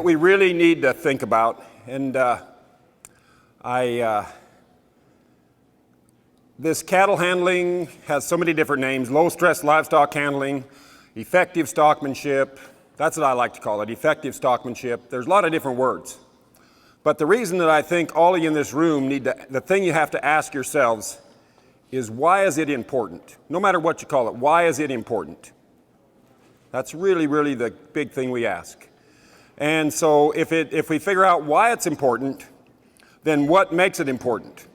we really need to think about, and this cattle handling has so many different names: low-stress livestock handling, effective stockmanship. That's what I like to call it, effective stockmanship. There's a lot of different words. But the reason that I think all of you in this room the thing you have to ask yourselves is, why is it important? No matter what you call it, why is it important? That's really, really the big thing we ask. And so if we figure out why it's important, then what makes it important?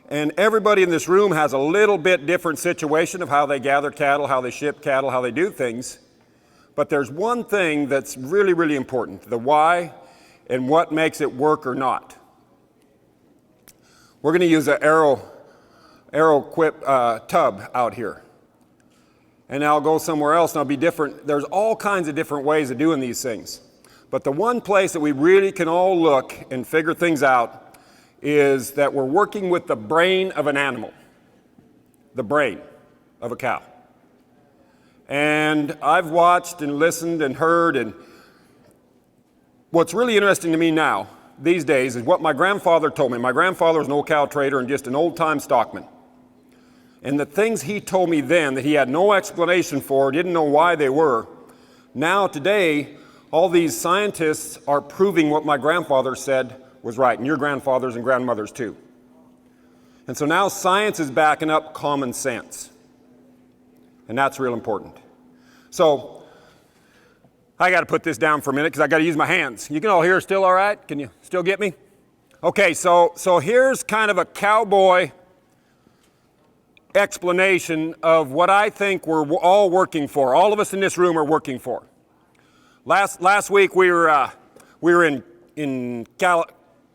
And everybody in this room has a little bit different situation of how they gather cattle, how they ship cattle, how they do things. But there's one thing that's really, really important: the why and what makes it work or not. We're going to use an Aero-Quip tub out here. And I'll go somewhere else and I'll be different. There's all kinds of different ways of doing these things. But the one place that we really can all look and figure things out is that we're working with the brain of an animal, the brain of a cow. And I've watched and listened and heard, and what's really interesting to me now, these days, is what my grandfather told me. My grandfather was an old cow trader and just an old-time stockman. And the things he told me then that he had no explanation for, didn't know why they were, now today, all these scientists are proving what my grandfather said was right, and your grandfathers and grandmothers too. And so now science is backing up common sense. And that's real important. So I got to put this down for a minute because I got to use my hands. You can all hear still all right? Can you still get me? Okay, so here's kind of a cowboy explanation of what I think we're all working for. All of us in this room are working for. Last week we were in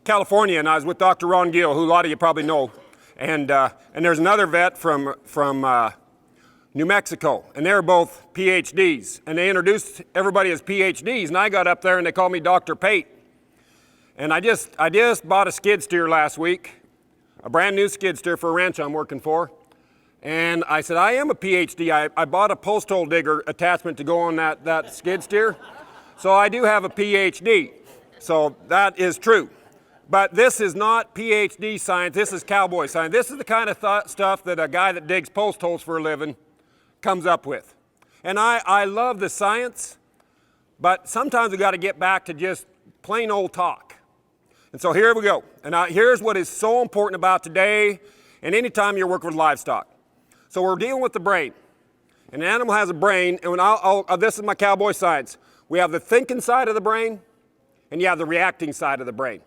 California, and I was with Dr. Ron Gill, who a lot of you probably know, and there's another vet from New Mexico, and they're both PhDs, and they introduced everybody as PhDs, and I got up there and they called me Dr. Pate. And I just bought a skid steer last week, a brand new skid steer for a ranch I'm working for. And I said, I am a PhD. I bought a post hole digger attachment to go on that skid steer. So I do have a PhD. So that is true. But this is not PhD science. This is cowboy science. This is the kind of stuff that a guy that digs post holes for a living comes up with. And I love the science, but sometimes we got to get back to just plain old talk. And so here we go. And here's what is so important about today and anytime you're working with livestock. So we're dealing with the brain. An animal has a brain, and this is my cowboy science. We have the thinking side of the brain, and you have the reacting side of the brain.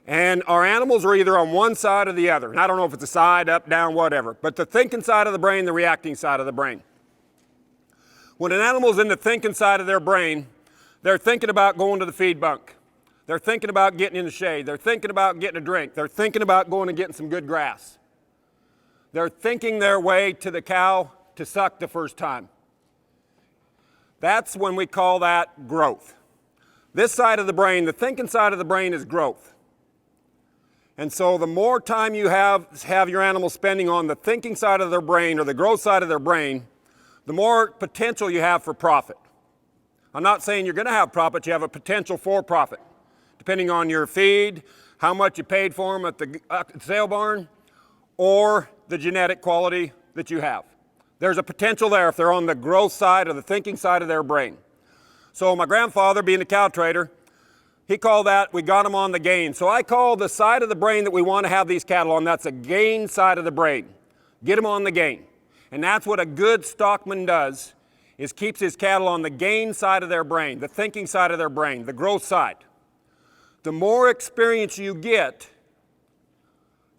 And our animals are either on one side or the other. And I don't know if it's a side, up, down, whatever. But the thinking side of the brain, the reacting side of the brain. When an animal's in the thinking side of their brain, they're thinking about going to the feed bunk. They're thinking about getting in the shade. They're thinking about getting a drink. They're thinking about going and getting some good grass. They're thinking their way to the cow to suck the first time. That's when we call that growth. This side of the brain, the thinking side of the brain, is growth. And so the more time you have your animal spending on the thinking side of their brain or the growth side of their brain, the more potential you have for profit. I'm not saying you're going to have profit, you have a potential for profit. Depending on your feed, how much you paid for them at the sale barn, or the genetic quality that you have. There's a potential there if they're on the growth side or the thinking side of their brain. So my grandfather, being a cow trader, he called that, we got them on the gain. So I call the side of the brain that we want to have these cattle on, that's a gain side of the brain. Get them on the gain. And that's what a good stockman does, is keeps his cattle on the gain side of their brain, the thinking side of their brain, the growth side. The more experience you get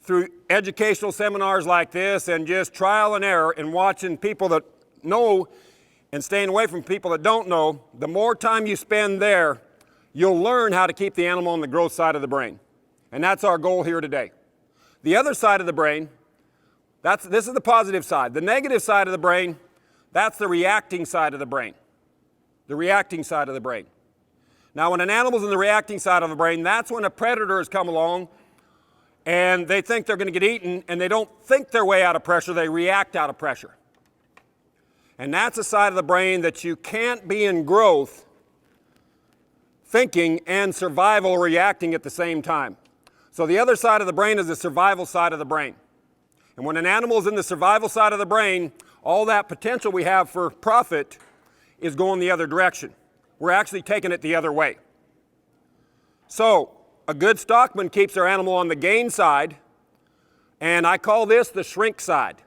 through educational seminars like this and just trial and error and watching people that know and staying away from people that don't know, the more time you spend there, you'll learn how to keep the animal on the growth side of the brain. And that's our goal here today. The other side of the brain, this is the positive side. The negative side of the brain, that's the reacting side of the brain. The reacting side of the brain. Now, when an animal's in the reacting side of the brain, that's when a predator has come along and they think they're going to get eaten, and they don't think their way out of pressure, they react out of pressure. And that's a side of the brain that you can't be in growth thinking and survival reacting at the same time. So the other side of the brain is the survival side of the brain. And when an animal is in the survival side of the brain, all that potential we have for profit is going the other direction. We're actually taking it the other way. So a good stockman keeps their animal on the gain side, and I call this the shrink side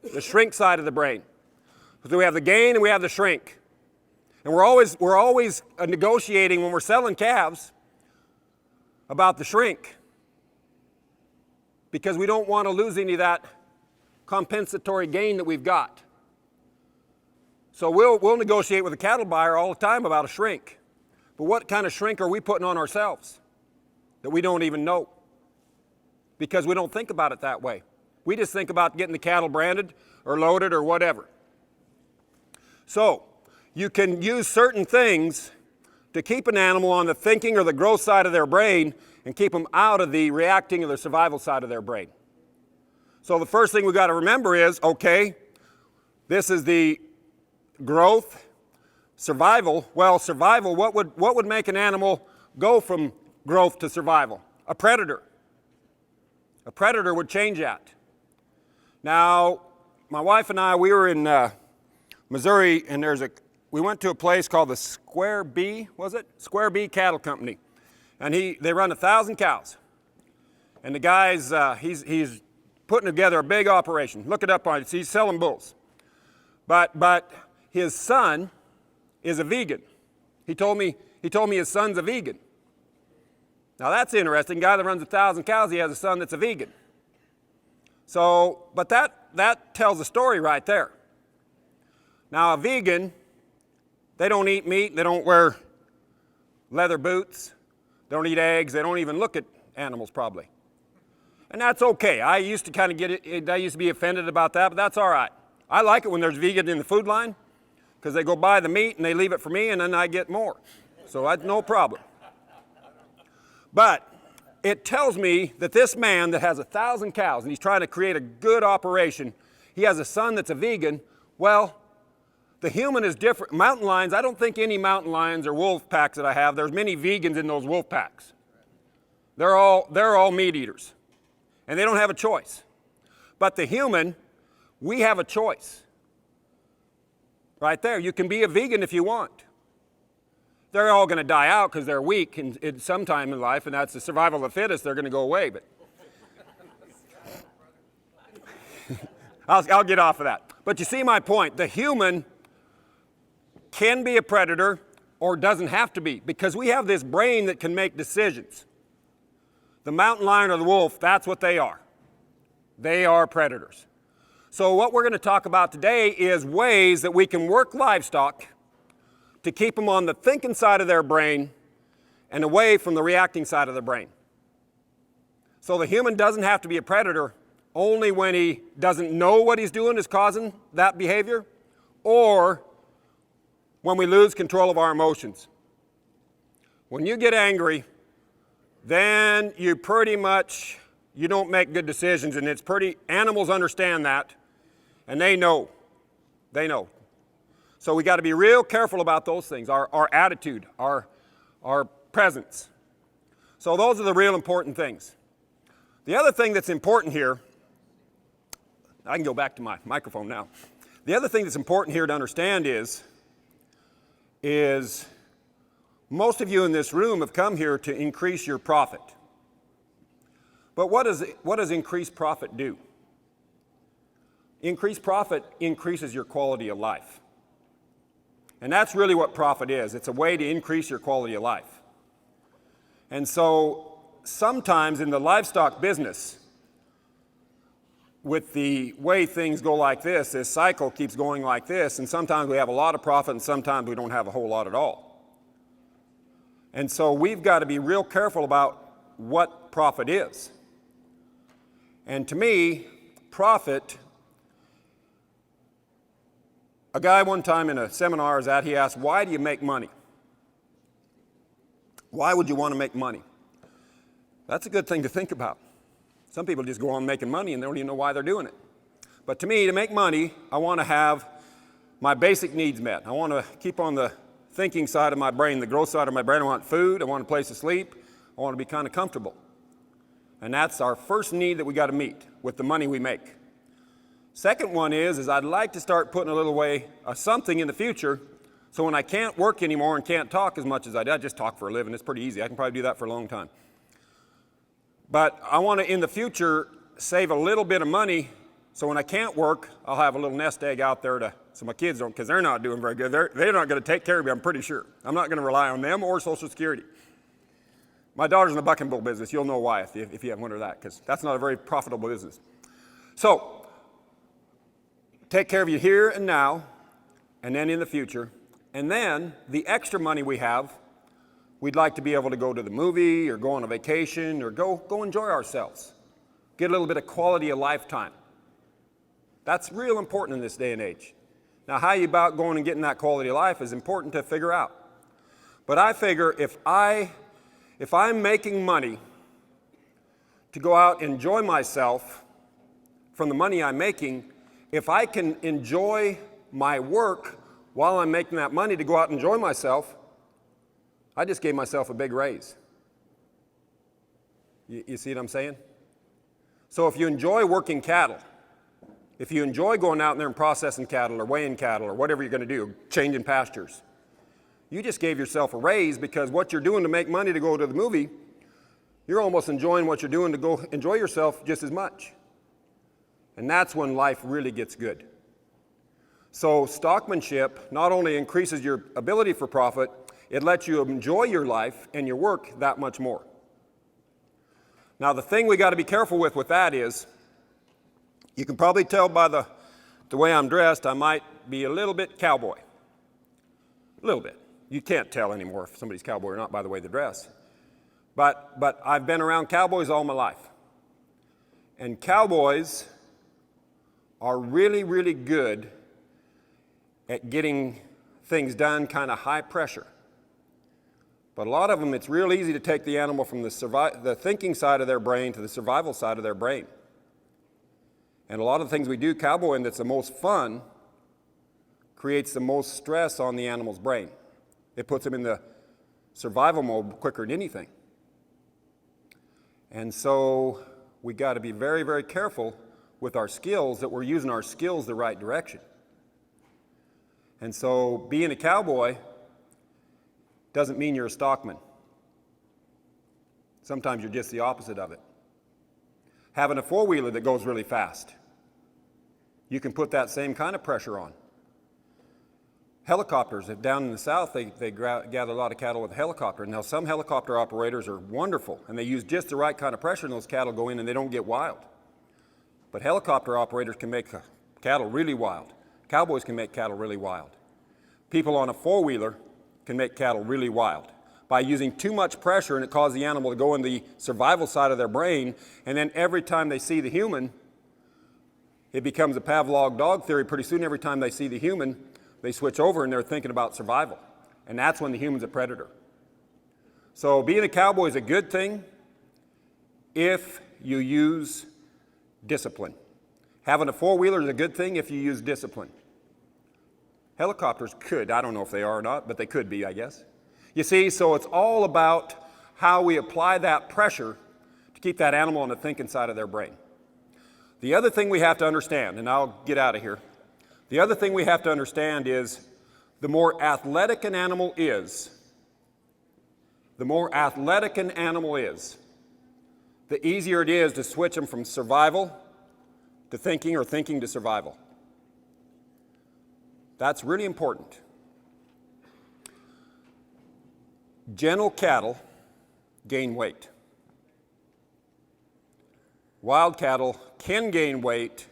of the brain. So we have the gain and we have the shrink. And we're always negotiating when we're selling calves about the shrink, because we don't want to lose any of that compensatory gain that we've got. So we'll negotiate with a cattle buyer all the time about a shrink. But what kind of shrink are we putting on ourselves that we don't even know? Because we don't think about it that way. We just think about getting the cattle branded or loaded or whatever. So you can use certain things to keep an animal on the thinking or the growth side of their brain and keep them out of the reacting or the survival side of their brain. So the first thing we've got to remember is, okay, this is the growth, survival. Well, survival, what would make an animal go from growth to survival? A predator. A predator would change that. Now, my wife and I, we were in Missouri, and we went to a place called the Square B, was it? Square B Cattle Company. And they run 1,000 cows. And the guy's, he's putting together a big operation. Look it up on it. He's selling bulls. But his son is a vegan. He told me his son's a vegan. Now that's interesting. Guy that runs 1,000 cows, he has a son that's a vegan. So, but that tells a story right there. Now a vegan, they don't eat meat, they don't wear leather boots, they don't eat eggs, they don't even look at animals probably. And that's okay. I used to kind of get it, I used to be offended about that, but that's all right. I like it when there's vegan in the food line, because they go buy the meat and they leave it for me and then I get more. So that's no problem. But it tells me that this man that has 1,000 cows and he's trying to create a good operation, he has a son that's a vegan. Well, the human is different. Mountain lions, I don't think any mountain lions or wolf packs that I have, there's many vegans in those wolf packs. They're all meat eaters. And they don't have a choice. But the human, we have a choice. Right there. You can be a vegan if you want. They're all going to die out because they're weak in some time in life, and that's the survival of the fittest. They're going to go away. But I'll get off of that. But you see my point. The human can be a predator or doesn't have to be, because we have this brain that can make decisions. The mountain lion or the wolf, that's what they are. They are predators. So what we're going to talk about today is ways that we can work livestock to keep them on the thinking side of their brain and away from the reacting side of the brain. So the human doesn't have to be a predator only when he doesn't know what he's doing is causing that behavior, or when we lose control of our emotions. When you get angry, then you don't make good decisions, and animals understand that, and they know. So we got to be real careful about those things, our attitude, our presence. So those are the real important things. The other thing that's important here, I can go back to my microphone now. The other thing that's important here to understand is most of you in this room have come here to increase your profit. But what does increased profit do? Increased profit increases your quality of life. And that's really what profit is. It's a way to increase your quality of life. And so sometimes in the livestock business, with the way things go like this cycle keeps going like this, and sometimes we have a lot of profit and sometimes we don't have a whole lot at all. And so we've got to be real careful about what profit is. And to me, profit, a guy one time in a seminar I was at, he asked, why do you make money? Why would you want to make money? That's a good thing to think about. Some people just go on making money and they don't even know why they're doing it. But to me, to make money, I want to have my basic needs met. I want to keep on the thinking side of my brain, the growth side of my brain. I want food, I want a place to sleep, I want to be kind of comfortable. And that's our first need that we got to meet with the money we make. Second one is I'd like to start putting a little way of something in the future, so when I can't work anymore and can't talk as much as I do, I just talk for a living, it's pretty easy, I can probably do that for a long time. But I want to, in the future, save a little bit of money, so when I can't work, I'll have a little nest egg out there so my kids don't, because they're not doing very good. They're not going to take care of me, I'm pretty sure. I'm not going to rely on them or Social Security. My daughter's in the buck and bull business. You'll know why if you haven't wondered that, because that's not a very profitable business. So, take care of you here and now, and then in the future. And then, the extra money we have, we'd like to be able to go to the movie, or go on a vacation, or go enjoy ourselves. Get a little bit of quality of lifetime. That's real important in this day and age. Now, how you about going and getting that quality of life is important to figure out. But I figure if I'm making money to go out and enjoy myself from the money I'm making, if I can enjoy my work while I'm making that money to go out and enjoy myself, I just gave myself a big raise. You see what I'm saying? So if you enjoy working cattle, if you enjoy going out there and processing cattle or weighing cattle or whatever you're going to do, changing pastures, you just gave yourself a raise, because what you're doing to make money to go to the movie, you're almost enjoying what you're doing to go enjoy yourself just as much. And that's when life really gets good. So stockmanship not only increases your ability for profit, it lets you enjoy your life and your work that much more. Now the thing we got to be careful with that is, you can probably tell by the way I'm dressed, I might be a little bit cowboy. A little bit. You can't tell anymore if somebody's cowboy or not by the way they dress. But I've been around cowboys all my life. And cowboys are really, really good at getting things done kind of high pressure. But a lot of them, it's real easy to take the animal from the thinking side of their brain to the survival side of their brain. And a lot of the things we do cowboying that's the most fun creates the most stress on the animal's brain. It puts them in the survival mode quicker than anything. And so we got to be very, very careful with our skills, that we're using our skills the right direction. And so being a cowboy doesn't mean you're a stockman. Sometimes you're just the opposite of it. Having a four-wheeler that goes really fast, you can put that same kind of pressure on. Helicopters, down in the south, they gather a lot of cattle with a helicopter. Now, some helicopter operators are wonderful, and they use just the right kind of pressure, and those cattle go in and they don't get wild. But helicopter operators can make cattle really wild. Cowboys can make cattle really wild. People on a four-wheeler can make cattle really wild by using too much pressure, and it causes the animal to go in the survival side of their brain, and then every time they see the human, it becomes a Pavlov dog theory. Pretty soon, every time they see the human, they switch over and they're thinking about survival. And that's when the human's a predator. So being a cowboy is a good thing if you use discipline. Having a four-wheeler is a good thing if you use discipline. Helicopters could, I don't know if they are or not, but they could be, I guess. You see, so it's all about how we apply that pressure to keep that animal on the thinking side of their brain. The other thing we have to understand, and I'll get out of here, the other thing we have to understand is the more athletic an animal is, the easier it is to switch them from survival to thinking, or thinking to survival. That's really important. Gentle cattle gain weight. Wild cattle can gain weight,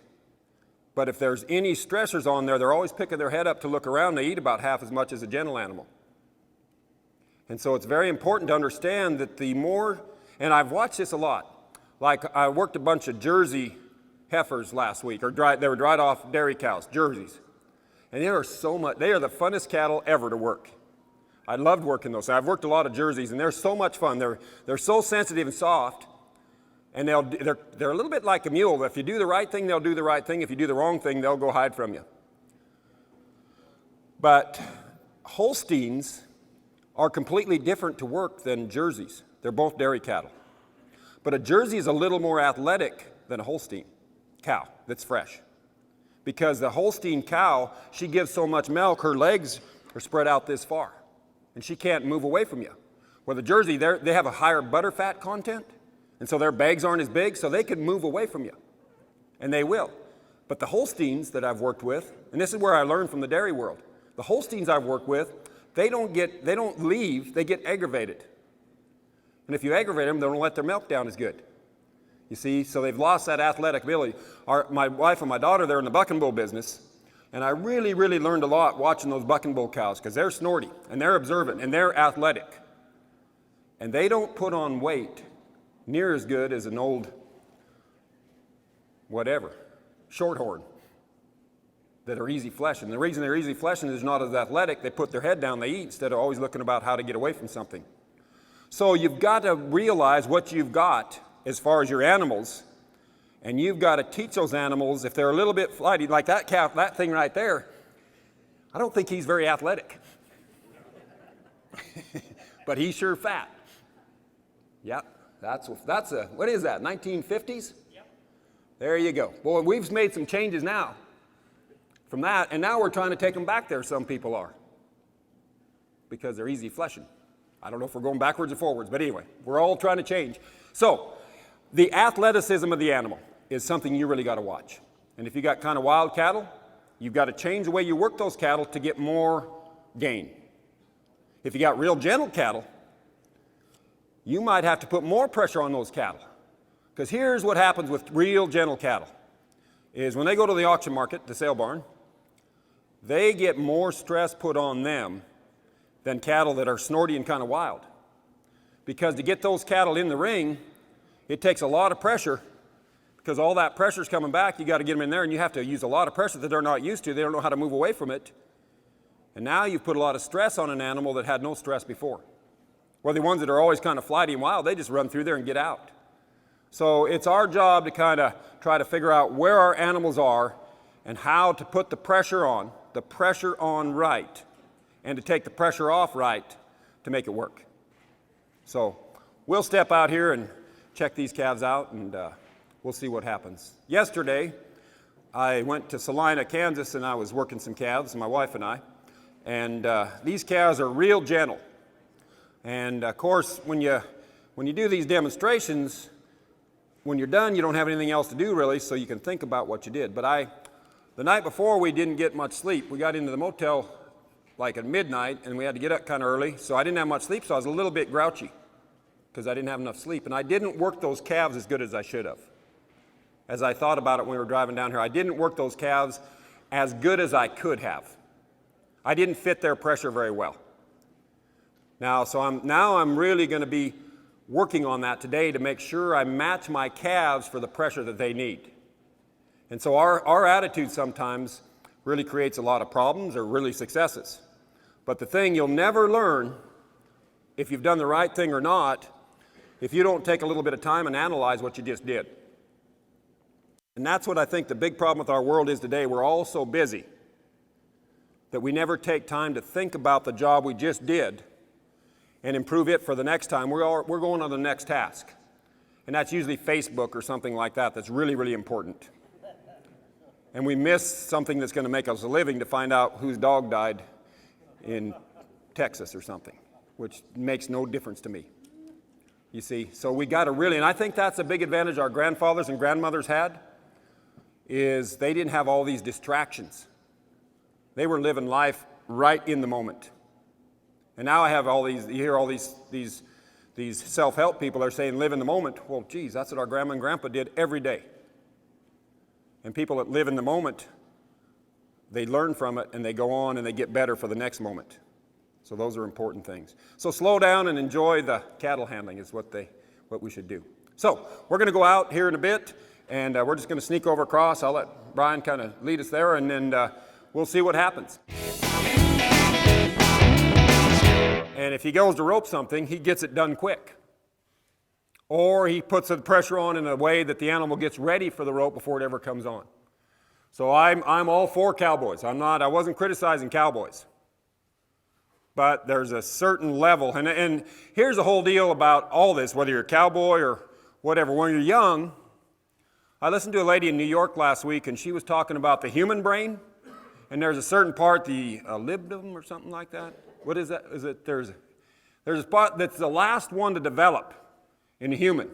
but if there's any stressors on there, they're always picking their head up to look around. They eat about half as much as a gentle animal. And so it's very important to understand that the more, and I've watched this a lot, like I worked a bunch of Jersey heifers last week, or they were dried off dairy cows, Jerseys. And they are the funnest cattle ever to work. I loved working those. I've worked a lot of Jerseys, and they're so much fun. They're so sensitive and soft, and they're a little bit like a mule. If you do the right thing, they'll do the right thing. If you do the wrong thing, they'll go hide from you. But Holsteins are completely different to work than Jerseys. They're both dairy cattle. But a Jersey is a little more athletic than a Holstein cow that's fresh. Because the Holstein cow, she gives so much milk, her legs are spread out this far. And she can't move away from you. Where the Jersey, they have a higher butterfat content. And so their bags aren't as big, so they can move away from you. And they will. But the Holsteins that I've worked with, and this is where I learned from the dairy world, the Holsteins I've worked with, they don't leave, they get aggravated. And if you aggravate them, they don't let their milk down as good. You see, so they've lost that athletic ability. My wife and my daughter, they're in the buck and bull business, and I really, really learned a lot watching those buck and bull cows because they're snorty, and they're observant, and they're athletic. And they don't put on weight near as good as an old, whatever, shorthorn that are easy fleshing. The reason they're easy fleshing is not as athletic. They put their head down, they eat instead of always looking about how to get away from something. So you've got to realize what you've got as far as your animals, and you've got to teach those animals if they're a little bit flighty, like that calf, that thing right there. I don't think he's very athletic, but he's sure fat. Yep, that's a, what is that, 1950s? Yep. There you go. Boy, we've made some changes now from that, and now we're trying to take them back there, some people are, because they're easy fleshing. I don't know if we're going backwards or forwards, but anyway, we're all trying to change. So, the athleticism of the animal is something you really got to watch. And if you got kind of wild cattle, you've got to change the way you work those cattle to get more gain. If you got real gentle cattle, you might have to put more pressure on those cattle. Because here's what happens with real gentle cattle, is when they go to the auction market, the sale barn, they get more stress put on them than cattle that are snorty and kind of wild. Because to get those cattle in the ring, it takes a lot of pressure, because all that pressure is coming back. You got to get them in there, and you have to use a lot of pressure that they're not used to. They don't know how to move away from it. And now you've put a lot of stress on an animal that had no stress before. Well, the ones that are always kind of flighty and wild, they just run through there and get out. So it's our job to kind of try to figure out where our animals are and how to put the pressure on right, and to take the pressure off right to make it work. So we'll step out here and check these calves out, and we'll see what happens. Yesterday, I went to Salina, Kansas, and I was working some calves, my wife and I. And these calves are real gentle. And of course, when you do these demonstrations, when you're done, you don't have anything else to do really, so you can think about what you did. But the night before, we didn't get much sleep. We got into the motel like at midnight, and we had to get up kind of early, so I didn't have much sleep, so I was a little bit grouchy because I didn't have enough sleep. And I didn't work those calves as good as I should have. As I thought about it when we were driving down here, I didn't work those calves as good as I could have. I didn't fit their pressure very well. Now I'm really going to be working on that today to make sure I match my calves for the pressure that they need. And so our attitude sometimes really creates a lot of problems or really successes. But the thing you'll never learn if you've done the right thing or not, if you don't take a little bit of time and analyze what you just did. And that's what I think the big problem with our world is today. We're all so busy that we never take time to think about the job we just did and improve it for the next time. We're going on the next task. And that's usually Facebook or something like that that's really, really important. And we miss something that's going to make us a living to find out whose dog died in Texas or something, which makes no difference to me. You see, so we got to really, and I think that's a big advantage our grandfathers and grandmothers had, is they didn't have all these distractions. They were living life right in the moment. And now I have all these, you hear all these self-help people are saying live in the moment. Well, geez, that's what our grandma and grandpa did every day. And people that live in the moment, they learn from it and they go on and they get better for the next moment. So those are important things. So slow down and enjoy the cattle handling is what we should do. So we're going to go out here in a bit, and we're just going to sneak over across. I'll let Brian kind of lead us there, and then we'll see what happens. And if he goes to rope something, he gets it done quick. Or he puts the pressure on in a way that the animal gets ready for the rope before it ever comes on. So I'm all for cowboys. I wasn't criticizing cowboys. but there's a certain level. And here's the whole deal about all this, whether you're a cowboy or whatever. When you're young, I listened to a lady in New York last week, and she was talking about the human brain. And there's a certain part, the libdom or something like that. What is that? Is it there's a spot that's the last one to develop in a human.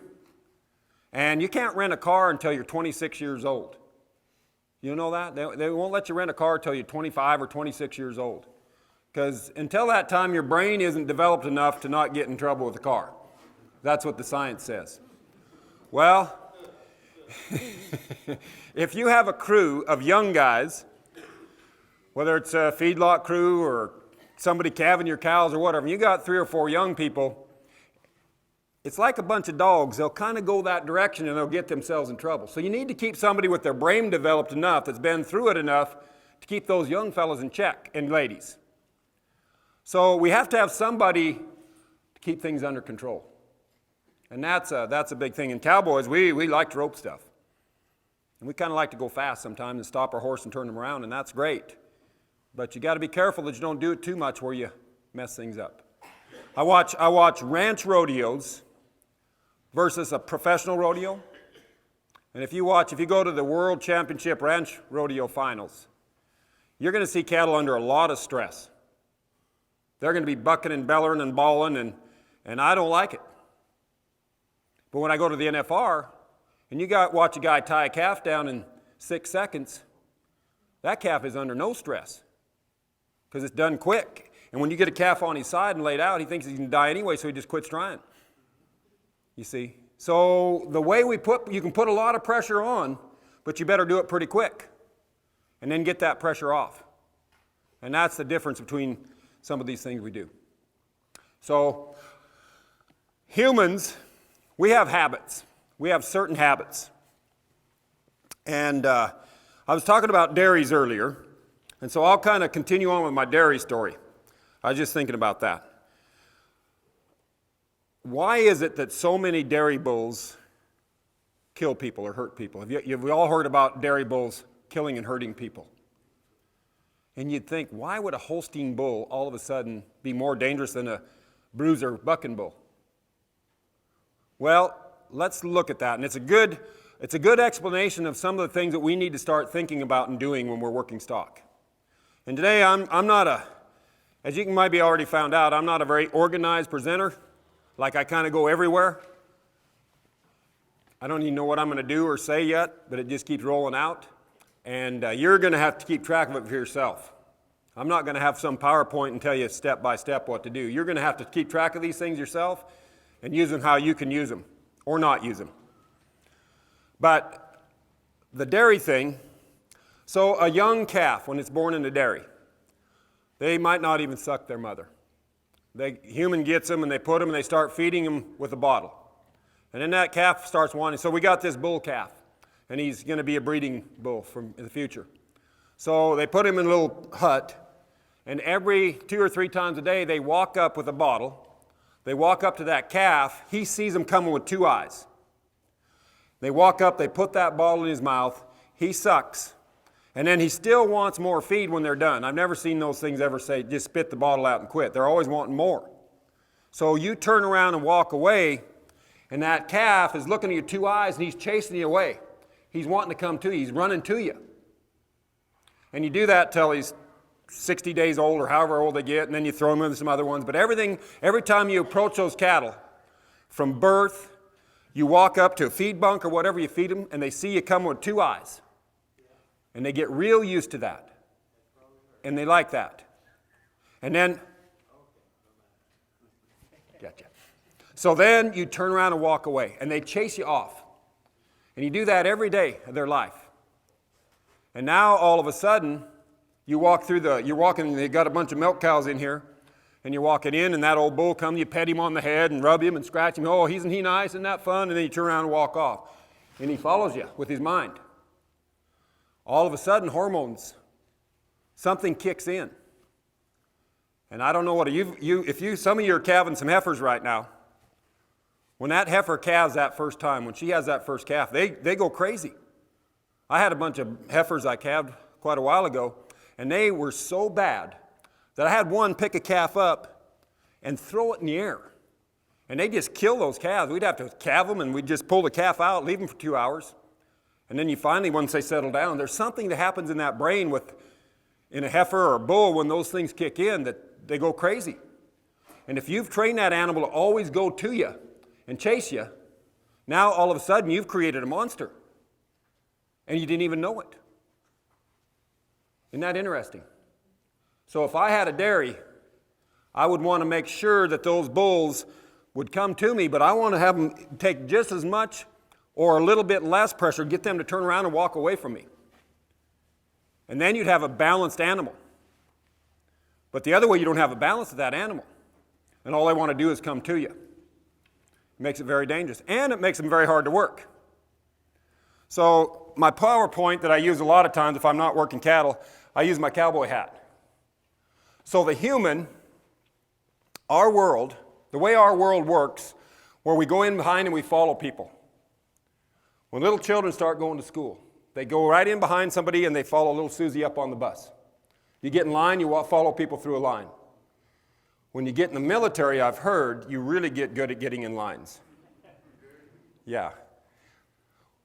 And you can't rent a car until you're 26 years old. You know that? They won't let you rent a car until you're 25 or 26 years old. Because until that time, your brain isn't developed enough to not get in trouble with the car. That's what the science says. Well, if you have a crew of young guys, whether it's a feedlot crew or somebody calving your cows or whatever, you got 3 or 4 young people, it's like a bunch of dogs. They'll kind of go that direction and they'll get themselves in trouble. So you need to keep somebody with their brain developed enough, that's been through it enough, to keep those young fellas in check, and ladies. So we have to have somebody to keep things under control. And that's a big thing. In cowboys, we like to rope stuff. And we kind of like to go fast sometimes and stop our horse and turn them around, and that's great. But you got to be careful that you don't do it too much where you mess things up. I watch ranch rodeos versus a professional rodeo. And if you go to the World Championship Ranch Rodeo Finals, you're going to see cattle under a lot of stress. They're going to be bucking and bellering and bawling, and I don't like it. But when I go to the NFR, and watch a guy tie a calf down in 6 seconds, that calf is under no stress because it's done quick. And when you get a calf on his side and laid out, he thinks he's going to die anyway, so he just quits trying. You see? So the way you can put a lot of pressure on, but you better do it pretty quick and then get that pressure off. And that's the difference between some of these things we do. So humans, we have habits. We have certain habits. And I was talking about dairies earlier, and so I'll kind of continue on with my dairy story. I was just thinking about that. Why is it that so many dairy bulls kill people or hurt people? You've all heard about dairy bulls killing and hurting people. And you'd think, why would a Holstein bull all of a sudden be more dangerous than a bruiser bucking bull? Well, let's look at that. And it's a good explanation of some of the things that we need to start thinking about and doing when we're working stock. And today I'm not as you might be already found out, I'm not a very organized presenter. Like I kind of go everywhere. I don't even know what I'm going to do or say yet, but it just keeps rolling out. And you're going to have to keep track of it for yourself. I'm not going to have some PowerPoint and tell you step by step what to do. You're going to have to keep track of these things yourself and use them how you can use them or not use them. But the dairy thing, so a young calf, when it's born in the dairy, they might not even suck their mother. Human gets them and they put them and they start feeding them with a bottle. And then that calf starts wanting, so we got this bull calf, and he's going to be a breeding bull in the future. So they put him in a little hut, and every 2 or 3 times a day they walk up with a bottle. They walk up to that calf. He sees them coming with 2 eyes. They walk up, they put that bottle in his mouth. He sucks. And then he still wants more feed when they're done. I've never seen those things ever say, just spit the bottle out and quit. They're always wanting more. So you turn around and walk away, and that calf is looking at your 2 eyes, and he's chasing you away. He's wanting to come to you. He's running to you. And you do that till he's 60 days old or however old they get, and then you throw them into some other ones. But every time you approach those cattle, from birth, you walk up to a feed bunk or whatever you feed them, and they see you come with 2 eyes. And they get real used to that. And they like that. And then, gotcha. So then you turn around and walk away, and they chase you off. And you do that every day of their life. And now all of a sudden, you're walking, they got a bunch of milk cows in here, and you're walking in, and that old bull comes, you pet him on the head and rub him and scratch him. Oh, isn't he nice? Isn't that fun? And then you turn around and walk off. And he follows you with his mind. All of a sudden, hormones, something kicks in. And I don't know what some of you are calving some heifers right now. When that heifer calves that first time, when she has that first calf, they go crazy. I had a bunch of heifers I calved quite a while ago, and they were so bad that I had one pick a calf up and throw it in the air. And they just kill those calves. We'd have to calve them, and we'd just pull the calf out, leave them for 2 hours. And then you finally, once they settle down, there's something that happens in that brain in a heifer or a bull when those things kick in that they go crazy. And if you've trained that animal to always go to you and chase you, now all of a sudden you've created a monster. And you didn't even know it. Isn't that interesting? So if I had a dairy, I would want to make sure that those bulls would come to me, but I want to have them take just as much or a little bit less pressure, get them to turn around and walk away from me. And then you'd have a balanced animal. But the other way, you don't have a balance of that animal. And all they want to do is come to you. It makes it very dangerous. And it makes them very hard to work. So my PowerPoint that I use a lot of times if I'm not working cattle, I use my cowboy hat. So the human, our world, the way our world works, where we go in behind and we follow people. When little children start going to school, they go right in behind somebody and they follow little Susie up on the bus. You get in line, you follow people through a line. When you get in the military, I've heard, you really get good at getting in lines. Yeah.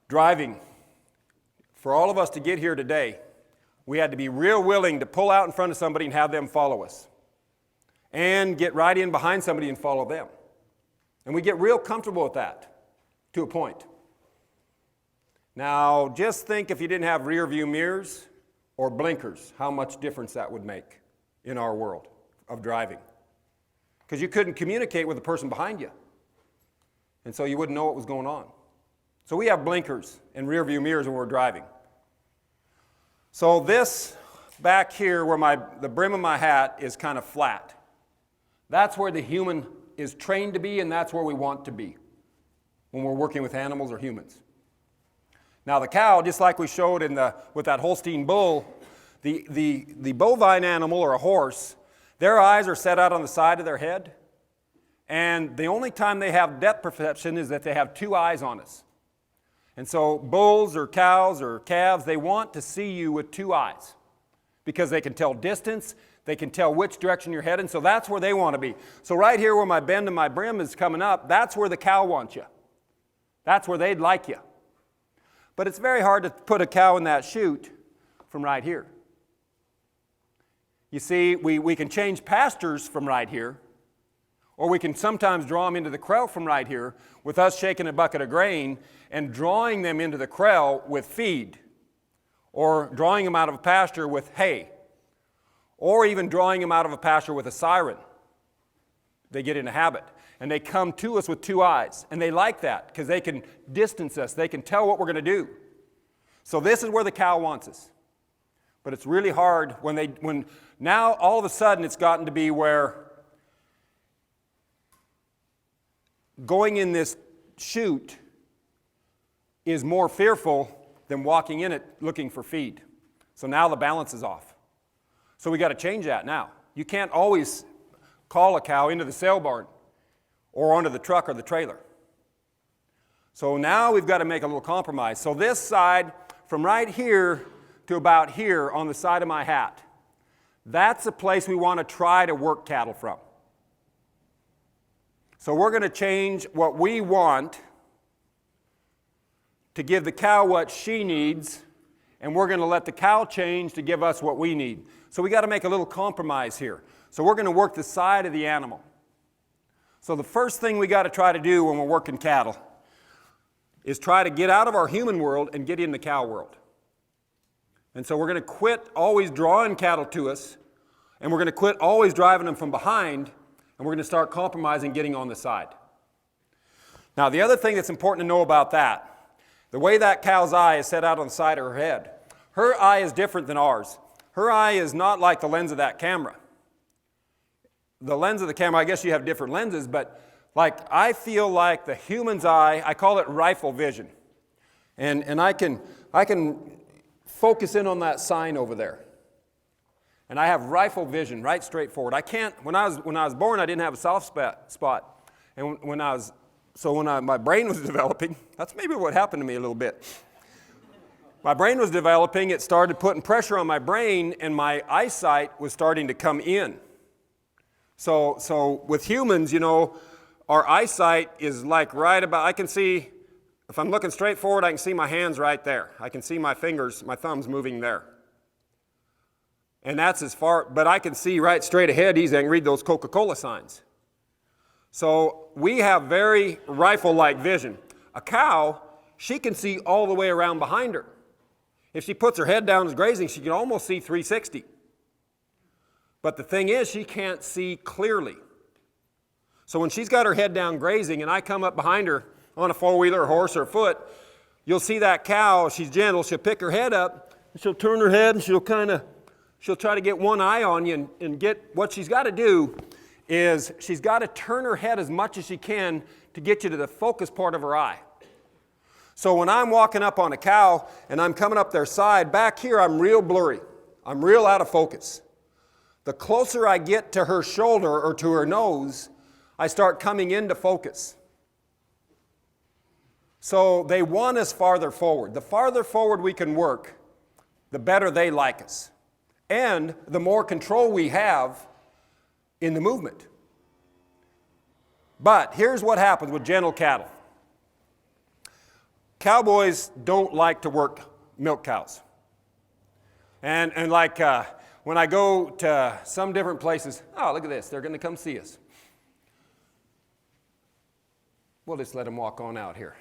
Driving. For all of us to get here today, we had to be real willing to pull out in front of somebody and have them follow us. And get right in behind somebody and follow them. And we get real comfortable with that, to a point. Now, just think if you didn't have rear view mirrors or blinkers, how much difference that would make in our world of driving. Because you couldn't communicate with the person behind you. And so you wouldn't know what was going on. So we have blinkers and rear view mirrors when we're driving. So this back here where the brim of my hat is kind of flat. That's where the human is trained to be, and that's where we want to be when we're working with animals or humans. Now the cow, just like we showed with that Holstein bull, the bovine animal or a horse, their eyes are set out on the side of their head, and the only time they have depth perception is that they have two eyes on us. And so bulls or cows or calves, they want to see you with two eyes because they can tell distance, they can tell which direction you're heading, so that's where they want to be. So right here where my bend and my brim is coming up, that's where the cow wants you. That's where they'd like you. But it's very hard to put a cow in that chute from right here. You see, we can change pastures from right here, or we can sometimes draw them into the corral from right here with us shaking a bucket of grain and drawing them into the corral with feed, or drawing them out of a pasture with hay, or even drawing them out of a pasture with a siren. They get in a habit, and they come to us with two eyes, and they like that because they can distance us. They can tell what we're going to do. So this is where the cow wants us. But it's really hard when now all of a sudden it's gotten to be where going in this chute is more fearful than walking in it looking for feed. So now the balance is off. So we got to change that now. You can't always call a cow into the sale barn or onto the truck or the trailer. So now we've got to make a little compromise. So this side, from right here to about here on the side of my hat, that's a place we want to try to work cattle from. So we're going to change what we want to give the cow what she needs, and we're going to let the cow change to give us what we need. So we got to make a little compromise here. So we're going to work the side of the animal. So the first thing we got to try to do when we're working cattle is try to get out of our human world and get in the cow world. And so we're going to quit always drawing cattle to us, and we're going to quit always driving them from behind, and we're going to start compromising getting on the side. Now the other thing that's important to know about that, the way that cow's eye is set out on the side of her head, her eye is different than ours. Her eye is not like the lens of that camera. The lens of the camera, I guess you have different lenses, but like I feel like the human's eye, I call it rifle vision. And I can focus in on that sign over there. And I have rifle vision, right straight forward. I can't, when I was born, I didn't have a soft spot. And when my brain was developing, that's maybe what happened to me a little bit. My brain was developing, it started putting pressure on my brain, and my eyesight was starting to come in. So with humans, our eyesight is like right about, I can see, if I'm looking straight forward, I can see my hands right there. I can see my fingers, my thumbs moving there. And that's as far, but I can see right straight ahead easy. I can read those Coca-Cola signs. So we have very rifle-like vision. A cow, she can see all the way around behind her. If she puts her head down and is grazing, she can almost see 360. But the thing is, she can't see clearly. So when she's got her head down grazing and I come up behind her on a four-wheeler, a horse, or a foot, you'll see that cow, she's gentle, she'll pick her head up, and she'll turn her head and she'll try to get one eye on you and get, what she's got to do is she's got to turn her head as much as she can to get you to the focus part of her eye. So when I'm walking up on a cow and I'm coming up their side, back here I'm real blurry. I'm real out of focus. The closer I get to her shoulder or to her nose, I start coming into focus. So they want us farther forward. The farther forward we can work, the better they like us. And the more control we have in the movement. But here's what happens with gentle cattle. Cowboys don't like to work milk cows. And like when I go to some different places, oh, look at this, they're going to come see us. We'll just let them walk on out here.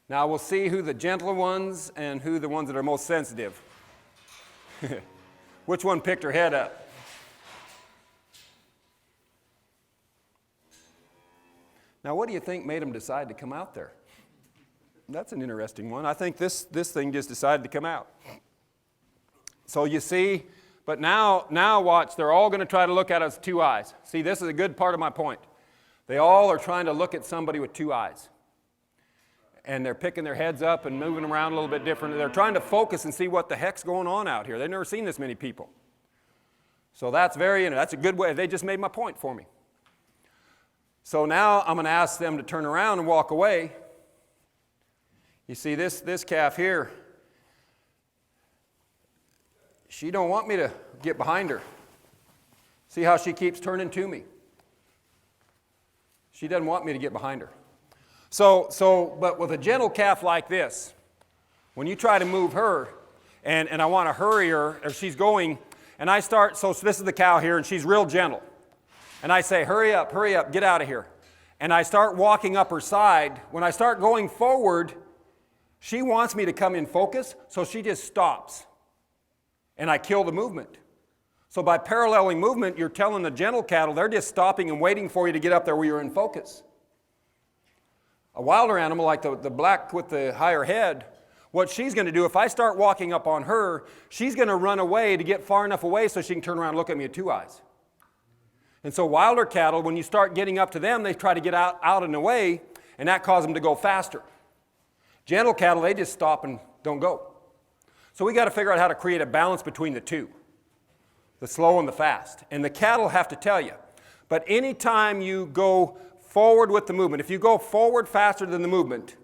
Now we'll see who the gentler ones and who the ones that are most sensitive. Which one picked her head up? Now what do you think made them decide to come out there? That's an interesting one. I think this thing just decided to come out. So you see, but now watch, they're all going to try to look at us with two eyes. See, this is a good part of my point. They all are trying to look at somebody with two eyes. And they're picking their heads up and moving around a little bit different. They're trying to focus and see what the heck's going on out here. They've never seen this many people. So that's a good way. They just made my point for me. So now I'm going to ask them to turn around and walk away. You see this calf here, she don't want me to get behind her. See how she keeps turning to me? She doesn't want me to get behind her. But with a gentle calf like this, when you try to move her, and I want to hurry her, or she's going, and I start, so this is the cow here, and she's real gentle. And I say, hurry up, get out of here. And I start walking up her side. When I start going forward, she wants me to come in focus, so she just stops. And I kill the movement. So by paralleling movement, you're telling the gentle cattle, they're just stopping and waiting for you to get up there where you're in focus. A wilder animal like the black with the higher head, what she's going to do, if I start walking up on her, she's going to run away to get far enough away so she can turn around and look at me with two eyes. And so wilder cattle, when you start getting up to them, they try to get out and away, and that causes them to go faster. Gentle cattle, they just stop and don't go. So we got to figure out how to create a balance between the two, the slow and the fast. And the cattle have to tell you. But anytime you go forward with the movement, if you go forward faster than the movement,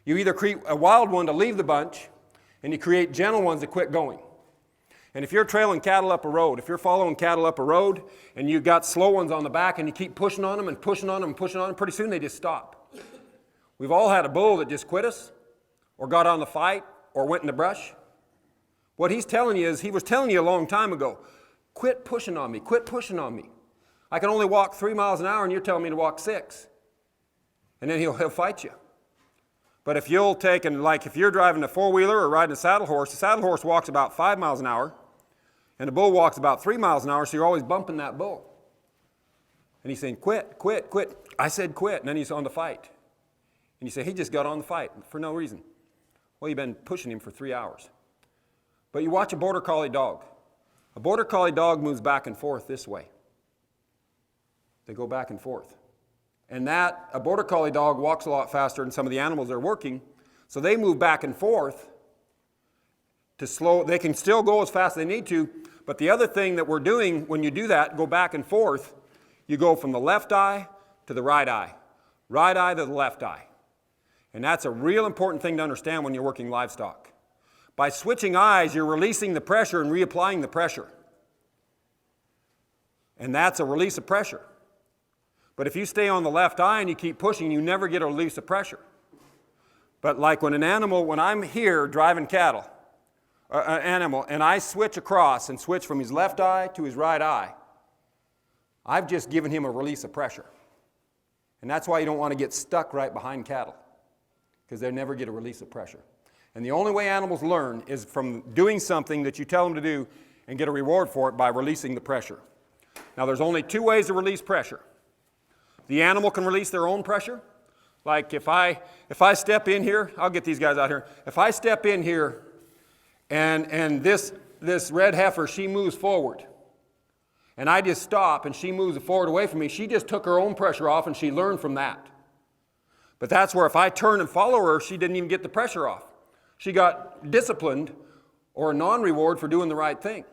you either create a wild one to leave the bunch, and you create gentle ones to quit going. And if you're trailing cattle up a road, if you're following cattle up a road, and you've got slow ones on the back, and you keep pushing on them and pushing on them and pushing on them, pretty soon they just stop. We've all had a bull that just quit us, or got on the fight, or went in the brush. What he's telling you is, he was telling you a long time ago, quit pushing on me, quit pushing on me. I can only walk 3 miles an hour, and you're telling me to walk 6. And then he'll fight you. But if you'll take, and like if you're driving a four-wheeler or riding a saddle horse, the saddle horse walks about 5 miles an hour, and the bull walks about 3 miles an hour, so you're always bumping that bull. And he's saying, quit, quit, quit. I said quit, and then he's on the fight. And you say, he just got on the fight for no reason. Well, you've been pushing him for 3 hours. But you watch a border collie dog. A border collie dog moves back and forth this way. They go back and forth. And a border collie dog walks a lot faster than some of the animals they're working, so they move back and forth to slow. They can still go as fast as they need to, but the other thing that we're doing when you do that, go back and forth, you go from the left eye to the right eye to the left eye. And that's a real important thing to understand when you're working livestock. By switching eyes, you're releasing the pressure and reapplying the pressure. And that's a release of pressure. But if you stay on the left eye and you keep pushing, you never get a release of pressure. But like when I'm here driving cattle, an animal, and I switch across and switch from his left eye to his right eye, I've just given him a release of pressure. And that's why you don't want to get stuck right behind cattle, because they never get a release of pressure. And the only way animals learn is from doing something that you tell them to do and get a reward for it by releasing the pressure. Now, there's only two ways to release pressure. The animal can release their own pressure. Like if I step in here, I'll get these guys out here. If I step in here and this red heifer, she moves forward, and I just stop and she moves forward away from me, she just took her own pressure off and she learned from that. But that's where if I turn and follow her, she didn't even get the pressure off. She got disciplined or a non-reward for doing the right thing.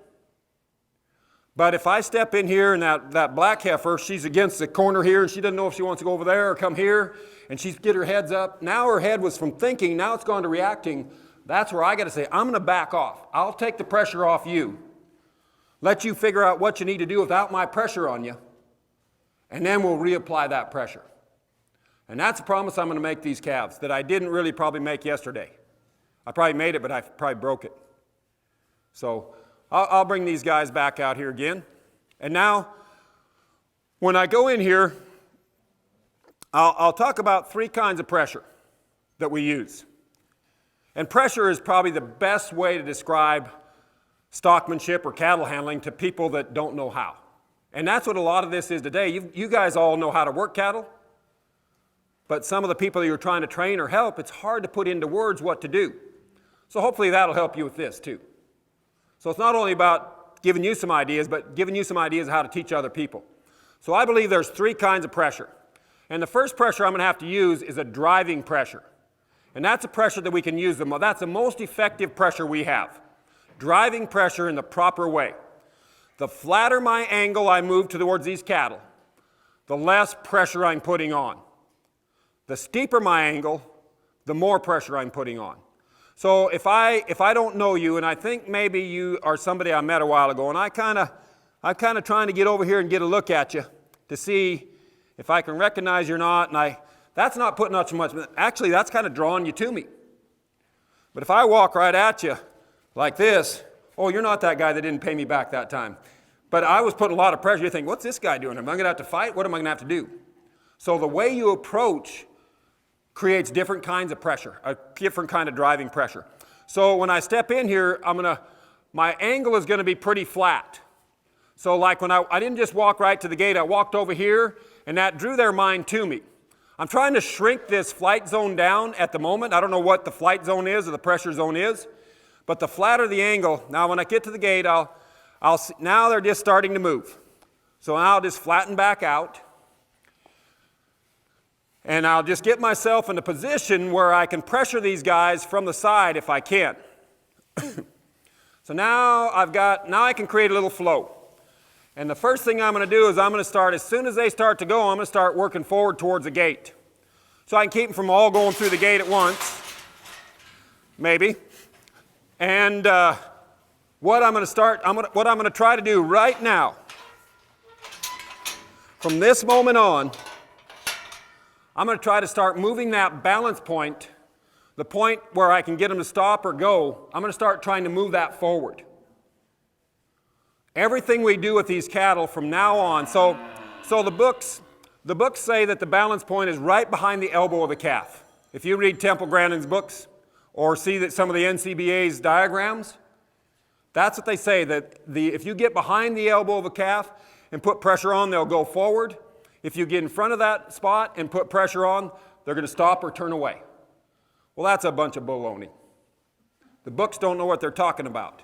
But if I step in here and that black heifer, she's against the corner here and she doesn't know if she wants to go over there or come here, and she's get her heads up. Now her head was from thinking, now it's gone to reacting. That's where I got to say, I'm going to back off. I'll take the pressure off you. Let you figure out what you need to do without my pressure on you, and then we'll reapply that pressure. And that's a promise I'm going to make these calves that I didn't really probably make yesterday. I probably made it, but I probably broke it. So I'll bring these guys back out here again. And now, when I go in here, I'll talk about three kinds of pressure that we use. And pressure is probably the best way to describe stockmanship or cattle handling to people that don't know how. And that's what a lot of this is today. You guys all know how to work cattle, but some of the people you're trying to train or help, it's hard to put into words what to do. So hopefully that'll help you with this too. So it's not only about giving you some ideas, but giving you some ideas of how to teach other people. So I believe there's three kinds of pressure. And the first pressure I'm going to have to use is a driving pressure. And that's a pressure that we can use. That's the most effective pressure we have. Driving pressure in the proper way. The flatter my angle I move towards these cattle, the less pressure I'm putting on. The steeper my angle, the more pressure I'm putting on. So if I don't know you, and I think maybe you are somebody I met a while ago, and I'm kind of trying to get over here and get a look at you to see if I can recognize you or not, and that's not putting out so much. Actually, that's kind of drawing you to me. But if I walk right at you like this, oh, you're not that guy that didn't pay me back that time. But I was putting a lot of pressure. You think, what's this guy doing? Am I going to have to fight? What am I going to have to do? So the way you approach creates different kinds of pressure, a different kind of driving pressure. So when I step in here, my angle is going to be pretty flat. So like when I didn't just walk right to the gate, I walked over here, and that drew their mind to me. I'm trying to shrink this flight zone down at the moment. I don't know what the flight zone is or the pressure zone is, but the flatter the angle, now when I get to the gate, I'll see, now they're just starting to move. So now I'll just flatten back out. And I'll just get myself in a position where I can pressure these guys from the side if I can. So now I can create a little flow. And the first thing I'm going to do is I'm going to start, as soon as they start to go, I'm going to start working forward towards the gate. So I can keep them from all going through the gate at once, maybe. And what I'm going to try to do right now, from this moment on, I'm going to try to start moving that balance point, the point where I can get them to stop or go. I'm going to start trying to move that forward. Everything we do with these cattle from now on, so the books say that the balance point is right behind the elbow of the calf. If you read Temple Grandin's books or see that some of the NCBA's diagrams, that's what they say, that if you get behind the elbow of a calf and put pressure on, they'll go forward. If you get in front of that spot and put pressure on, they're going to stop or turn away. Well, that's a bunch of baloney. The books don't know what they're talking about.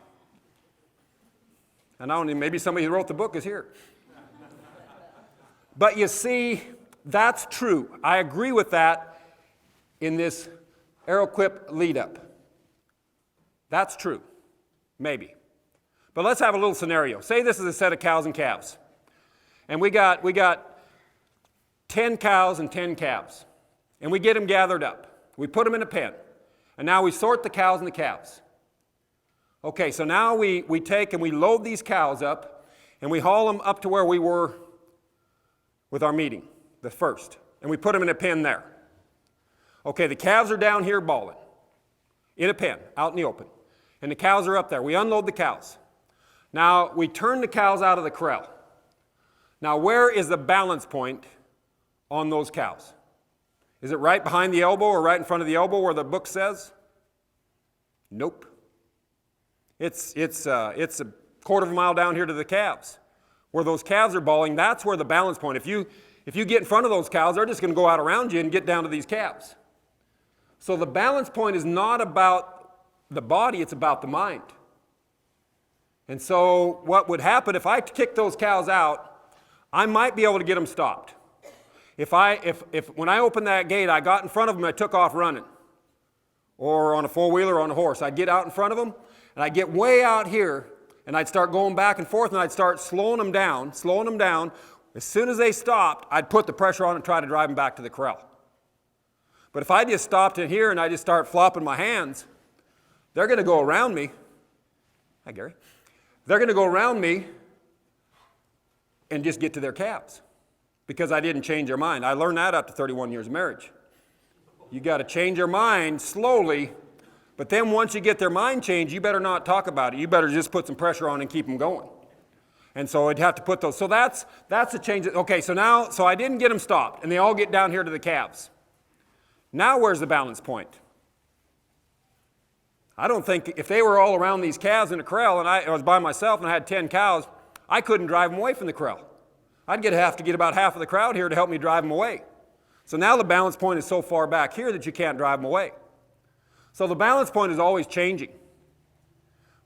And maybe somebody who wrote the book is here. But you see, that's true. I agree with that in this Arrowquip lead-up. That's true. Maybe. But let's have a little scenario. Say this is a set of cows and calves. And we got 10 cows and 10 calves. And we get them gathered up. We put them in a pen. And now we sort the cows and the calves. Okay, so now we take and we load these cows up, and we haul them up to where we were with our meeting, the first. And we put them in a pen there. Okay, the calves are down here bawling, in a pen, out in the open. And the cows are up there. We unload the cows. Now, we turn the cows out of the corral. Now, where is the balance point on those cows? Is it right behind the elbow or right in front of the elbow where the book says? Nope. It's a quarter of a mile down here to the calves. Where those calves are bawling, that's where the balance point. If you get in front of those cows, they're just going to go out around you and get down to these calves. So the balance point is not about the body, it's about the mind. And so what would happen if I kicked those cows out, I might be able to get them stopped. If when I opened that gate, I got in front of them and I took off running, or on a four-wheeler or on a horse, I'd get out in front of them and I'd get way out here and I'd start going back and forth and I'd start slowing them down. As soon as they stopped, I'd put the pressure on and try to drive them back to the corral. But if I just stopped in here and I just start flopping my hands, they're going to go around me. Hi, Gary. They're going to go around me and just get to their calves because I didn't change their mind. I learned that after 31 years of marriage. You got to change their mind slowly, but then once you get their mind changed, you better not talk about it. You better just put some pressure on and keep them going. And so I'd have to put those. So that's a change. Okay, so I didn't get them stopped, and they all get down here to the calves. Now where's the balance point? I don't think if they were all around these calves in a corral and I was by myself and I had 10 cows, I couldn't drive them away from the corral. I'd have to get about half of the crowd here to help me drive them away. So now the balance point is so far back here that you can't drive them away. So the balance point is always changing.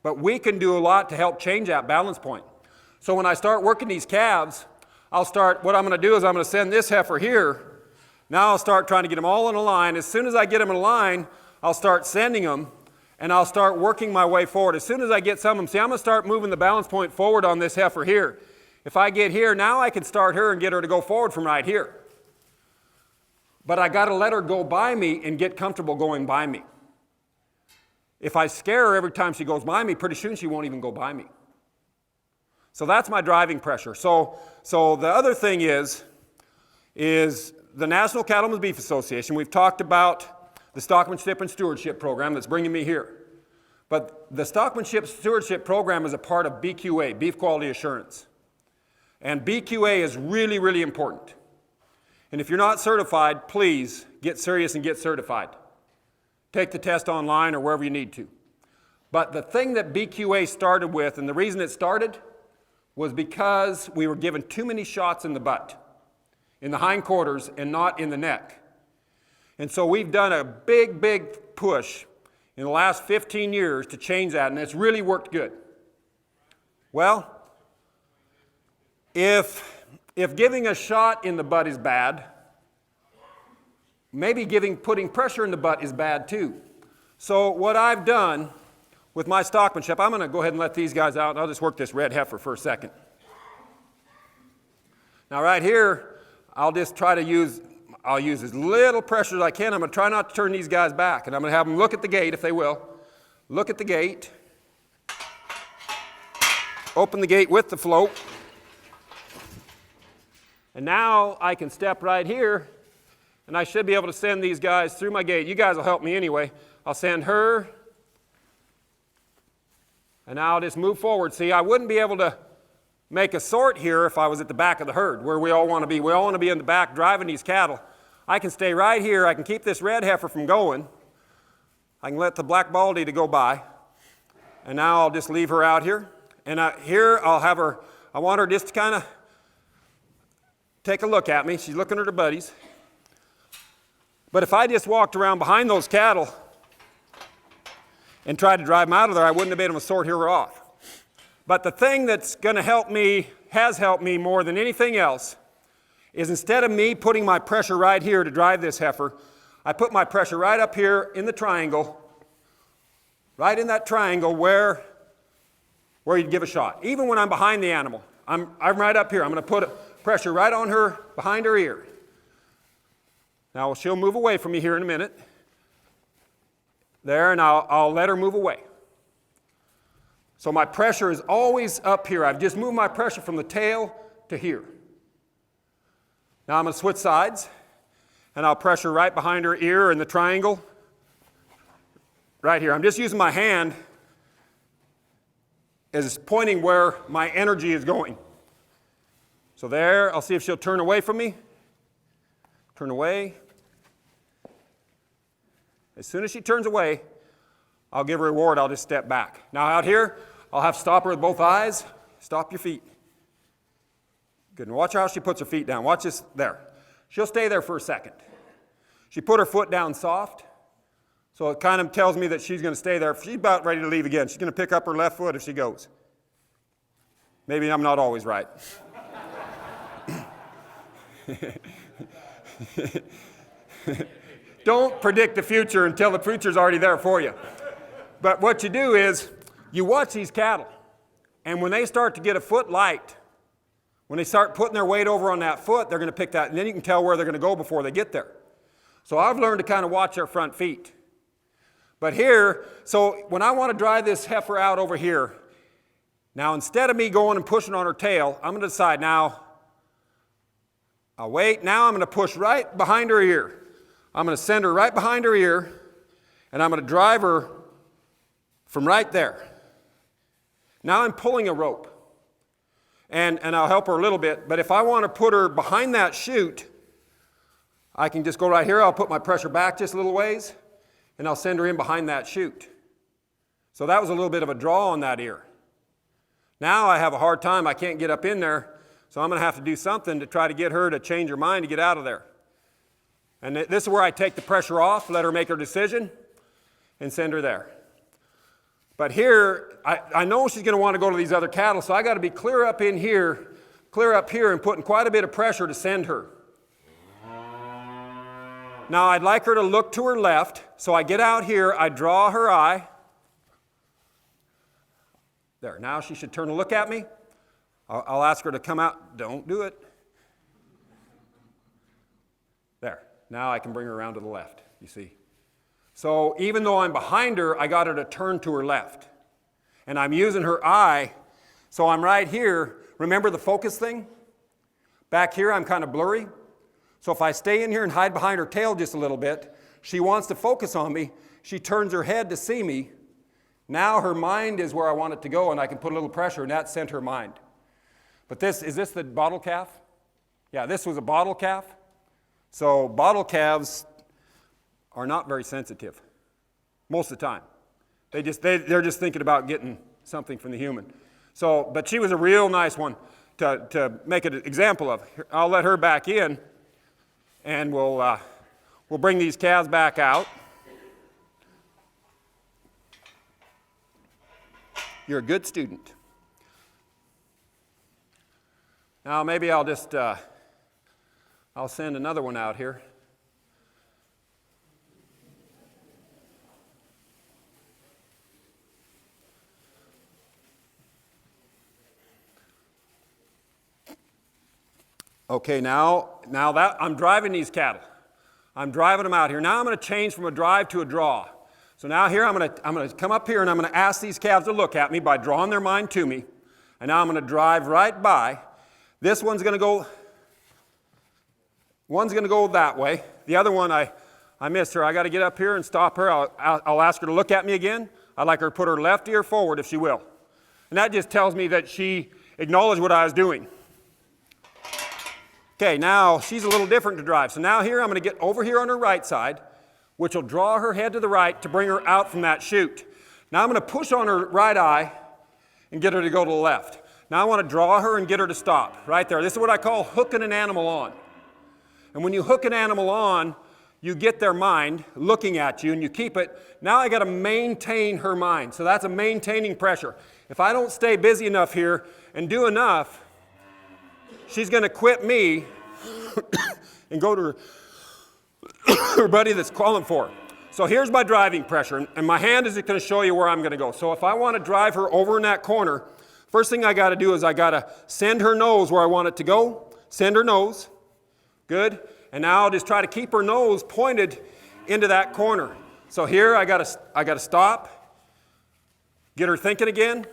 But we can do a lot to help change that balance point. So when I start working these calves, what I'm going to do is I'm going to send this heifer here. Now I'll start trying to get them all in a line. As soon as I get them in a line, I'll start sending them, and I'll start working my way forward. As soon as I get some of them, see, I'm going to start moving the balance point forward on this heifer here. If I get here, now I can start her and get her to go forward from right here. But I got to let her go by me and get comfortable going by me. If I scare her every time she goes by me, pretty soon she won't even go by me. So that's my driving pressure. So the other thing is the National Cattlemen's Beef Association. We've talked about the Stockmanship and Stewardship program that's bringing me here. But the Stockmanship Stewardship program is a part of BQA, Beef Quality Assurance. And BQA is really, really important. And if you're not certified, please get serious and get certified. Take the test online or wherever you need to. But the thing that BQA started with, and the reason it started, was because we were given too many shots in the butt, in the hindquarters and not in the neck. And so we've done a big, big push in the last 15 years to change that, and it's really worked good. Well, if giving a shot in the butt is bad, maybe putting pressure in the butt is bad too. So what I've done with my stockmanship, I'm going to go ahead and let these guys out, and I'll just work this red heifer for a second. Now right here, I'll just try to use as little pressure as I can. I'm going to try not to turn these guys back, and I'm going to have them look at the gate if they will. Look at the gate. Open the gate with the float. And now I can step right here, and I should be able to send these guys through my gate. You guys will help me anyway. I'll send her, and now I'll just move forward. See, I wouldn't be able to make a sort here if I was at the back of the herd, where we all want to be. We all want to be in the back driving these cattle. I can stay right here. I can keep this red heifer from going. I can let the black baldy to go by. And now I'll just leave her out here. And here I'll have her, I want her just to kind of take a look at me. She's looking at her buddies. But if I just walked around behind those cattle and tried to drive them out of there, I wouldn't have been able to sort her off. But the thing that's going to help me, has helped me more than anything else, is instead of me putting my pressure right here to drive this heifer, I put my pressure right up here in the triangle, right in that triangle where you'd give a shot. Even when I'm behind the animal, I'm right up here. I'm going to put pressure right on her, behind her ear. Now she'll move away from me here in a minute. There, and I'll let her move away. So my pressure is always up here. I've just moved my pressure from the tail to here. Now I'm going to switch sides, and I'll pressure right behind her ear in the triangle. Right here. I'm just using my hand as pointing where my energy is going. So there, I'll see if she'll turn away from me. Turn away. As soon as she turns away, I'll give her a reward. I'll just step back. Now out here, I'll have to stop her with both eyes. Stop your feet. Good. And watch how she puts her feet down. Watch this there. She'll stay there for a second. She put her foot down soft. So it kind of tells me that she's going to stay there. She's about ready to leave again. She's going to pick up her left foot if she goes. Maybe I'm not always right. Don't predict the future until the future's already there for you. But what you do is you watch these cattle, and when they start to get a foot light, when they start putting their weight over on that foot, they're going to pick that, and then you can tell where they're going to go before they get there. So I've learned to kind of watch their front feet. But here, so when I want to drive this heifer out over here, now instead of me going and pushing on her tail, I'm going to decide now, I'll wait, now I'm going to push right behind her ear. I'm going to send her right behind her ear, and I'm going to drive her from right there. Now I'm pulling a rope, and I'll help her a little bit, but if I want to put her behind that chute, I can just go right here, I'll put my pressure back just a little ways, and I'll send her in behind that chute. So that was a little bit of a draw on that ear. Now I have a hard time, I can't get up in there, so I'm going to have to do something to try to get her to change her mind to get out of there. And this is where I take the pressure off, let her make her decision, and send her there. But here, I know she's going to want to go to these other cattle, so I got to be clear up in here, clear up here, and putting quite a bit of pressure to send her. Now I'd like her to look to her left, so I get out here, I draw her eye. There, now she should turn to look at me. I'll ask her to come out. Don't do it. There, now I can bring her around to the left, you see. So even though I'm behind her, I got her to turn to her left. And I'm using her eye, so I'm right here. Remember the focus thing? Back here, I'm kind of blurry. So if I stay in here and hide behind her tail just a little bit, she wants to focus on me. She turns her head to see me. Now her mind is where I want it to go, and I can put a little pressure, and that sent her mind. But is this the bottle calf? Yeah, this was a bottle calf. So bottle calves are not very sensitive most of the time. They're just thinking about getting something from the human. So, but she was a real nice one to make an example of. I'll let her back in, and we'll bring these calves back out. You're a good student. Now maybe I'll just I'll send another one out here. Okay, now that I'm driving these cattle. I'm driving them out here. Now I'm going to change from a drive to a draw. So now here I'm going to come up here and I'm going to ask these calves to look at me by drawing their mind to me. And now I'm going to drive right by. This one's going to go that way. The other one, I missed her. I got to get up here and stop her. I'll ask her to look at me again. I'd like her to put her left ear forward if she will. And that just tells me that she acknowledged what I was doing. Okay, now she's a little different to drive. So now here I'm going to get over here on her right side, which will draw her head to the right to bring her out from that chute. Now I'm going to push on her right eye and get her to go to the left. Now I want to draw her and get her to stop right there. This is what I call hooking an animal on. And when you hook an animal on, you get their mind looking at you and you keep it. Now I got to maintain her mind. So that's a maintaining pressure. If I don't stay busy enough here and do enough, she's going to quit me and go to her buddy that's calling for her. So here's my driving pressure, and my hand is going to show you where I'm going to go. So if I want to drive her over in that corner, first thing I got to do is I got to send her nose where I want it to go. Send her nose. Good. And now I'll just try to keep her nose pointed into that corner. So here I gotta stop, get her thinking again,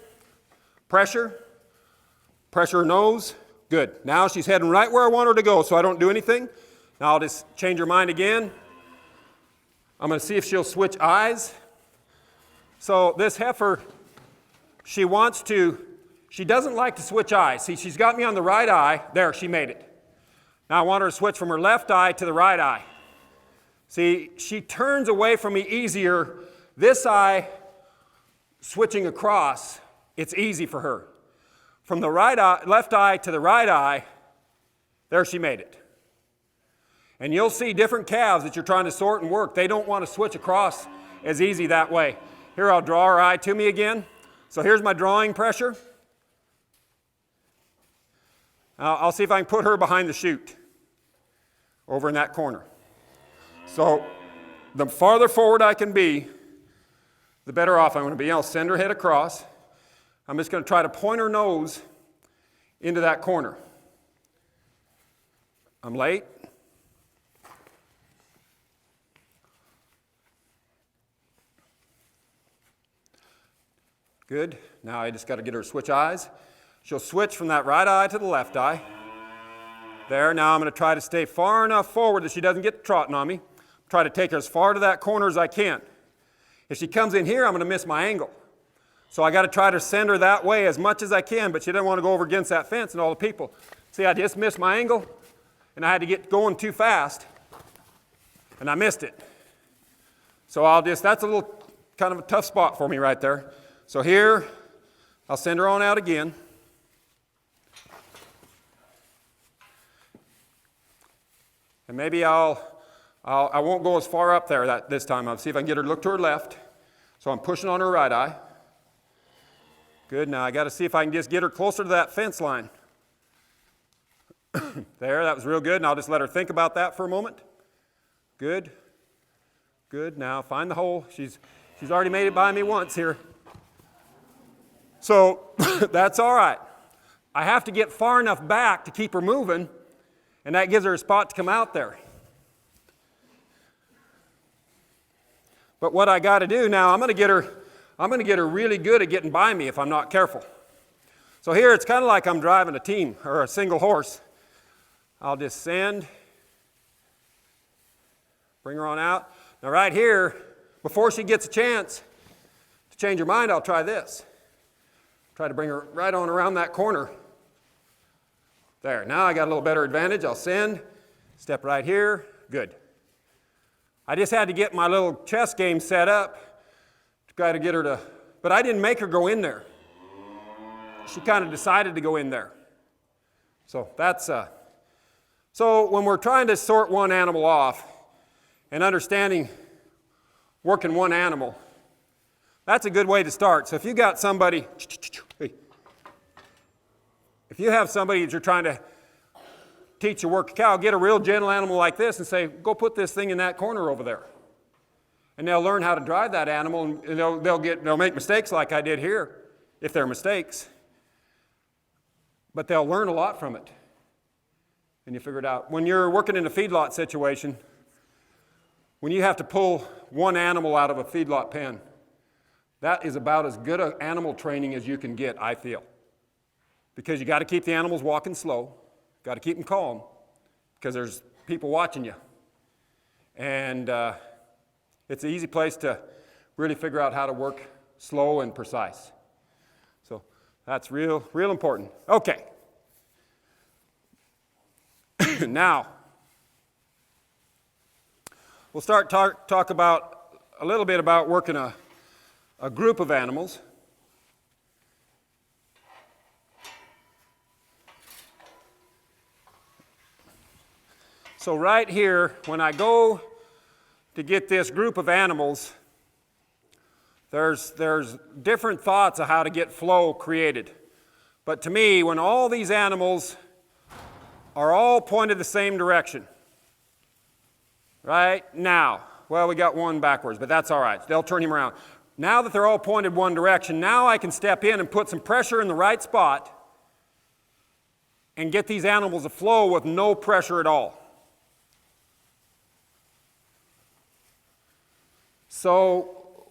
pressure her nose, good. Now she's heading right where I want her to go, so I don't do anything. Now I'll just change her mind again. I'm gonna see if she'll switch eyes. So this heifer, she doesn't like to switch eyes. See, she's got me on the right eye. There, she made it. Now I want her to switch from her left eye to the right eye. See, she turns away from me easier. This eye, switching across, it's easy for her. From the left eye to the right eye, there she made it. And you'll see different calves that you're trying to sort and work. They don't want to switch across as easy that way. Here, I'll draw her eye to me again. So here's my drawing pressure. I'll see if I can put her behind the chute, over in that corner. So the farther forward I can be, the better off I'm going to be. I'll send her head across. I'm just going to try to point her nose into that corner. I'm late. Good. Now I just got to get her to switch eyes. She'll switch from that right eye to the left eye. There. Now I'm going to try to stay far enough forward that she doesn't get trotting on me. Try to take her as far to that corner as I can. If she comes in here, I'm going to miss my angle. So I got to try to send her that way as much as I can, but she doesn't want to go over against that fence and all the people. See, I just missed my angle, and I had to get going too fast, and I missed it. So that's a little kind of a tough spot for me right there. So here, I'll send her on out again. And maybe I won't go as far up there this time. I'll see if I can get her to look to her left. So I'm pushing on her right eye. Good. Now I got to see if I can just get her closer to that fence line. There, that was real good. And I'll just let her think about that for a moment. Good. Good. Now find the hole. She's already made it by me once here. So that's all right. I have to get far enough back to keep her moving, and that gives her a spot to come out there. But what I got to do now, I'm going to get her really good at getting by me if I'm not careful. So here it's kind of like I'm driving a team or a single horse. I'll just send, bring her on out. Now right here, before she gets a chance to change her mind, I'll try this. Try to bring her right on around that corner. There, now I got a little better advantage. I'll send, step right here, good. I just had to get my little chess game set up to try to get her to, but I didn't make her go in there. She kind of decided to go in there. So that's, so when we're trying to sort one animal off and understanding working one animal, that's a good way to start. So if you got somebody, if you have somebody that you're trying to teach to work a cow, get a real gentle animal like this and say, go put this thing in that corner over there. And they'll learn how to drive that animal, and they'll make mistakes like I did here, if they're mistakes. But they'll learn a lot from it. And you figure it out. When you're working in a feedlot situation, when you have to pull one animal out of a feedlot pen, that is about as good an animal training as you can get, I feel. Because you got to keep the animals walking slow, got to keep them calm, because there's people watching you. And it's an easy place to really figure out how to work slow and precise. So that's real important. Okay. Now, we'll start talk about a little bit about working a group of animals. So right here, when I go to get this group of animals, there's different thoughts of how to get flow created. But to me, when all these animals are all pointed the same direction, right now, well, we got one backwards, but that's all right. They'll turn him around. Now that they're all pointed one direction, now I can step in and put some pressure in the right spot and get these animals to flow with no pressure at all. So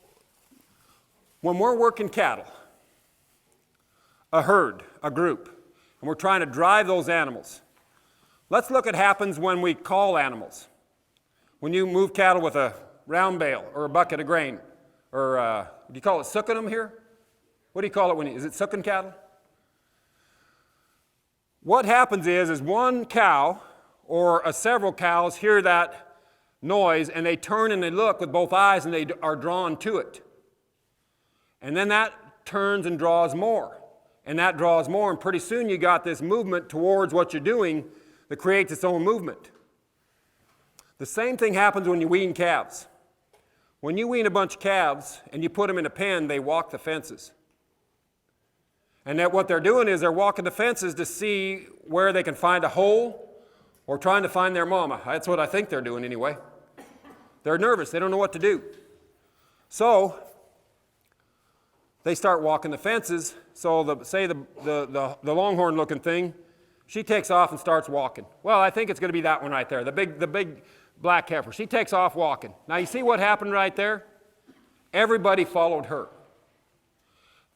when we're working cattle, a herd, a group, and we're trying to drive those animals, let's look at what happens when we call animals. When you move cattle with a round bale or a bucket of grain, or do you call it sucking them here? What do you call it is it sucking cattle? What happens is one cow or several cows hear that noise and they turn and they look with both eyes and they are drawn to it. And then that turns and draws more. And that draws more, and pretty soon you got this movement towards what you're doing that creates its own movement. The same thing happens when you wean calves. When you wean a bunch of calves and you put them in a pen, they walk the fences. And that what they're doing is they're walking the fences to see where they can find a hole or trying to find their mama. That's what I think they're doing anyway. They're nervous. They don't know what to do. So they start walking the fences. So the longhorn looking thing, she takes off and starts walking. Well, I think it's going to be that one right there, the big black heifer. She takes off walking. Now you see what happened right there? Everybody followed her.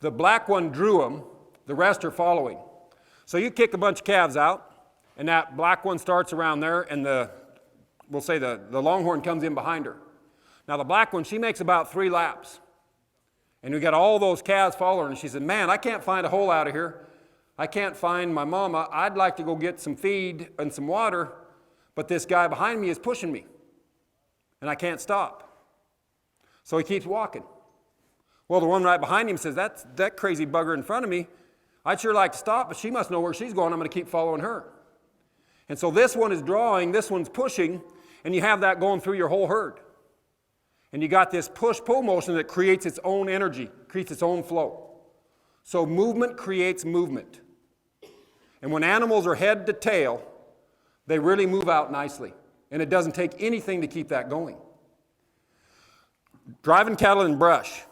The black one drew them, the rest are following. So you kick a bunch of calves out, and that black one starts around there, and we'll say the longhorn comes in behind her. Now the black one, she makes about 3 laps. And we got all those calves following her, and she said, man, I can't find a hole out of here. I can't find my mama. I'd like to go get some feed and some water, but this guy behind me is pushing me, and I can't stop. So he keeps walking. Well, the one right behind him says, that crazy bugger in front of me, I'd sure like to stop, but she must know where she's going. I'm going to keep following her. And so this one is drawing, this one's pushing, and you have that going through your whole herd. And you got this push-pull motion that creates its own energy, creates its own flow. So movement creates movement. And when animals are head to tail, they really move out nicely. And it doesn't take anything to keep that going. Driving cattle in brush.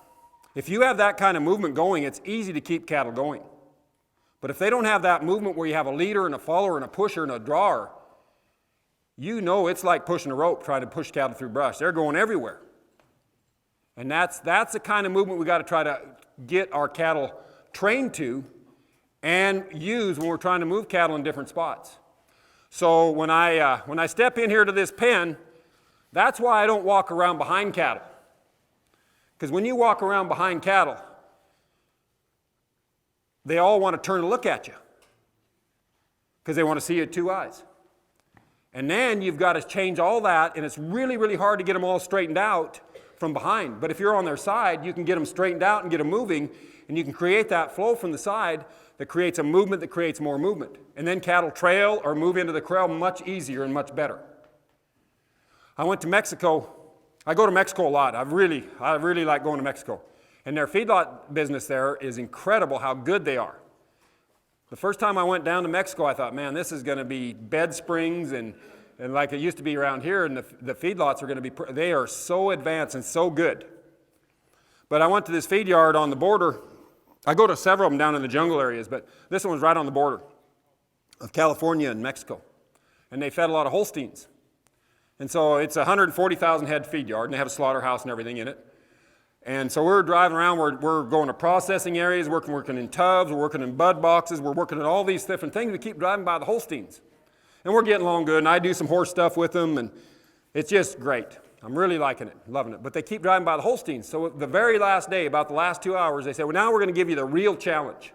If you have that kind of movement going, it's easy to keep cattle going. But if they don't have that movement where you have a leader and a follower and a pusher and a drawer, you know it's like pushing a rope trying to push cattle through brush. They're going everywhere. And that's the kind of movement we got to try to get our cattle trained to and use when we're trying to move cattle in different spots. So when I step in here to this pen, that's why I don't walk around behind cattle. Because when you walk around behind cattle, they all want to turn and look at you because they want to see you with 2 eyes. And then you've got to change all that, and it's really, really hard to get them all straightened out from behind. But if you're on their side, you can get them straightened out and get them moving, and you can create that flow from the side that creates a movement that creates more movement. And then cattle trail or move into the corral much easier and much better. I went to Mexico. I go to Mexico a lot. I really like going to Mexico. And their feedlot business there is incredible how good they are. The first time I went down to Mexico, I thought, man, this is going to be bed springs and like it used to be around here, and the feedlots are going to be, they are so advanced and so good. But I went to this feed yard on the border. I go to several of them down in the jungle areas, but this one was right on the border of California and Mexico. And they fed a lot of Holsteins. And so it's a 140,000 head feed yard, and they have a slaughterhouse and everything in it. And so we're driving around, we're going to processing areas, working in tubs, we're working in bud boxes, we're working in all these different things. We keep driving by the Holsteins. And we're getting along good, and I do some horse stuff with them, and it's just great. I'm really liking it, loving it. But they keep driving by the Holsteins. So the very last day, about the last 2 hours, they said, well, now we're going to give you the real challenge.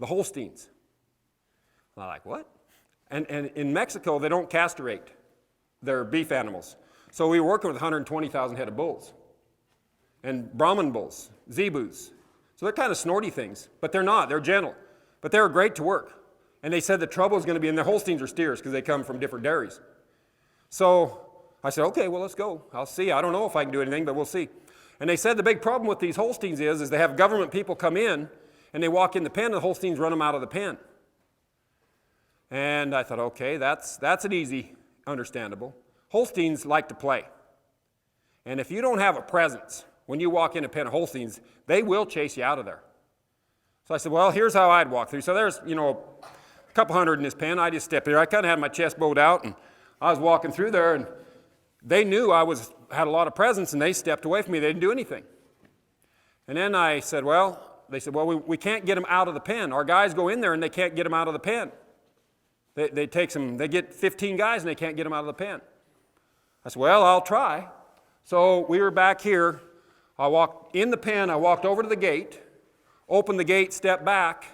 The Holsteins. And I'm like, what? And in Mexico, they don't castrate their beef animals. So we were working with 120,000 head of bulls. And Brahman bulls, zebus. So they're kind of snorty things, but they're not. They're gentle. But they were great to work. And they said the trouble is going to be, and the Holsteins are steers because they come from different dairies. So I said, okay, well, let's go. I'll see. I don't know if I can do anything, but we'll see. And they said the big problem with these Holsteins is they have government people come in, and they walk in the pen, and the Holsteins run them out of the pen. And I thought, okay, that's an easy, understandable. Holsteins like to play. And if you don't have a presence, when you walk in a pen of Holsteins, they will chase you out of there. So I said, well, here's how I'd walk through. So there's, a couple hundred in this pen. I just stepped there. I kind of had my chest bowed out, and I was walking through there, and they knew I had a lot of presence, and they stepped away from me. They didn't do anything. And then I said, they said, we can't get them out of the pen. Our guys go in there, and they can't get them out of the pen. They get 15 guys, and they can't get them out of the pen. I said, I'll try. So we were back here. I walked in the pen. I walked over to the gate, opened the gate, stepped back,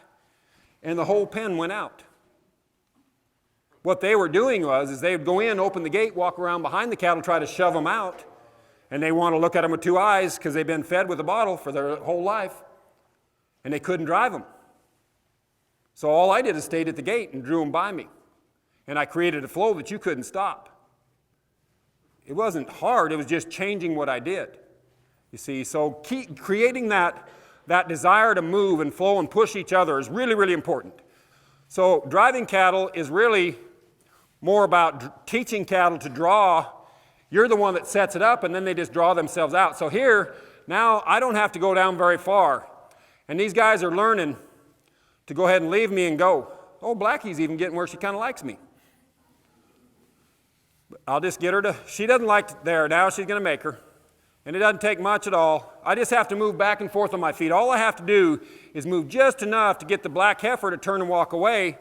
and the whole pen went out. What they were doing is they would go in, open the gate, walk around behind the cattle, try to shove them out, and they want to look at them with two eyes because they've been fed with a bottle for their whole life, and they couldn't drive them. So all I did is stayed at the gate and drew them by me, and I created a flow that you couldn't stop. It wasn't hard, it was just changing what I did. You see, so creating that desire to move and flow and push each other is really, really important. So driving cattle is really more about teaching cattle to draw. You're the one that sets it up, and then they just draw themselves out. So here, now I don't have to go down very far. And these guys are learning to go ahead and leave me and go. Oh, Blackie's even getting where she kind of likes me. I'll just get her to, she doesn't like it there. Now she's going to make her. And it doesn't take much at all. I just have to move back and forth on my feet. All I have to do is move just enough to get the black heifer to turn and walk away.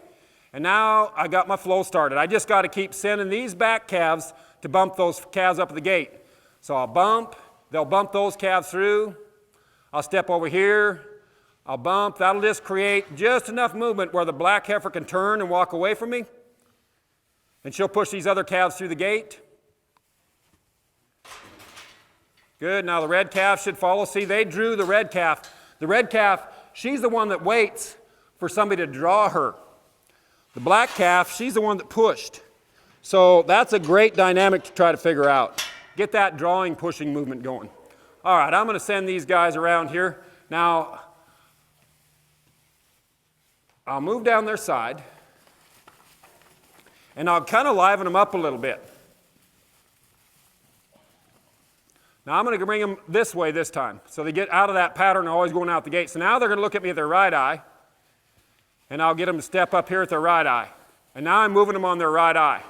And now I got my flow started. I just got to keep sending these back calves to bump those calves up at the gate. So I'll bump, they'll bump those calves through. I'll step over here, I'll bump. That'll just create just enough movement where the black heifer can turn and walk away from me. And she'll push these other calves through the gate. Good, now the red calf should follow. See, they drew the red calf. The red calf, she's the one that waits for somebody to draw her. The black calf, she's the one that pushed. So that's a great dynamic to try to figure out. Get that drawing, pushing movement going. All right, I'm going to send these guys around here. Now, I'll move down their side, and I'll kind of liven them up a little bit. Now I'm going to bring them this way this time. So they get out of that pattern, always going out the gate. So now they're going to look at me with their right eye. And I'll get them to step up here with their right eye. And now I'm moving them on their right eye.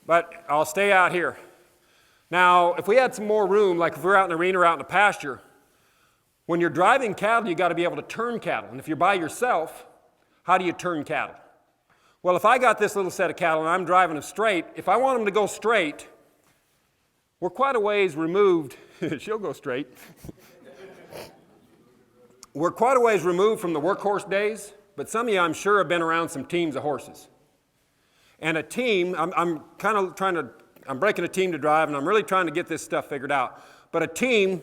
But I'll stay out here. Now, if we had some more room, like if we're out in the arena or out in the pasture, when you're driving cattle, you've got to be able to turn cattle. And if you're by yourself, how do you turn cattle? Well, if I got this little set of cattle and I'm driving them straight, if I want them to go straight, we're quite a ways removed. She'll go straight. We're quite a ways removed from the workhorse days, but some of you, I'm sure, have been around some teams of horses. And a team, I'm breaking a team to drive, and I'm really trying to get this stuff figured out. But a team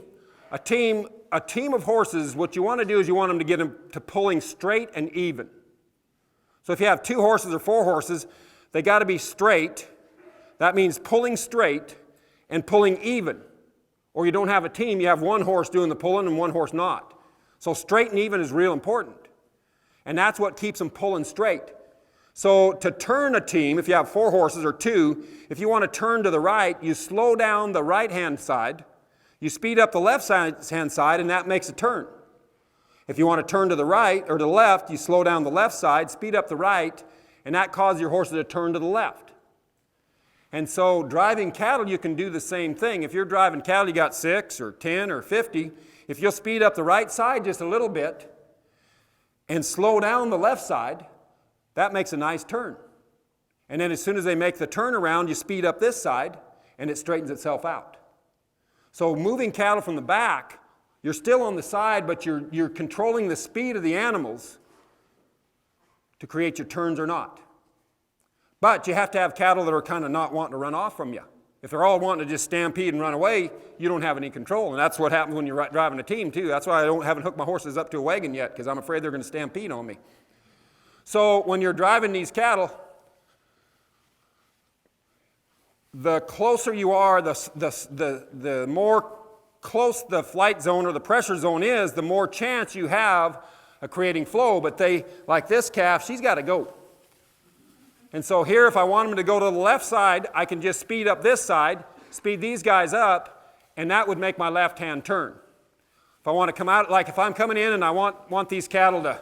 of horses, what you want to do is you want them to get them to pulling straight and even. So if you have 2 horses or 4 horses, they got to be straight. That means pulling straight and pulling even. Or you don't have a team, you have one horse doing the pulling and one horse not. So straight and even is real important. And that's what keeps them pulling straight. So to turn a team, if you have 4 horses or 2, if you want to turn to the right, you slow down the right-hand side, you speed up the left-hand side, and that makes a turn. If you want to turn to the right or to the left, you slow down the left side, speed up the right, and that causes your horses to turn to the left. And so driving cattle, you can do the same thing. If you're driving cattle, you got 6 or 10 or 50. If you'll speed up the right side just a little bit and slow down the left side, that makes a nice turn. And then as soon as they make the turn around, you speed up this side and it straightens itself out. So moving cattle from the back, you're still on the side, but you're controlling the speed of the animals to create your turns or not. But you have to have cattle that are kind of not wanting to run off from you. If they're all wanting to just stampede and run away, you don't have any control. And that's what happens when you're driving a team too. That's why I haven't hooked my horses up to a wagon yet, because I'm afraid they're going to stampede on me. So when you're driving these cattle, the closer you are, the more close the flight zone or the pressure zone is, the more chance you have of creating flow. But like this calf, she's got to go. And so here, if I want them to go to the left side, I can just speed up this side, speed these guys up, and that would make my left hand turn. If I want to come out, like if I'm coming in and I want these cattle to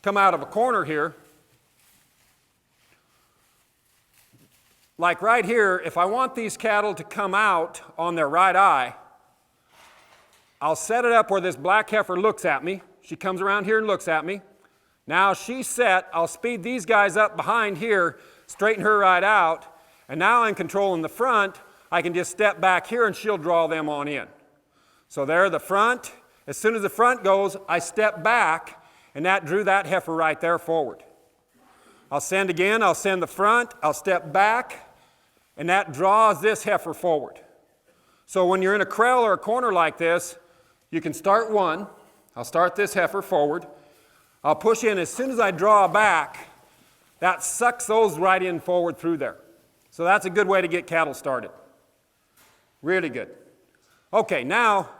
come out of a corner here, like right here, if I want these cattle to come out on their right eye, I'll set it up where this black heifer looks at me. She comes around here and looks at me. Now she's set. I'll speed these guys up behind here, straighten her right out, and now I'm controlling the front. I can just step back here and she'll draw them on in. So there, the front. As soon as the front goes, I step back, and that drew that heifer right there forward. I'll send again. I'll send the front. I'll step back, and that draws this heifer forward. So when you're in a corral or a corner like this, you can start one. I'll start this heifer forward. I'll push in. As soon as I draw back, that sucks those right in forward through there. So that's a good way to get cattle started. Really good. Okay, now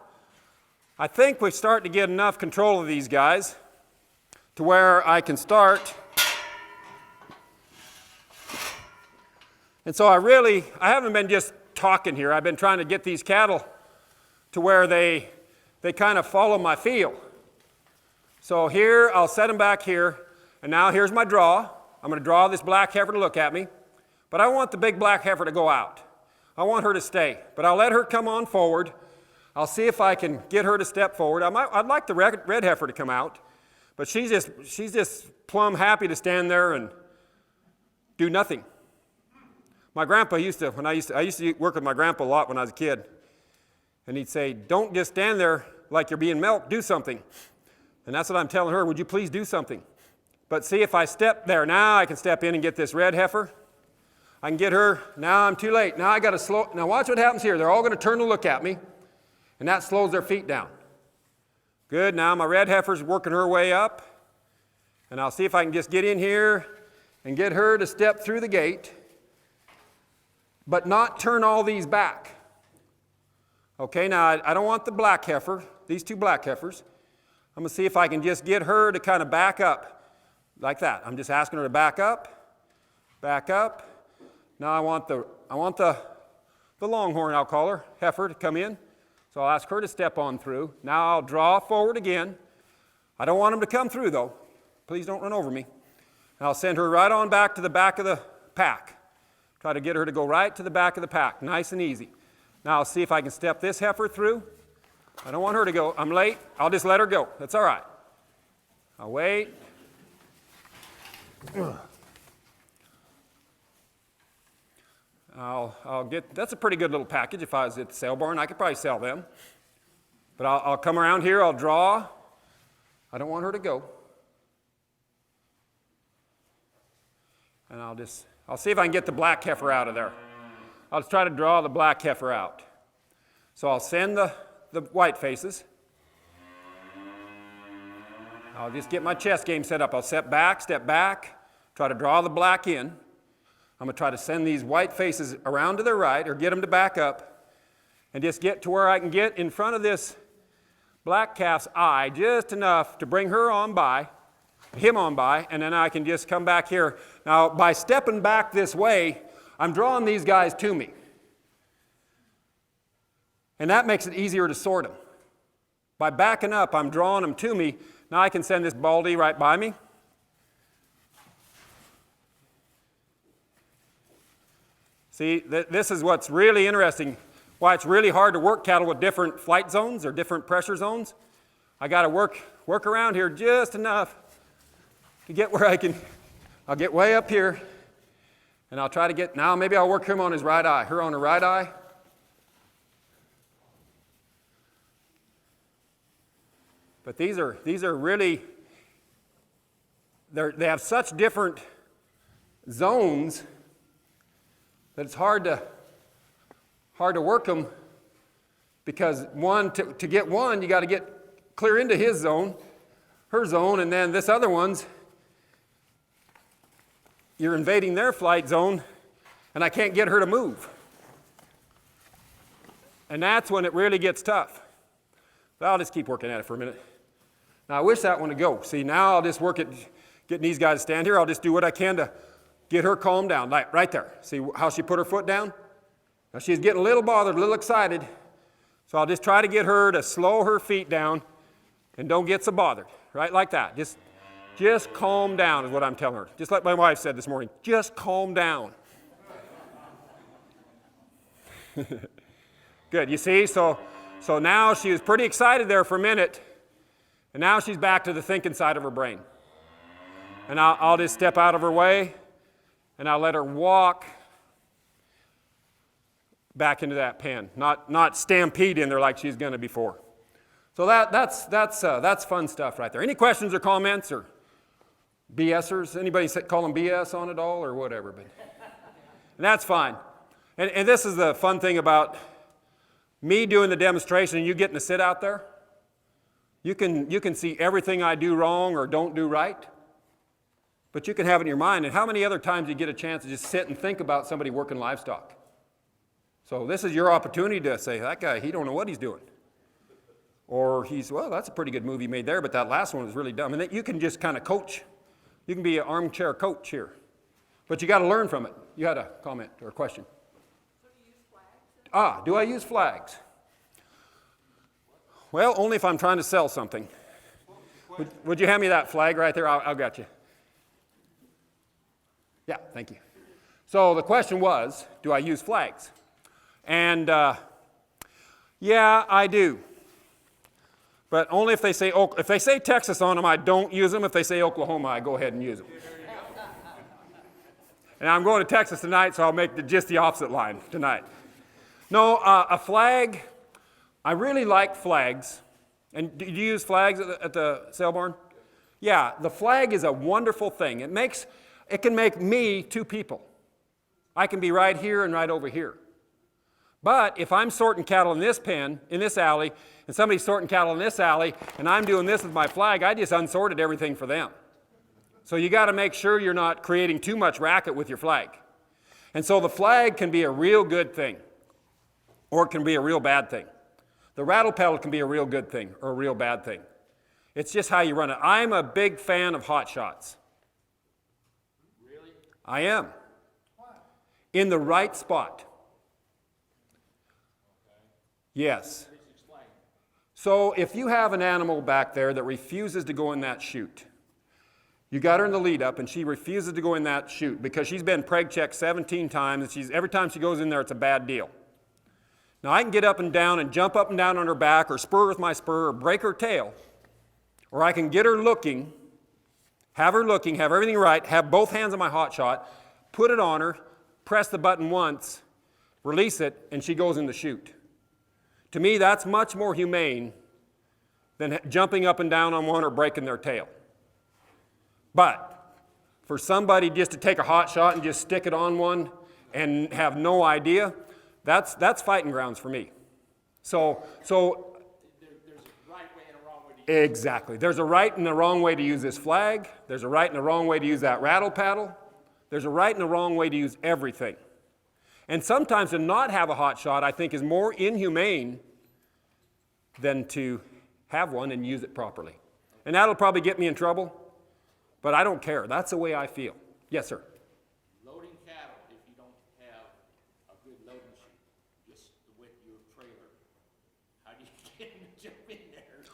I think we're starting to get enough control of these guys to where I can start. And so I haven't been just talking here. I've been trying to get these cattle to where they kind of follow my feel. So here, I'll set them back here, and now here's my draw. I'm going to draw this black heifer to look at me, but I want the big black heifer to go out. I want her to stay, but I'll let her come on forward. I'll see if I can get her to step forward. I'd like the red heifer to come out, but she's just plumb happy to stand there and do nothing. My grandpa I used to work with my grandpa a lot when I was a kid, and he'd say, "Don't just stand there like you're being milked, do something." And that's what I'm telling her, would you please do something? But see, if I step there, now I can step in and get this red heifer. I can get her, now I'm too late. Now I got to slow, now watch what happens here. They're all going to turn to look at me, and that slows their feet down. Good, now my red heifer's working her way up, and I'll see if I can just get in here and get her to step through the gate, but not turn all these back. Okay, now I don't want the black heifer, these two black heifers. I'm going to see if I can just get her to kind of back up like that. I'm just asking her to back up, back up. Now I want the longhorn, I'll call her, heifer to come in. So I'll ask her to step on through. Now I'll draw forward again. I don't want them to come through though. Please don't run over me. And I'll send her right on back to the back of the pack. Try to get her to go right to the back of the pack, nice and easy. Now I'll see if I can step this heifer through. I don't want her to go. I'm late. I'll just let her go. That's all right. I'll wait. I'll get, that's a pretty good little package. If I was at the sale barn, I could probably sell them. But I'll come around here, I'll draw. I don't want her to go. And I'll see if I can get the black heifer out of there. I'll just try to draw the black heifer out. So I'll send the white faces. I'll just get my chess game set up. I'll step back, try to draw the black in. I'm going to try to send these white faces around to their right or get them to back up and just get to where I can get in front of this black calf's eye just enough to bring her on by, him on by, and then I can just come back here. Now, by stepping back this way, I'm drawing these guys to me. And that makes it easier to sort them. By backing up, I'm drawing them to me. Now I can send this baldy right by me. See, this is what's really interesting, why it's really hard to work cattle with different flight zones or different pressure zones. I got to work around here just enough to get where I'll get way up here, and I'll try to get, now maybe I'll work him on his right eye, her on her right eye. But these are really, they have such different zones that it's hard to work them, because to get one, you got to get clear into his zone, her zone, and then this other one's, you're invading their flight zone, and I can't get her to move. And that's when it really gets tough. But I'll just keep working at it for a minute. Now I wish that one would go. See, now I'll just work at getting these guys to stand here. I'll just do what I can to get her calmed down, like right there. See how she put her foot down? Now she's getting a little bothered, a little excited. So I'll just try to get her to slow her feet down and don't get so bothered. Right like that. Just calm down is what I'm telling her. Just like my wife said this morning, just calm down. Good, you see? So now she was pretty excited there for a minute, and now she's back to the thinking side of her brain. And I'll just step out of her way, and I'll let her walk back into that pen, not stampede in there like she's going to before. So that's fun stuff right there. Any questions or comments or BSers? Anybody call them BS on it all or whatever? But and that's fine. And this is the fun thing about me doing the demonstration and you getting to sit out there. You can see everything I do wrong or don't do right, but you can have it in your mind. And how many other times you get a chance to just sit and think about somebody working livestock? So this is your opportunity to say, that guy, he don't know what he's doing. Or well, that's a pretty good move he made there, but that last one was really dumb. And then you can just kind of coach. You can be an armchair coach here. But you got to learn from it. You had a comment or a question. So do you use flags? Do I use flags? Well, only if I'm trying to sell something. Would you hand me that flag right there? I'll got you. Yeah, thank you. So the question was, do I use flags? And yeah, I do. But only if they say Texas on them, I don't use them. If they say Oklahoma, I go ahead and use them. And I'm going to Texas tonight, so I'll make just the opposite line tonight. No, a flag, I really like flags. And do you use flags at the sale barn? Yeah, the flag is a wonderful thing. It can make me two people. I can be right here and right over here. But if I'm sorting cattle in this pen, in this alley, and somebody's sorting cattle in this alley, and I'm doing this with my flag, I just unsorted everything for them. So you got to make sure you're not creating too much racket with your flag. And so the flag can be a real good thing, or it can be a real bad thing. The rattle pedal can be a real good thing or a real bad thing. It's just how you run it. I'm a big fan of hot shots. Really? I am. Why? In the right spot. Yes. So if you have an animal back there that refuses to go in that chute, you got her in the lead up and she refuses to go in that chute because she's been preg checked 17 times and every time she goes in there it's a bad deal. Now I can get up and down and jump up and down on her back or spur with my spur or break her tail, or I can get her looking, have everything right, have both hands on my hot shot, put it on her, press the button once, release it, and she goes in the chute. To me, that's much more humane than jumping up and down on one or breaking their tail. But for somebody just to take a hot shot and just stick it on one and have no idea, that's fighting grounds for me. So there's a right way and a wrong way to use it. Exactly. There's a right and a wrong way to use this flag. There's a right and a wrong way to use that rattle paddle. There's a right and a wrong way to use everything. And sometimes to not have a hot shot, I think, is more inhumane than to have one and use it properly. And that'll probably get me in trouble, but I don't care. That's the way I feel. Yes, sir. Loading cattle, if you don't have a good loading chute, just with your trailer, how do you get them to jump in there?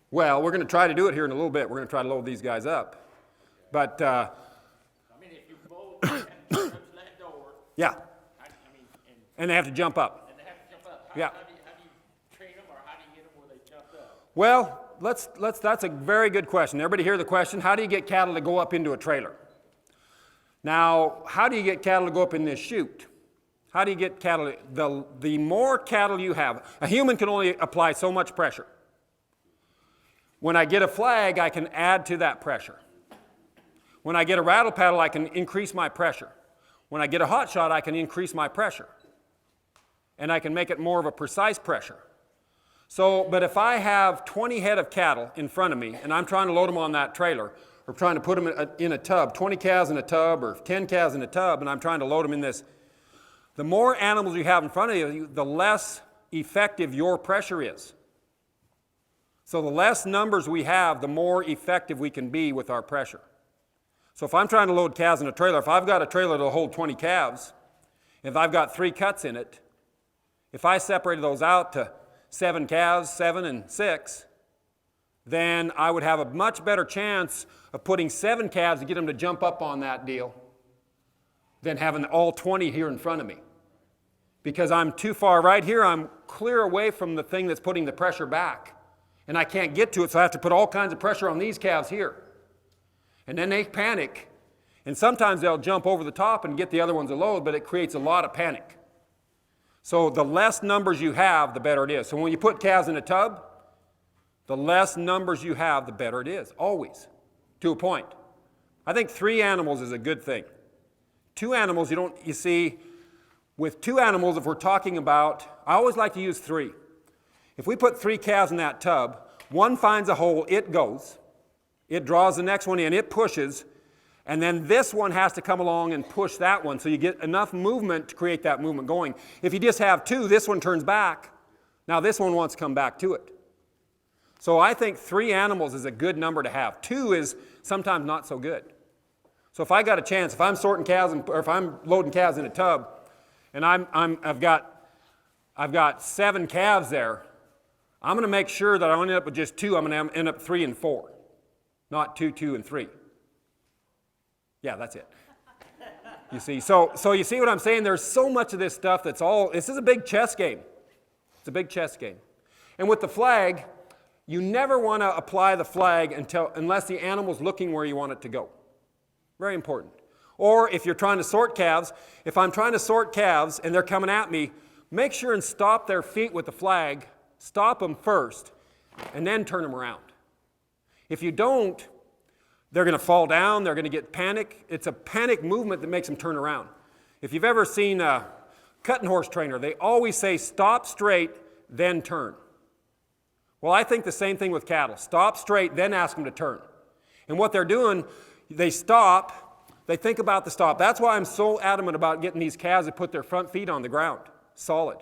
Well, we're going to try to do it here in a little bit. We're going to try to load these guys up. But, I mean, if you bolt and touch that door, yeah. And they have to jump up. And they have to jump up. Yeah. How do you train them, or how do you get them where they jump up? Well, that's a very good question. Everybody hear the question? How do you get cattle to go up into a trailer? Now, how do you get cattle to go up in this chute? How do you get cattle? The more cattle you have, a human can only apply so much pressure. When I get a flag, I can add to that pressure. When I get a rattle paddle, I can increase my pressure. When I get a hot shot, I can increase my pressure. And I can make it more of a precise pressure. So, but if I have 20 head of cattle in front of me and I'm trying to load them on that trailer or trying to put them in a tub, 20 calves in a tub or 10 calves in a tub, and I'm trying to load them in this, the more animals you have in front of you, the less effective your pressure is. So the less numbers we have, the more effective we can be with our pressure. So if I'm trying to load calves in a trailer, if I've got a trailer that'll hold 20 calves, if I've got 3 cuts in it, if I separated those out to 7 calves, 7 and 6, then I would have a much better chance of putting 7 calves to get them to jump up on that deal than having all 20 here in front of me. because I'm too far right here. I'm clear away from the thing that's putting the pressure back. And I can't get to it, so I have to put all kinds of pressure on these calves here. And then they panic. And sometimes they'll jump over the top and get the other ones a load, but it creates a lot of panic. So the less numbers you have, the better it is. So when you put calves in a tub, the less numbers you have, the better it is, always, to a point. I think 3 animals is a good thing. 2 animals, you see, with 2 animals, if we're talking about, I always like to use 3. If we put 3 calves in that tub, one finds a hole, it goes, it draws the next one in, it pushes, and then this one has to come along and push that one, so you get enough movement to create that movement going. If you just have 2, this one turns back, now this one wants to come back to it. So I think 3 animals is a good number to have. 2 is sometimes not so good. So if I got a chance, if I'm sorting calves, or if I'm loading calves in a tub, and I've got 7 calves there, I'm going to make sure that I don't end up with just 2. I'm going to end up 3 and 4, not 2, 2, and 3. Yeah, that's it. You see, so you see what I'm saying? There's so much of this stuff this is a big chess game. It's a big chess game. And with the flag, you never want to apply the flag unless the animal's looking where you want it to go. Very important. Or if you're trying to sort calves, if I'm trying to sort calves and they're coming at me, make sure and stop their feet with the flag. Stop them first, and then turn them around. If you don't, they're going to fall down, they're going to get panic. It's a panic movement that makes them turn around. If you've ever seen a cutting horse trainer, they always say stop straight, then turn. Well, I think the same thing with cattle. Stop straight, then ask them to turn. And what they're doing, they stop, they think about the stop. That's why I'm so adamant about getting these calves to put their front feet on the ground, solid,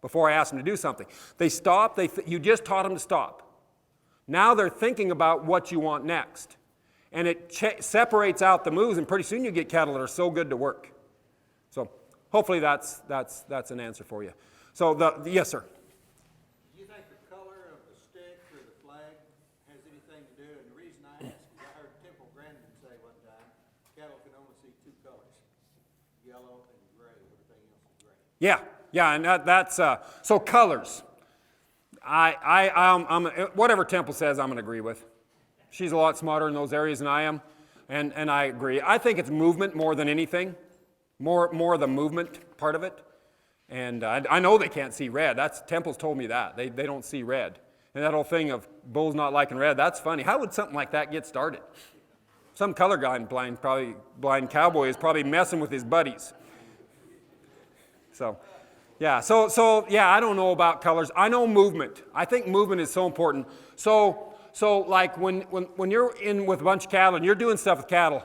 before I ask them to do something. They stop, you just taught them to stop. Now they're thinking about what you want next. And it separates out the moves, and pretty soon you get cattle that are so good to work. So hopefully that's an answer for you. So yes, sir. Do you think the color of the stick or the flag has anything to do? And the reason I ask is I heard Temple Grandin say one time, cattle can only see 2 colors, yellow and gray. Everything else is gray. Yeah, and that's so colors. I'm whatever Temple says, I'm going to agree with. She's a lot smarter in those areas than I am, and I agree. I think it's movement more than anything, more the movement part of it. And I know they can't see red. Temple's told me that. They don't see red. And that whole thing of bulls not liking red, that's funny. How would something like that get started? Some color guy blind cowboy is probably messing with his buddies. So yeah, I don't know about colors. I know movement. I think movement is so important. So like when you're in with a bunch of cattle and you're doing stuff with cattle,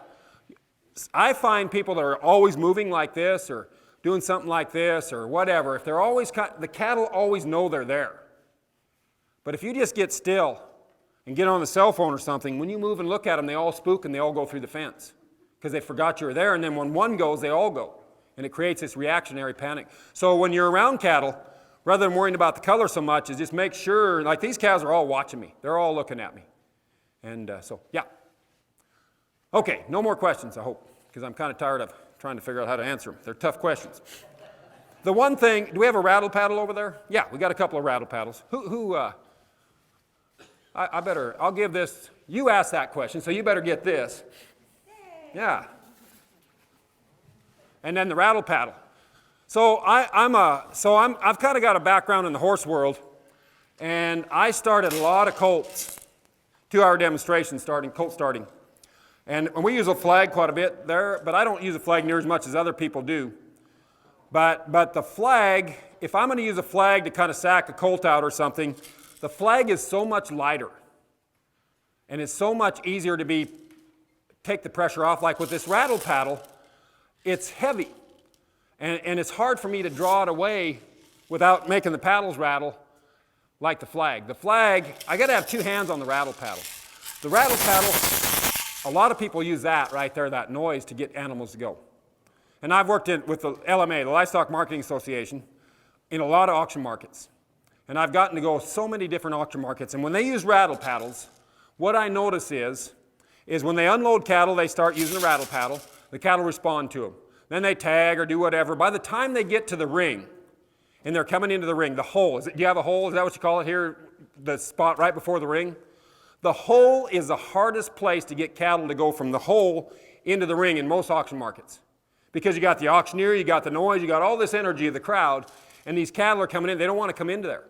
I find people that are always moving like this or doing something like this or whatever, if they're always, the cattle always know they're there. But if you just get still and get on the cell phone or something, when you move and look at them, they all spook and they all go through the fence because they forgot you were there, and then when one goes, they all go. And it creates this reactionary panic. So when you're around cattle, rather than worrying about the color so much, is just make sure, like these cows are all watching me. They're all looking at me. And yeah. Okay, no more questions, I hope, because I'm kind of tired of trying to figure out how to answer them. They're tough questions. The one thing, do we have a rattle paddle over there? Yeah, we got a couple of rattle paddles. I'll give this, you asked that question, so you better get this. Yeah. And then the rattle paddle. So I've kind of got a background in the horse world, and I started a lot of colts, 2-hour demonstrations colt starting. And we use a flag quite a bit there, but I don't use a flag near as much as other people do. But the flag, if I'm going to use a flag to kind of sack a colt out or something, the flag is so much lighter. And it's so much easier to take the pressure off. Like with this rattle paddle, it's heavy. And it's hard for me to draw it away without making the paddles rattle like the flag. The flag, I got to have 2 hands on the rattle paddle. The rattle paddle, a lot of people use that right there, that noise, to get animals to go. And I've worked with the LMA, the Livestock Marketing Association, in a lot of auction markets. And I've gotten to go so many different auction markets. And when they use rattle paddles, what I notice is when they unload cattle, they start using the rattle paddle. The cattle respond to them. Then they tag or do whatever. By the time they get to the ring, and they're coming into the ring. The hole, do you have a hole? Is that what you call it here? The spot right before the ring? The hole is the hardest place to get cattle to go from the hole into the ring in most auction markets. Because you got the auctioneer, you got the noise, you got all this energy of the crowd, and these cattle are coming in. They don't want to come into there.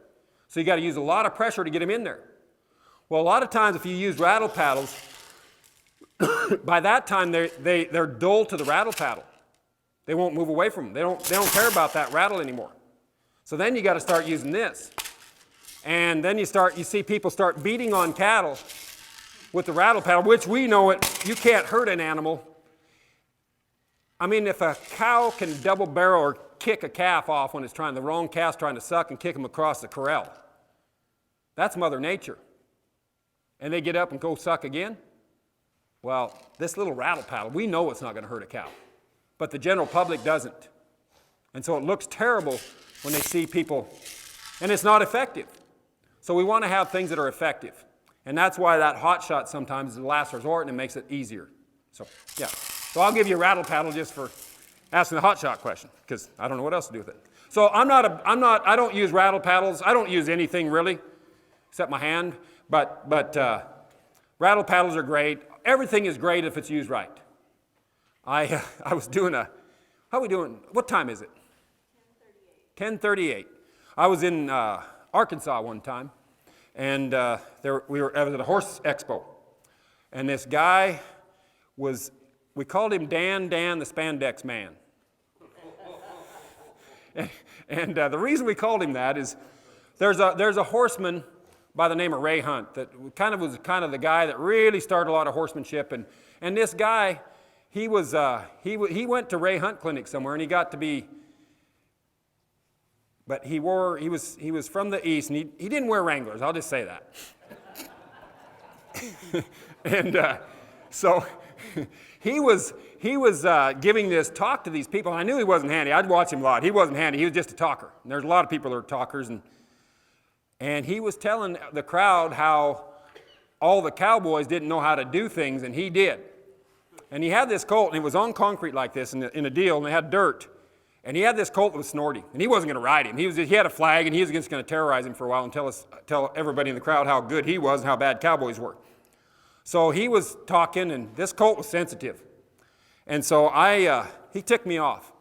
So you got to use a lot of pressure to get them in there. Well, a lot of times if you use rattle paddles, by that time they're dull to the rattle paddle. They won't move away from them. They don't care about that rattle anymore. So then you got to start using this. And then you see people start beating on cattle with the rattle paddle, which we know you can't hurt an animal. I mean, if a cow can double barrel or kick a calf off when the wrong calf's trying to suck and kick him across the corral, that's Mother Nature. And they get up and go suck again. Well, this little rattle paddle, we know it's not going to hurt a cow, but the general public doesn't. And so it looks terrible when they see people, and it's not effective. So we want to have things that are effective. And that's why that hot shot sometimes is the last resort and it makes it easier. So, yeah. So I'll give you a rattle paddle just for asking the hot shot question, because I don't know what else to do with it. So I don't use rattle paddles. I don't use anything really, except my hand. But rattle paddles are great. Everything is great if it's used right. I was doing how are we doing? What time is it? 10:38. I was in Arkansas one time, and I was at a horse expo, and this guy we called him Dan the Spandex Man. and the reason we called him that is there's a horseman by the name of Ray Hunt that was the guy that really started a lot of horsemanship, and this guy he went to Ray Hunt Clinic somewhere, and he got to be. But he was from the East, and he didn't wear Wranglers, I'll just say that. And so he was giving this talk to these people, and I knew he wasn't handy. I'd watch him a lot. He wasn't handy. He was just a talker. And there's a lot of people that are talkers, and he was telling the crowd how all the cowboys didn't know how to do things, and he did. And he had this colt, and it was on concrete like this in a deal, and they had dirt. And he had this colt that was snorty, and he wasn't going to ride him. He had a flag, and he was just going to terrorize him for a while and tell everybody in the crowd how good he was and how bad cowboys were. So he was talking, and this colt was sensitive. And so he ticked me off,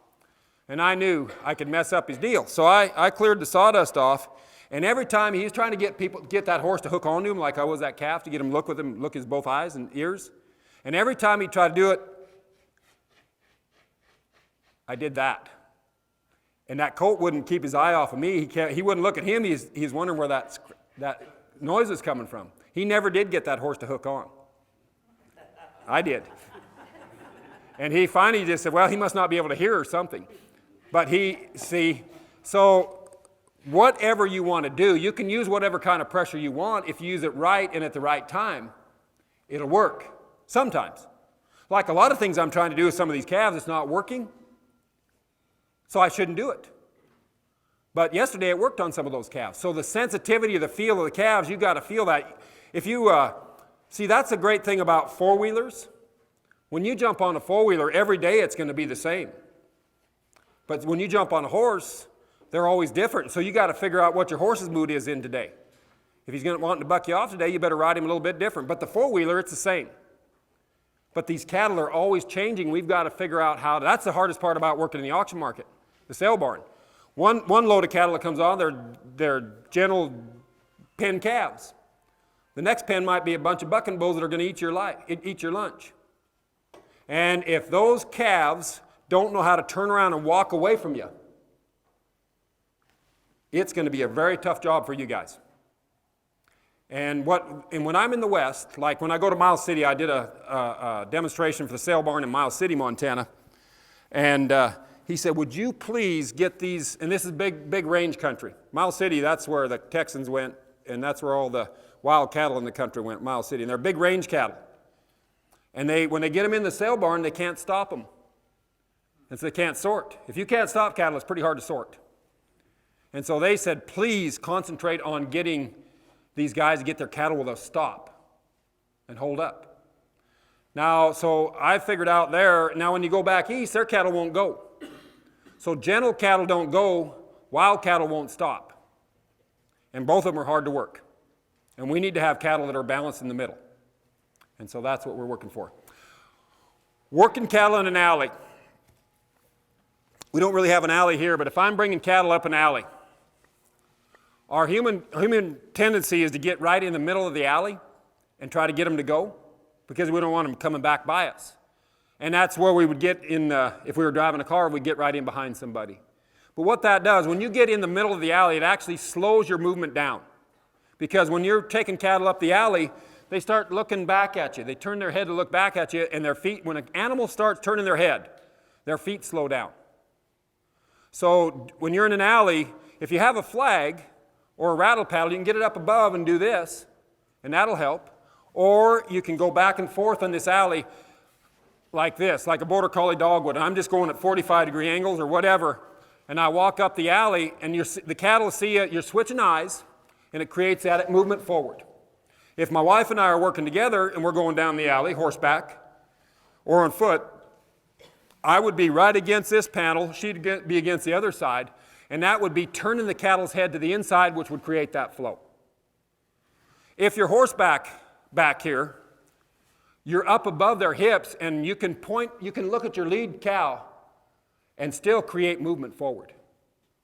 and I knew I could mess up his deal. So I cleared the sawdust off, and every time he was trying to get that horse to hook onto him like I was that calf, to get him look his both eyes and ears. And every time he tried to do it, I did that. And that colt wouldn't keep his eye off of me. He wouldn't look at him. He's wondering where that noise was coming from. He never did get that horse to hook on. I did. And he finally just said, well, he must not be able to hear or something. But so whatever you want to do, you can use whatever kind of pressure you want. If you use it right and at the right time, it'll work. Sometimes. Like a lot of things I'm trying to do with some of these calves, it's not working. So I shouldn't do it. But yesterday it worked on some of those calves. So the sensitivity of the feel of the calves, you've got to feel that. If you, that's the great thing about four-wheelers. When you jump on a four-wheeler, every day it's going to be the same. But when you jump on a horse, they're always different. So you got to figure out what your horse's mood is in today. If he's wanting to buck you off today, you better ride him a little bit different. But the four-wheeler, it's the same. But these cattle are always changing. We've got to figure out that's the hardest part about working in the auction market, the sale barn. One load of cattle that comes on, they're gentle pen calves. The next pen might be a bunch of bucking bulls that are going to eat your lunch. And if those calves don't know how to turn around and walk away from you, it's going to be a very tough job for you guys. And when I'm in the West, like when I go to Miles City, I did a demonstration for the sale barn in Miles City, Montana. And he said, would you please get these, and this is big range country. Miles City, that's where the Texans went, and that's where all the wild cattle in the country went, Miles City. And they're big range cattle. And when they get them in the sale barn, they can't stop them. And so they can't sort. If you can't stop cattle, it's pretty hard to sort. And so they said, please concentrate on getting these guys to get their cattle with a stop and hold up. Now, so I figured out there, now when you go back east, their cattle won't go. So gentle cattle don't go Wild cattle won't stop. And both of them are hard to work. And we need to have cattle that are balanced in the middle. And so that's what we're working for. Working cattle in an alley. We don't really have an alley here, but if I'm bringing cattle up an alley, our human tendency is to get right in the middle of the alley and try to get them to go because we don't want them coming back by us. And that's where we would get in, if we were driving a car, we'd get right in behind somebody. But what that does, when you get in the middle of the alley, it actually slows your movement down. Because when you're taking cattle up the alley, they start looking back at you. They turn their head to look back at you, and their feet, when an animal starts turning their head, their feet slow down. So when you're in an alley, if you have a flag or a rattle paddle, you can get it up above and do this, and that'll help. Or you can go back and forth on this alley like this, like a border collie dog would. And I'm just going at 45-degree angles or whatever, and I walk up the alley, and the cattle see you, you're switching eyes, and it creates that movement forward. If my wife and I are working together and we're going down the alley, horseback or on foot, I would be right against this panel, she'd be against the other side, and that would be turning the cattle's head to the inside, which would create that flow. If you're horseback back here, you're up above their hips, and you can look at your lead cow and still create movement forward.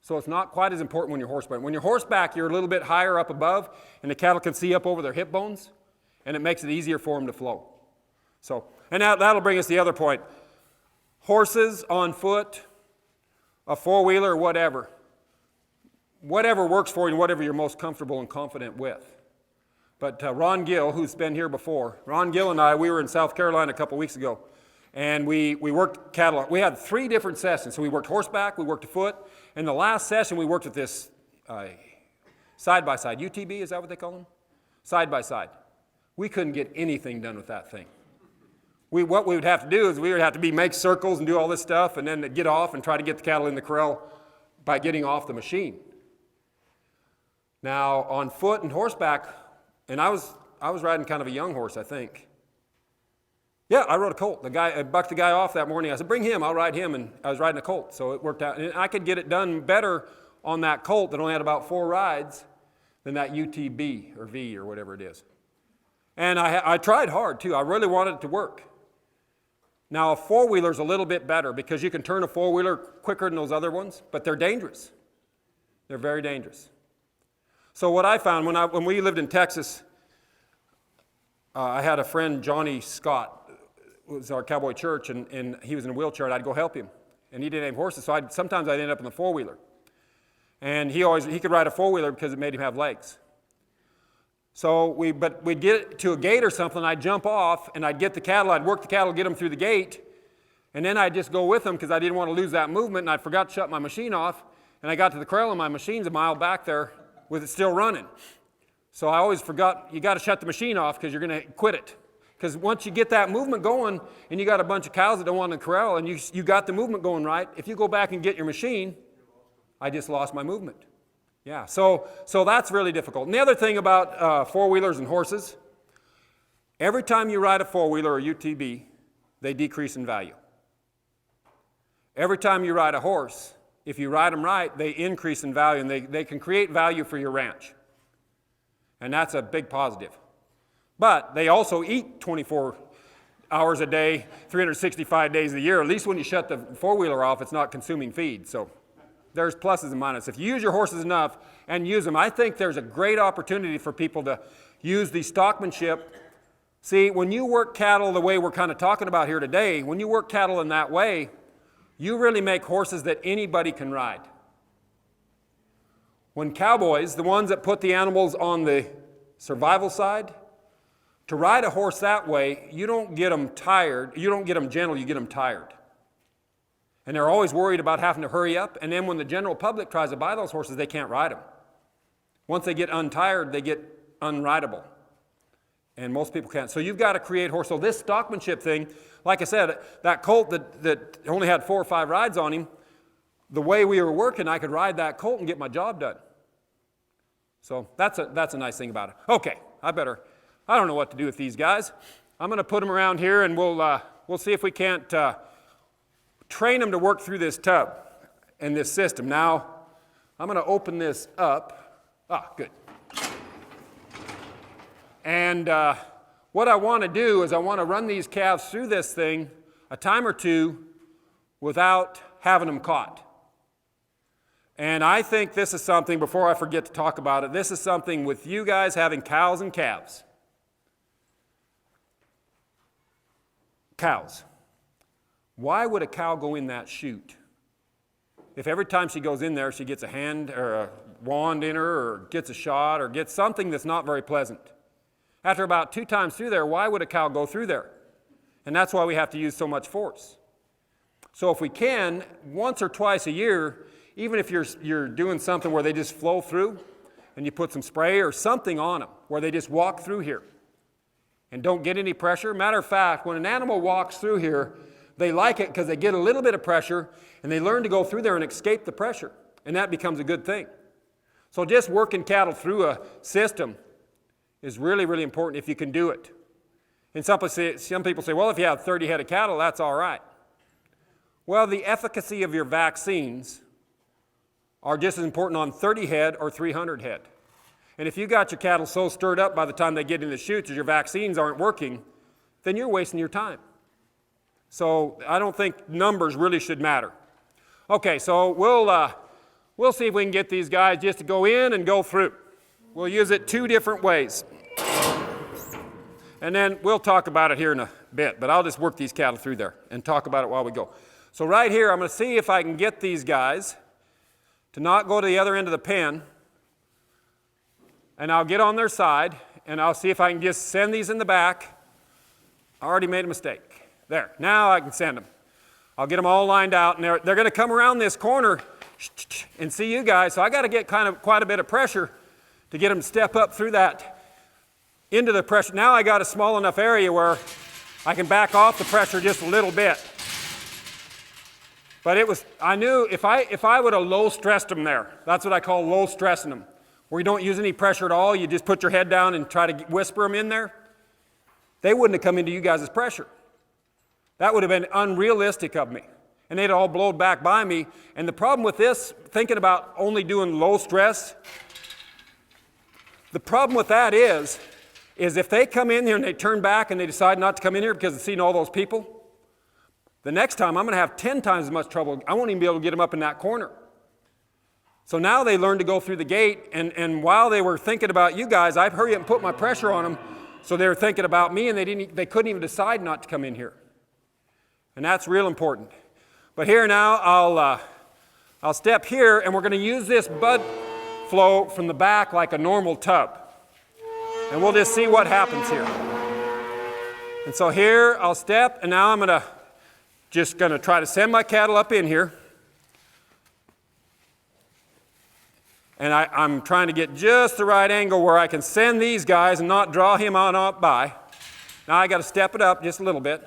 So it's not quite as important when you're horseback. When you're horseback, you're a little bit higher up above, and the cattle can see up over their hip bones, and it makes it easier for them to flow. So, and that'll bring us to the other point. Horses on foot, a four-wheeler, whatever. Whatever works for you, whatever you're most comfortable and confident with. But Ron Gill, who's been here before, Ron Gill and I, we were in South Carolina a couple weeks ago, and we worked cattle. We had 3 different sessions. So we worked horseback, we worked afoot, and the last session we worked with this side-by-side. UTB, is that what they call them? Side-by-side. We couldn't get anything done with that thing. What we would have to do is we would have to make circles and do all this stuff, and then get off and try to get the cattle in the corral by getting off the machine. Now, on foot and horseback, and I was riding kind of a young horse, I think. Yeah, I rode a colt. I bucked the guy off that morning. I said, bring him, I'll ride him, and I was riding a colt, so it worked out. And I could get it done better on that colt that only had about 4 rides than that UTB or V or whatever it is. And I tried hard, too. I really wanted it to work. Now, a four-wheeler's a little bit better because you can turn a four-wheeler quicker than those other ones, but they're dangerous. They're very dangerous. So what I found when we lived in Texas, I had a friend, Johnny Scott, who was our cowboy church, and he was in a wheelchair, and I'd go help him. And he didn't have horses, so sometimes I'd end up in the four-wheeler. And he could ride a four-wheeler because it made him have legs. So we'd get to a gate or something, I'd jump off, and I'd get the cattle, I'd work the cattle, get them through the gate, and then I'd just go with them because I didn't want to lose that movement, and I forgot to shut my machine off, and I got to the corral, and my machine's a mile back there with it still running. So I always forgot, you got to shut the machine off because you're going to quit it. Because once you get that movement going, and you got a bunch of cows that don't want to corral, and you got the movement going right, if you go back and get your machine, I just lost my movement. Yeah, so that's really difficult. And the other thing about four-wheelers and horses, every time you ride a four-wheeler or UTV, they decrease in value. Every time you ride a horse, if you ride them right, they increase in value, and they can create value for your ranch. And that's a big positive. But they also eat 24 hours a day, 365 days a year. At least when you shut the four-wheeler off, it's not consuming feed. So there's pluses and minuses. If you use your horses enough and use them, I think there's a great opportunity for people to use the Stockmanship. See, when you work cattle the way we're kind of talking about here today, when you work cattle in that way, you really make horses that anybody can ride. When cowboys, the ones that put the animals on the survival side, to ride a horse that way, you don't get them tired, you don't get them gentle, you get them tired. And they're always worried about having to hurry up, and then when the general public tries to buy those horses, they can't ride them. Once they get untired, they get unrideable. And most people can't. So you've got to create horse. So this Stockmanship thing, like I said, that colt that only had 4 or 5 rides on him, the way we were working, I could ride that colt and get my job done. So that's a nice thing about it. Okay, I don't know what to do with these guys. I'm going to put them around here, and we'll see if we can't train them to work through this tub and this system. Now, I'm going to open this up. Ah, good. And what I want to do is I want to run these calves through this thing a time or two without having them caught. And I think this is something, before I forget to talk about it, this is something with you guys having cows and calves. Cows. Why would a cow go in that chute? If every time she goes in there, she gets a hand or a wand in her or gets a shot or gets something that's not very pleasant. After about 2 times through there, why would a cow go through there? And that's why we have to use so much force. So if we can, once or twice a year, even if you're doing something where they just flow through and you put some spray or something on them where they just walk through here and don't get any pressure. Matter of fact, when an animal walks through here, they like it because they get a little bit of pressure and they learn to go through there and escape the pressure. And that becomes a good thing. So just working cattle through a system is really, really important if you can do it. And some people say, well, if you have 30 head of cattle, that's all right. Well, the efficacy of your vaccines are just as important on 30 head or 300 head. And if you got your cattle so stirred up by the time they get in the chutes as your vaccines aren't working, then you're wasting your time. So I don't think numbers really should matter. Okay, so we'll see if we can get these guys just to go in and go through. We'll use it 2 different ways. And then we'll talk about it here in a bit, but I'll just work these cattle through there and talk about it while we go. So right here, I'm going to see if I can get these guys to not go to the other end of the pen, and I'll get on their side, and I'll see if I can just send these in the back. I already made a mistake. There, now I can send them. I'll get them all lined out, and they're going to come around this corner and see you guys, so I got to get quite a bit of pressure to get them to step up through that into the pressure. Now I got a small enough area where I can back off the pressure just a little bit. But I knew if I would have low stressed them there, that's what I call low stressing them, where you don't use any pressure at all, you just put your head down and try to whisper them in there, they wouldn't have come into you guys' pressure. That would have been unrealistic of me. And they'd all blown back by me. And the problem with this, thinking about only doing low stress, the problem with that is if they come in here and they turn back and they decide not to come in here because they've seen all those people, the next time I'm going to have 10 times as much trouble. I won't even be able to get them up in that corner. So now they learned to go through the gate, and while they were thinking about you guys, I've hurried up and put my pressure on them, so they were thinking about me, and they couldn't even decide not to come in here. And that's real important. But here now, I'll step here, and we're going to use this bud flow from the back like a normal tub. And we'll just see what happens here. And so here, I'll step, and now I'm just going to try to send my cattle up in here. And I'm trying to get just the right angle where I can send these guys and not draw him on up by. Now I got to step it up just a little bit.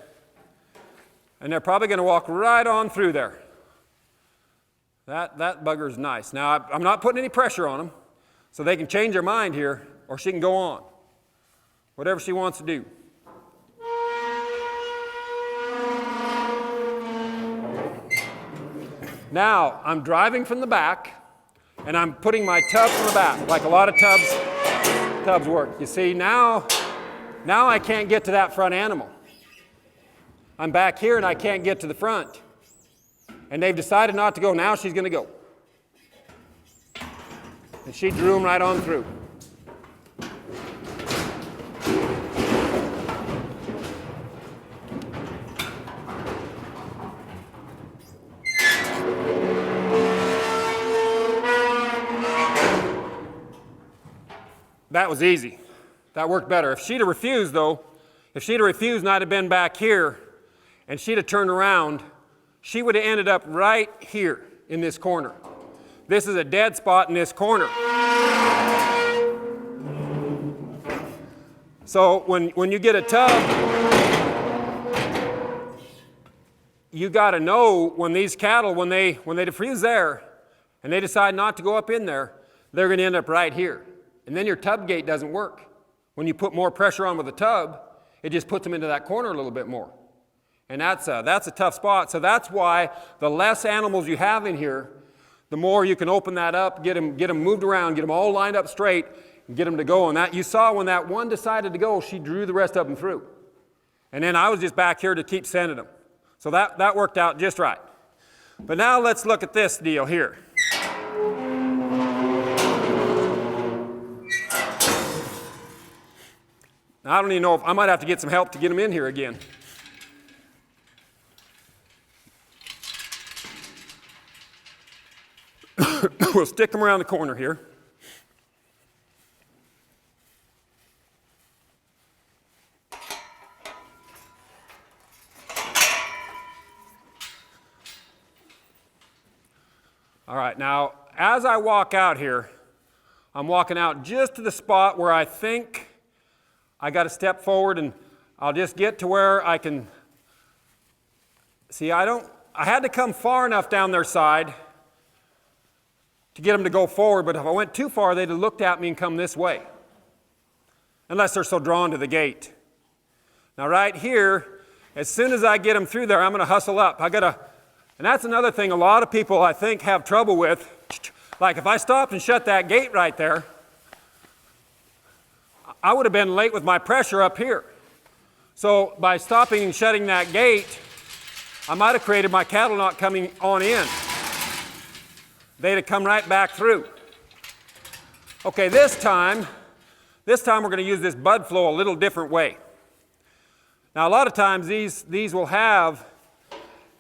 And they're probably going to walk right on through there. That bugger's nice. Now I'm not putting any pressure on them, so they can change their mind here, or she can go on. Whatever she wants to do. Now I'm driving from the back. And I'm putting my tub from the back, like a lot of tubs work. You see, now I can't get to that front animal. I'm back here and I can't get to the front. And they've decided not to go. Now she's going to go. And she drew them right on through. That was easy. That worked better. If she'd have refused, though, and I'd have been back here, and she'd have turned around, she would have ended up right here in this corner. This is a dead spot in this corner. So when you get a tub, you got to know when these cattle, when they defuse there, and they decide not to go up in there, they're going to end up right here. And then your tub gate doesn't work. When you put more pressure on with the tub, it just puts them into that corner a little bit more. And that's a tough spot. So that's why the less animals you have in here, the more you can open that up, get them moved around, get them all lined up straight, and get them to go. And that you saw when that one decided to go, she drew the rest of them through. And then I was just back here to keep sending them. So that worked out just right. But now let's look at this deal here. Now, I don't even know if I might have to get some help to get them in here again. We'll stick them around the corner here. All right, now as I walk out here, I'm walking out just to the spot where I think I got to step forward, and I'll just get to where I can see. I had to come far enough down their side to get them to go forward, but if I went too far, they'd have looked at me and come this way, unless they're so drawn to the gate. Now right here, as soon as I get them through there, I'm going to hustle up. And that's another thing a lot of people, I think, have trouble with. Like if I stopped and shut that gate right there, I would have been late with my pressure up here. So by stopping and shutting that gate, I might have created my cattle not coming on in. They'd have come right back through. Okay, this time we're going to use this bud flow a little different way. Now a lot of times these will have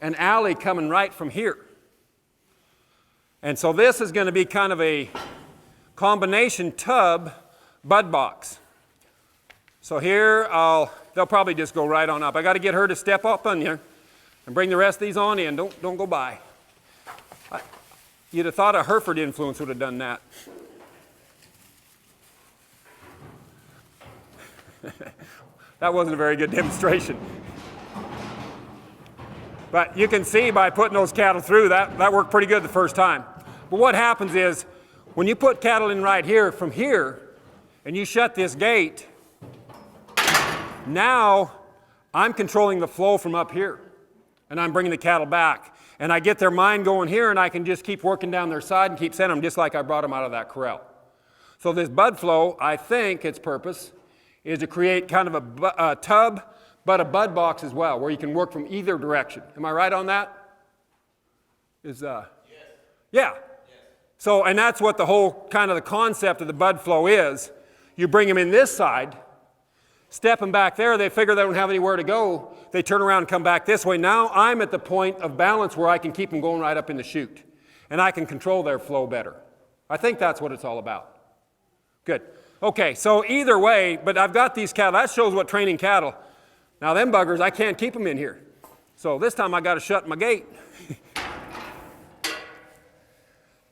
an alley coming right from here. And so this is going to be kind of a combination tub bud box. So here they'll probably just go right on up. I got to get her to step up on you and bring the rest of these on in. Don't go by. You'd have thought a Hereford influence would have done that. That wasn't a very good demonstration. But you can see by putting those cattle through, that worked pretty good the first time. But what happens is, when you put cattle in right here from here, and you shut this gate, now I'm controlling the flow from up here. And I'm bringing the cattle back. And I get their mind going here, and I can just keep working down their side and keep sending them just like I brought them out of that corral. So this bud flow, I think its purpose is to create kind of a tub, but a bud box as well, where you can work from either direction. Am I right on that? Yes. Yeah. Yes. So, and that's what the whole kind of the concept of the bud flow is. You bring them in this side, step them back there, they figure they don't have anywhere to go, they turn around and come back this way. Now I'm at the point of balance where I can keep them going right up in the chute, and I can control their flow better. I think that's what it's all about. Good. Okay, so either way, but I've got these cattle. That shows what training cattle. Now them buggers, I can't keep them in here. So this time I got to shut my gate.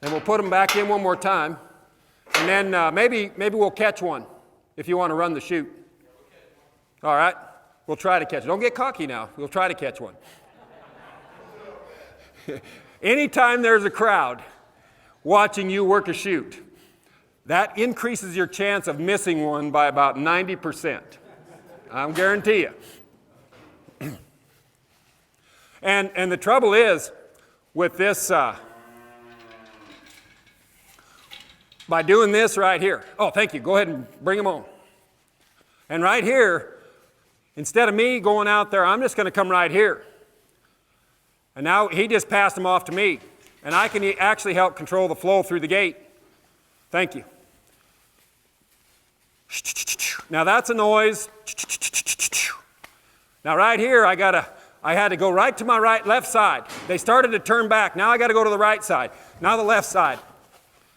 And we'll put them back in one more time. And then maybe we'll catch one if you want to run the chute. All right? We'll try to catch it. Don't get cocky now. We'll try to catch one. Anytime there's a crowd watching you work a chute, that increases your chance of missing one by about 90%. I'll guarantee you. And the trouble is with this, by doing this right here. Oh, thank you. Go ahead and bring them on. And right here, instead of me going out there, I'm just going to come right here. And now he just passed them off to me. And I can actually help control the flow through the gate. Thank you. Now that's a noise. Now right here, I had to go right to my left side. They started to turn back. Now I got to go to the right side. Now the left side.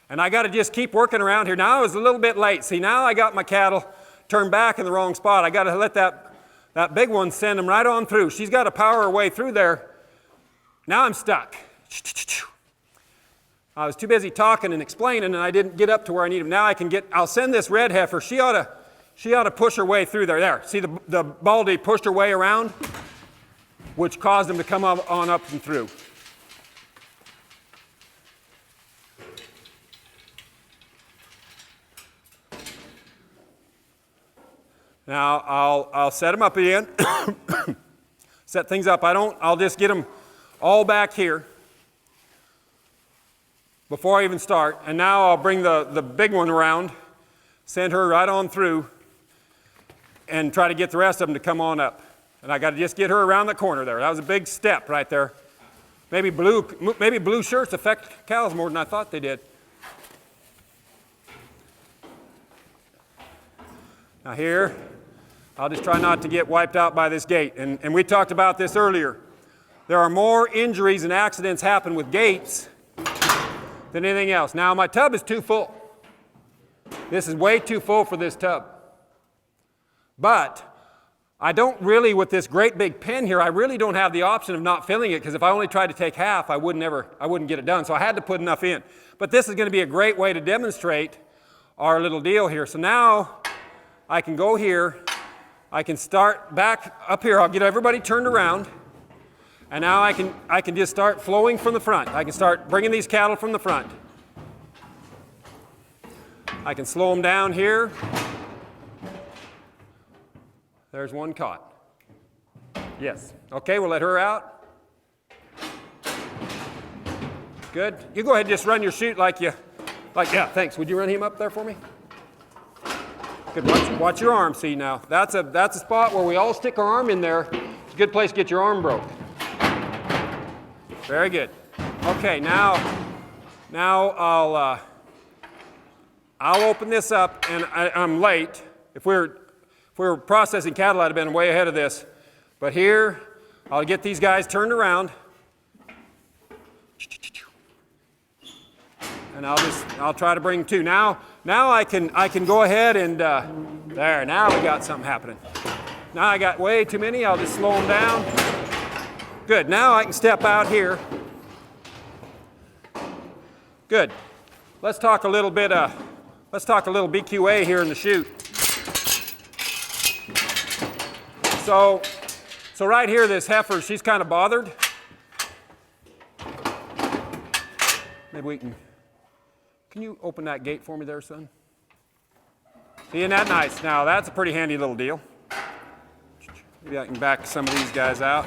And I got to just keep working around here. Now I was a little bit late. See, now I got my cattle turned back in the wrong spot. I got to let that big one send them right on through. She's got to power her way through there. Now I'm stuck. I was too busy talking and explaining, and I didn't get up to where I need them. Now I'll send this red heifer. She ought to push her way through there. There, see the baldy pushed her way around, which caused him to come on up and through. Now I'll set them up again. Set things up. I'll just get them all back here. before I even start. And now I'll bring the big one around, send her right on through, and try to get the rest of them to come on up. And I got to just get her around the corner there. That was a big step right there. Maybe blue shirts affect cows more than I thought they did. Now here, I'll just try not to get wiped out by this gate. And we talked about this earlier. There are more injuries and accidents happen with gates than anything else. Now my tub is too full. This is way too full for this tub. But I don't really, with this great big pen here, I really don't have the option of not filling it, because if I only tried to take half, I wouldn't get it done. So I had to put enough in. But this is going to be a great way to demonstrate our little deal here. So now I can go here. I can start back up here. I'll get everybody turned around. And now I can just start flowing from the front. I can start bringing these cattle from the front. I can slow them down here. There's one caught. Yes. Okay, we'll let her out. Good. You go ahead and just run your chute yeah, thanks. Would you run him up there for me? Good. Watch your arm. See now. That's a spot where we all stick our arm in there. It's a good place to get your arm broke. Very good. Okay, now I'll open this up, and I'm late. If we were processing cattle, I'd have been way ahead of this. But here, I'll get these guys turned around. And I'll try to bring two. Now I can go ahead and, there, now we got something happening. Now I got way too many, I'll just slow them down. Good, now I can step out here. Good. Let's talk a little BQA here in the chute. So right here, this heifer, she's kind of bothered. Maybe we can you open that gate for me there, son? See, isn't that nice? Now, that's a pretty handy little deal. Maybe I can back some of these guys out.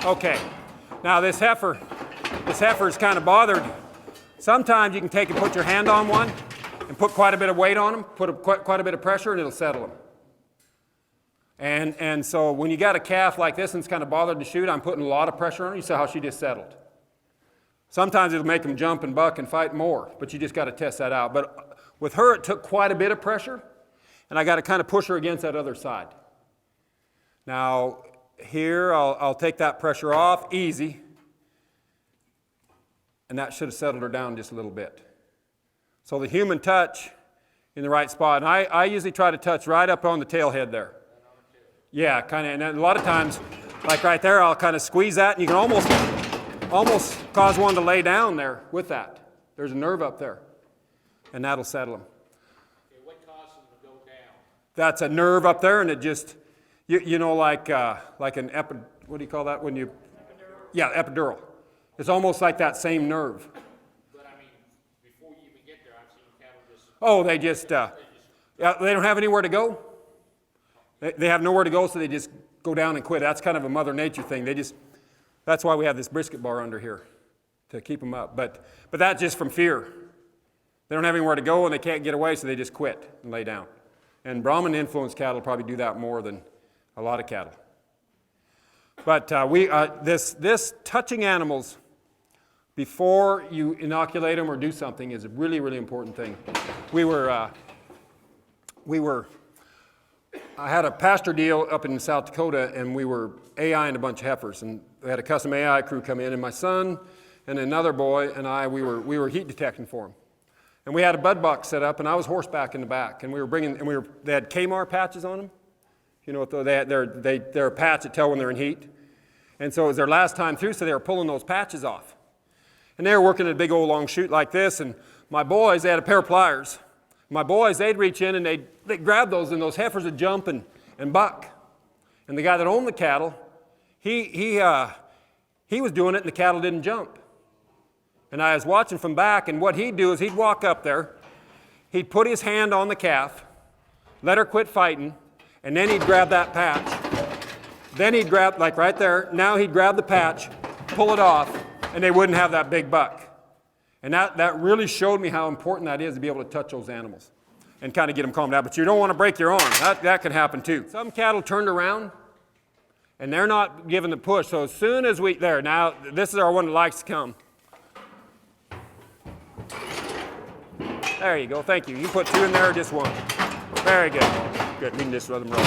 Okay, now this heifer is kind of bothered. Sometimes you can take and put your hand on one and put quite a bit of weight on them, put quite a bit of pressure, and it'll settle them. And so when you got a calf like this and it's kind of bothered to shoot, I'm putting a lot of pressure on her. You saw how she just settled. Sometimes it'll make them jump and buck and fight more, but you just got to test that out. But with her, it took quite a bit of pressure, and I got to kind of push her against that other side. Now, here, I'll take that pressure off, easy, and that should have settled her down just a little bit. So the human touch in the right spot, and I usually try to touch right up on the tail head there. Yeah, kind of, and then a lot of times, like right there, I'll kind of squeeze that, and you can almost cause one to lay down there with that. There's a nerve up there, and that'll settle them. Okay, what causes them to go down? That's a nerve up there, and it just, you know, like an what do you call that when you? Epidural. Yeah, epidural. It's almost like that same nerve. But I mean, before you even get there, I've seen cattle just. Oh, they don't have anywhere to go. They have nowhere to go, so they just go down and quit. That's kind of a Mother Nature thing. That's why we have this brisket bar under here, to keep them up. But that's just from fear. They don't have anywhere to go, and they can't get away, so they just quit and lay down. And Brahmin-influenced cattle probably do that more than a lot of cattle. But this touching animals before you inoculate them or do something is a really, really important thing. I had a pasture deal up in South Dakota, and we were AIing a bunch of heifers, and we had a custom AI crew come in, and my son and another boy and I, we were heat detecting for them. And we had a bud box set up, and I was horseback in the back, and they had Kmart patches on them. You know, they're a patch that tell when they're in heat. And so it was their last time through, so they were pulling those patches off. And they were working at a big old long chute like this, and my boys, they had a pair of pliers. My boys, they'd reach in and they'd grab those, and those heifers would jump and buck. And the guy that owned the cattle, he was doing it, and the cattle didn't jump. And I was watching from back, and what he'd do is he'd walk up there, he'd put his hand on the calf, let her quit fighting, and then he'd grab that patch. Then he'd grab, like right there, now he'd grab the patch, pull it off, and they wouldn't have that big buck. And that really showed me how important that is to be able to touch those animals and kind of get them calmed down. But you don't want to break your arm. That can happen too. Some cattle turned around, and they're not giving the push. So as soon as now this is our one that likes to come. There you go, thank you. You put 2 in there or just 1? Very good. Good, we can just let them roll.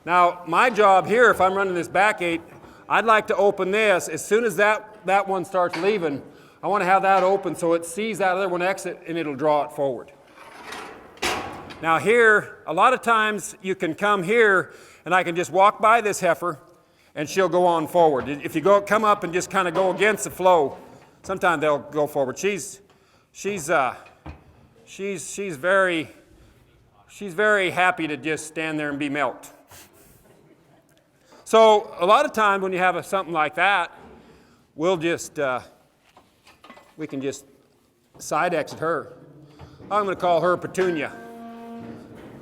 Now, my job here, if I'm running this back gate, I'd like to open this. As soon as that one starts leaving, I want to have that open so it sees that other one exit and it'll draw it forward. Now here, a lot of times you can come here and I can just walk by this heifer and she'll go on forward. If you come up and just kind of go against the flow, sometimes they'll go forward. She's very happy to just stand there and be milked. So a lot of times when you have something like that, we can just side exit her. I'm going to call her Petunia.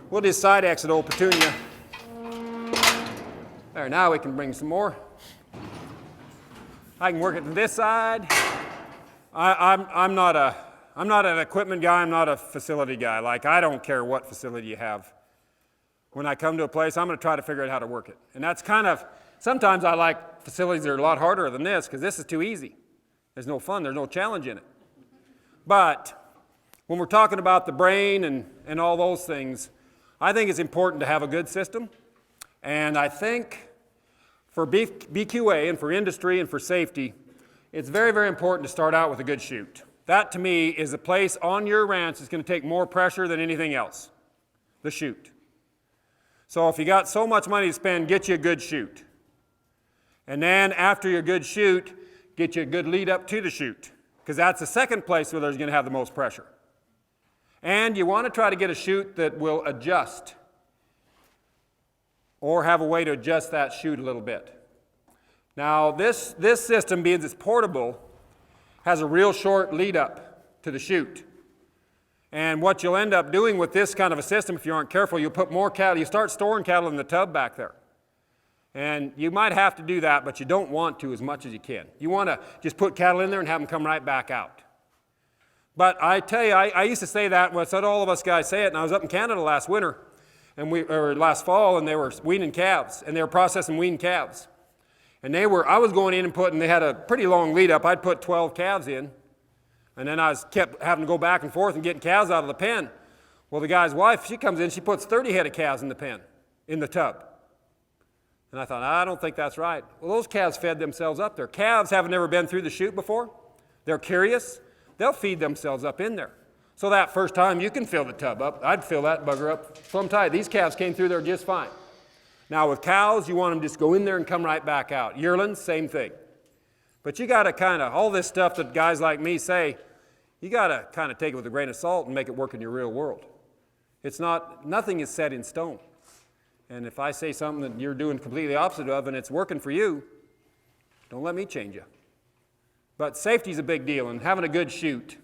We'll just side exit old Petunia. There, now we can bring some more. I can work it to this side. I'm not an equipment guy. I'm not a facility guy. Like, I don't care what facility you have. When I come to a place, I'm going to try to figure out how to work it. And that's sometimes I like facilities that are a lot harder than this because this is too easy. There's no fun. There's no challenge in it. But when we're talking about the brain and all those things, I think it's important to have a good system. And I think for BQA and for industry and for safety, it's very, very important to start out with a good chute. That, to me, is a place on your ranch that's going to take more pressure than anything else, the chute. So if you got so much money to spend, get you a good chute. And then after your good chute, get you a good lead up to the chute, because that's the second place where there's going to have the most pressure. And you want to try to get a chute that will adjust or have a way to adjust that chute a little bit. Now this system, being it's portable, has a real short lead up to the chute. And what you'll end up doing with this kind of a system, if you aren't careful, you'll put more cattle, you start storing cattle in the tub back there. And you might have to do that, but you don't want to as much as you can. You want to just put cattle in there and have them come right back out. But I tell you, I used to say that, well, I said all of us guys say it, and I was up in Canada last winter, or last fall, and they were weaning calves, and they were processing weaned calves. And I was going in and they had a pretty long lead up. I'd put 12 calves in, and then I kept having to go back and forth and getting calves out of the pen. Well, the guy's wife, she comes in, she puts 30 head of calves in the pen, in the tub. And I thought, I don't think that's right. Well, those calves fed themselves up there. Calves haven't never been through the chute before. They're curious. They'll feed themselves up in there. So that first time, you can fill the tub up. I'd fill that bugger up plumb tight. These calves came through there just fine. Now with cows, you want them to just go in there and come right back out. Yearlings, same thing. But you got to all this stuff that guys like me say, you got to kind of take it with a grain of salt and make it work in your real world. Nothing is set in stone. And if I say something that you're doing completely opposite of and it's working for you, don't let me change you. But safety is a big deal, and having a good chute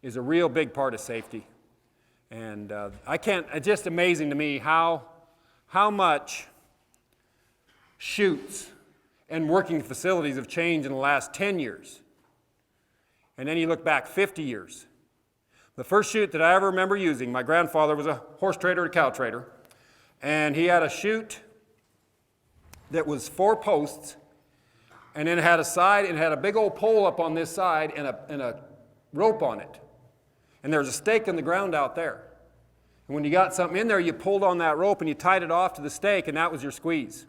is a real big part of safety. And it's just amazing to me how much chutes and working facilities have changed in the last 10 years. And then you look back 50 years. The first chute that I ever remember using, my grandfather was a horse trader and a cow trader, and he had a chute that was 4 posts, and then it had a side, and it had a big old pole up on this side and a rope on it. And there was a stake in the ground out there. And when you got something in there, you pulled on that rope and you tied it off to the stake, and that was your squeeze.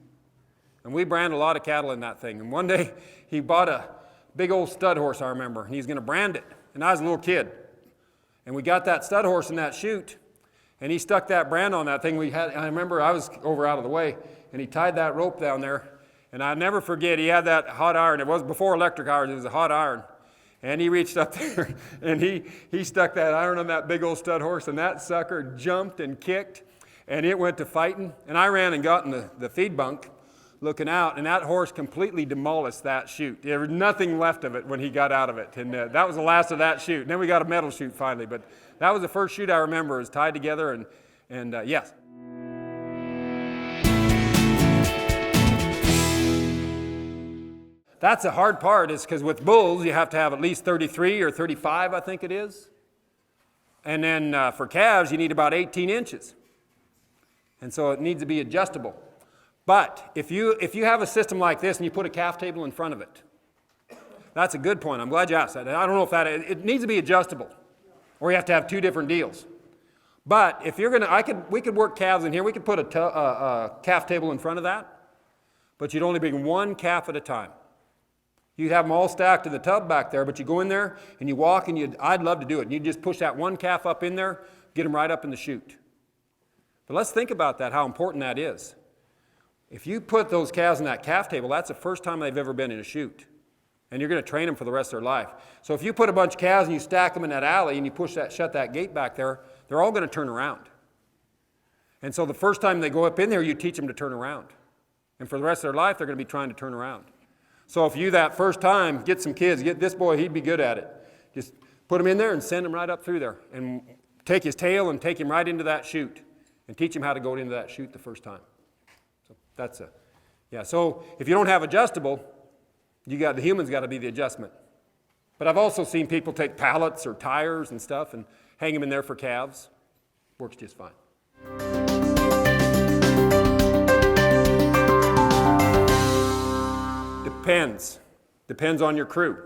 And we brand a lot of cattle in that thing. And one day, he bought a big old stud horse, I remember, and he's going to brand it. And I was a little kid. And we got that stud horse in that chute, and he stuck that brand on that thing. I remember I was over out of the way, and he tied that rope down there. And I'll never forget, he had that hot iron. It was before electric irons, it was a hot iron. And he reached up there, and he stuck that iron on that big old stud horse, and that sucker jumped and kicked, and it went to fighting. And I ran and got in the feed bunk, looking out, and that horse completely demolished that chute. There was nothing left of it when he got out of it, and that was the last of that chute. And then we got a metal chute finally, but that was the first chute I remember. It was tied together, and yes. That's the hard part, is because with bulls you have to have at least 33 or 35, I think it is. And then for calves you need about 18 inches. And so it needs to be adjustable. But if you have a system like this and you put a calf table in front of it, that's a good point. I'm glad you asked that. I don't know if it needs to be adjustable, or you have to have two different deals. But if you're we could work calves in here. We could put a calf table in front of that, but you'd only bring one calf at a time. You'd have them all stacked in the tub back there, but you go in there and you walk, and I'd love to do it. You just push that one calf up in there, get them right up in the chute. But let's think about that, how important that is. If you put those calves in that calf table, that's the first time they've ever been in a chute. And you're going to train them for the rest of their life. So if you put a bunch of calves and you stack them in that alley and you shut that gate back there, they're all going to turn around. And so the first time they go up in there, you teach them to turn around. And for the rest of their life, they're going to be trying to turn around. So if you that first time get some kids, get this boy, he'd be good at it. Just put him in there and send him right up through there. And take his tail and take him right into that chute. And teach him how to go into that chute the first time. So that's so if you don't have adjustable, the human's got to be the adjustment. But I've also seen people take pallets or tires and stuff and hang them in there for calves. Works just fine. Depends on your crew.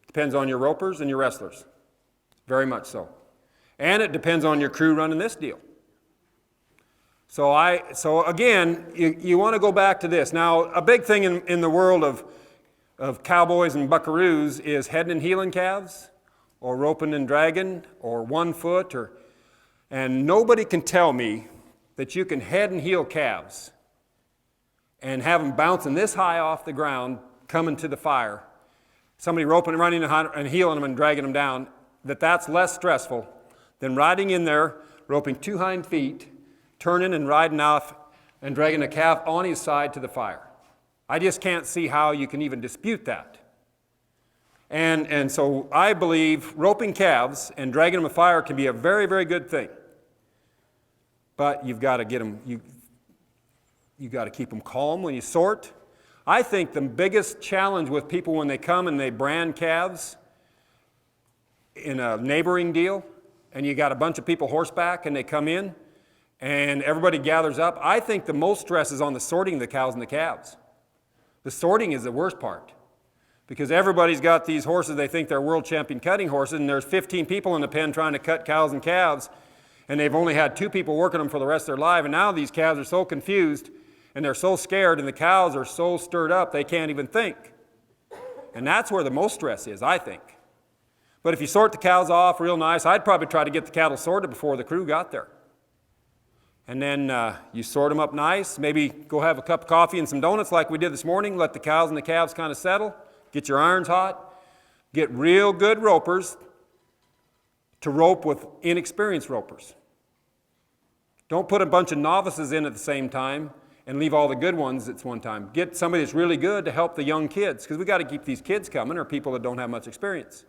Depends on your ropers and your wrestlers. Very much so. And it depends on your crew running this deal. So again, you want to go back to this. Now, a big thing in the world of cowboys and buckaroos is heading and heeling calves, or roping and dragging, or 1 foot, and nobody can tell me that you can head and heel calves and have them bouncing this high off the ground, coming to the fire, somebody roping and running and heeling them and dragging them down, that's less stressful than riding in there, roping 2 hind feet, turning and riding off and dragging a calf on his side to the fire. I just can't see how you can even dispute that. And so I believe roping calves and dragging them to fire can be a very, very good thing. But you've got to get them, you've got to keep them calm when you sort. I think the biggest challenge with people when they come and they brand calves in a neighboring deal, and you got a bunch of people horseback and they come in, and everybody gathers up, I think the most stress is on the sorting of the cows and the calves. The sorting is the worst part, because everybody's got these horses, they think they're world champion cutting horses, and there's 15 people in the pen trying to cut cows and calves, and they've only had 2 people working them for the rest of their life, and now these calves are so confused, and they're so scared, and the cows are so stirred up, they can't even think. And that's where the most stress is, I think. But if you sort the cows off real nice, I'd probably try to get the cattle sorted before the crew got there. And then you sort them up nice, maybe go have a cup of coffee and some donuts like we did this morning, let the cows and the calves kind of settle, get your irons hot, get real good ropers to rope with inexperienced ropers. Don't put a bunch of novices in at the same time and leave all the good ones at one time. Get somebody that's really good to help the young kids, because we got to keep these kids coming, or people that don't have much experience.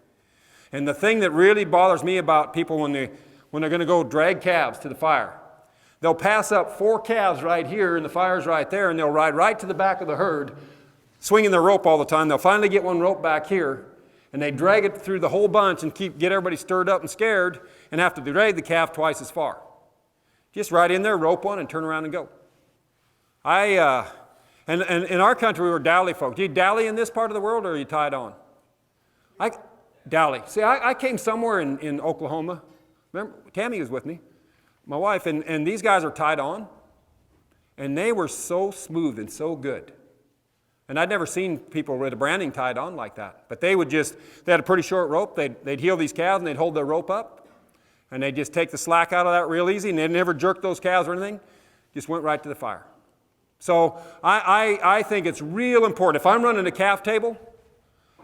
And the thing that really bothers me about people when they're going to go drag calves to the fire, they'll pass up 4 calves right here, and the fire's right there, and they'll ride right to the back of the herd, swinging their rope all the time. They'll finally get one rope back here, and they drag it through the whole bunch and get everybody stirred up and scared, and have to drag the calf twice as far. Just right in there, rope one, and turn around and go. And in our country, we're dally folk. Do you dally in this part of the world, or are you tied on? Dally. See, I came somewhere in Oklahoma. Remember, Tammy was with me, my wife, and these guys are tied on, and they were so smooth and so good. And I'd never seen people with a branding tied on like that. But they had a pretty short rope. They'd heel these calves, and they'd hold their rope up, and they'd just take the slack out of that real easy, and they'd never jerk those calves or anything. Just went right to the fire. So I think it's real important. If I'm running a calf table,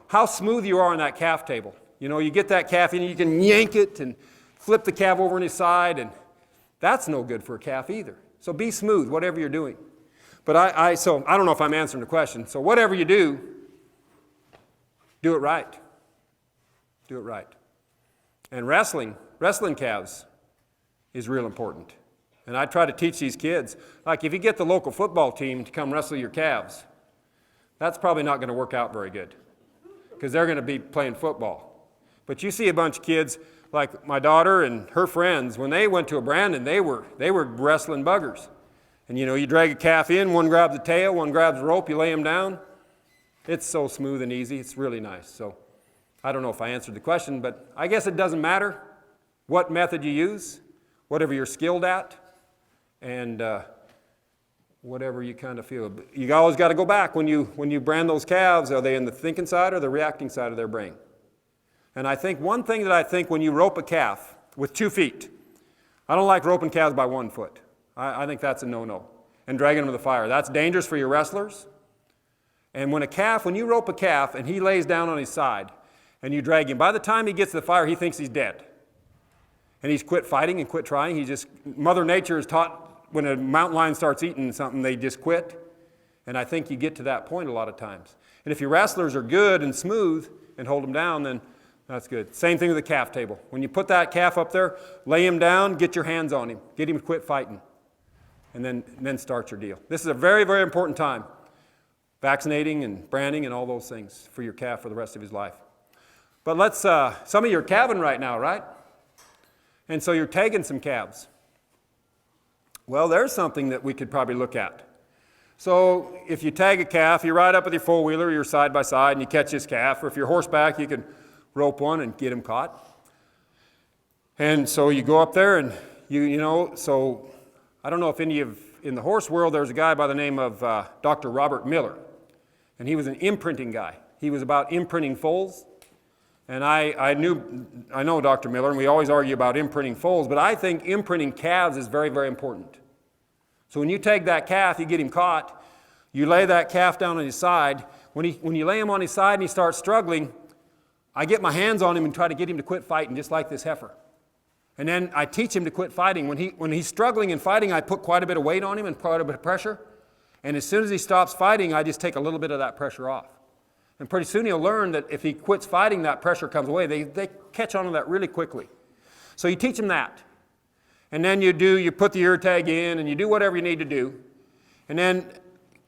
how smooth you are on that calf table. You know, you get that calf in, you can yank it and flip the calf over on his side, and that's no good for a calf either. So be smooth, whatever you're doing. But so I don't know if I'm answering the question. So whatever you do it right. Do it right. And wrestling calves is real important. And I try to teach these kids, like if you get the local football team to come wrestle your calves, that's probably not going to work out very good because they're going to be playing football. But you see a bunch of kids, like my daughter and her friends, when they went to a Brandon, they were wrestling buggers. And you drag a calf in, one grabs the tail, one grabs the rope, you lay them down. It's so smooth and easy. It's really nice. So I don't know if I answered the question, but I guess it doesn't matter what method you use, whatever you're skilled at, and whatever you kind of feel. You always got to go back when you brand those calves. Are they in the thinking side or the reacting side of their brain? And I think one thing that I think when you rope a calf with 2 feet, I don't like roping calves by 1 foot. I think that's a no-no. And dragging them to the fire. That's dangerous for your wrestlers. And when you rope a calf and he lays down on his side and you drag him, by the time he gets to the fire, he thinks he's dead. And he's quit fighting and quit trying. Mother Nature is taught when a mountain lion starts eating something, they just quit. And I think you get to that point a lot of times. And if your wrestlers are good and smooth and hold them down, then that's good. Same thing with the calf table. When you put that calf up there, lay him down, get your hands on him. Get him to quit fighting. And then start your deal. This is a very, very important time. Vaccinating and branding and all those things for your calf for the rest of his life. But some of you are calving right now, right? And so you're tagging some calves. Well, there's something that we could probably look at. So if you tag a calf, you ride up with your four-wheeler, you're side by side, and you catch this calf. Or if you're horseback, you can rope one and get him caught. And so you go up there and so I don't know if in the horse world, there's a guy by the name of Dr. Robert Miller. And he was an imprinting guy. He was about imprinting foals. And I know Dr. Miller, and we always argue about imprinting foals, but I think imprinting calves is very, very important. So when you take that calf, you get him caught, you lay that calf down on his side. When you lay him on his side and he starts struggling, I get my hands on him and try to get him to quit fighting, just like this heifer. And then I teach him to quit fighting. When he's struggling and fighting, I put quite a bit of weight on him and quite a bit of pressure. And as soon as he stops fighting, I just take a little bit of that pressure off. And pretty soon he'll learn that if he quits fighting, that pressure comes away. They catch on to that really quickly. So you teach him that. And then you put the ear tag in and you do whatever you need to do. And then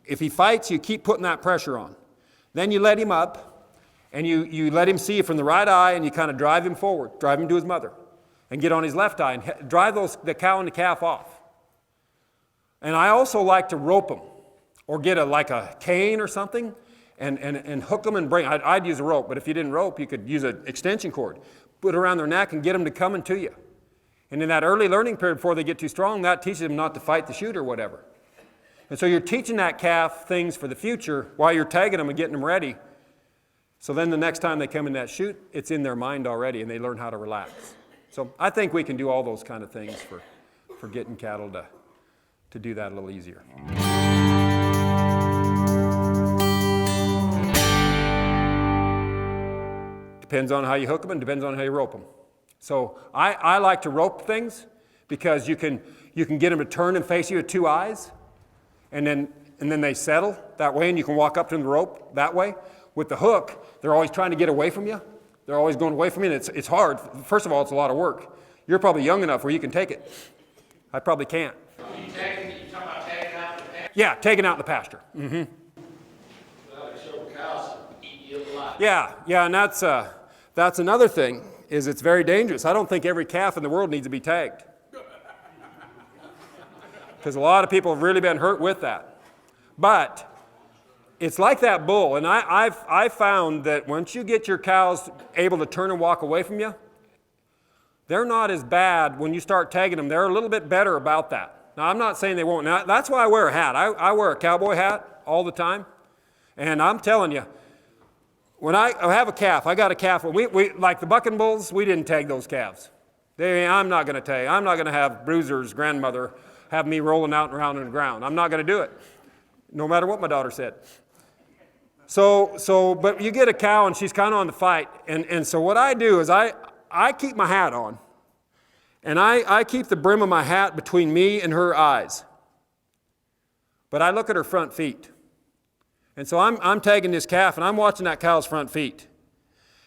if he fights, you keep putting that pressure on. Then you let him up and you let him see from the right eye and you kind of drive him forward, drive him to his mother. And get on his left eye and drive the cow and the calf off. And I also like to rope them or get a cane or something and hook them and bring. I'd use a rope, but if you didn't rope, you could use an extension cord. Put it around their neck and get them to come to you. And in that early learning period before they get too strong, that teaches them not to fight the chute or whatever. And so you're teaching that calf things for the future while you're tagging them and getting them ready. So then the next time they come in that chute, it's in their mind already and they learn how to relax. So I think we can do all those kind of things for getting cattle to do that a little easier. Depends on how you hook them and depends on how you rope them. So I like to rope things because you can get them to turn and face you with 2 eyes and then they settle that way and you can walk up to the rope that way. With the hook, they're always trying to get away from you. They're always going away from you, and it's hard. First of all, it's a lot of work. You're probably young enough where you can take it. I probably can't. You talking about tagging out the pasture? Yeah, taking out in the pasture. Mm-hmm. Well, they show cows eat you alive. Yeah, and that's another thing, is it's very dangerous. I don't think every calf in the world needs to be tagged. Because a lot of people have really been hurt with that. But it's like that bull, and I've found that once you get your cows able to turn and walk away from you, they're not as bad when you start tagging them. They're a little bit better about that. Now, I'm not saying they won't. Now, that's why I wear a hat. I wear a cowboy hat all the time, and I'm telling you, when I have a calf, I got a calf. We like the bucking bulls, we didn't tag those calves. I'm not going to tag. I'm not going to have Bruiser's grandmother have me rolling out and around on the ground. I'm not going to do it, no matter what my daughter said. But you get a cow and she's kind of on the fight. And so what I do is I keep my hat on. And I keep the brim of my hat between me and her eyes. but I look at her front feet. And so I'm tagging this calf, and I'm watching that cow's front feet.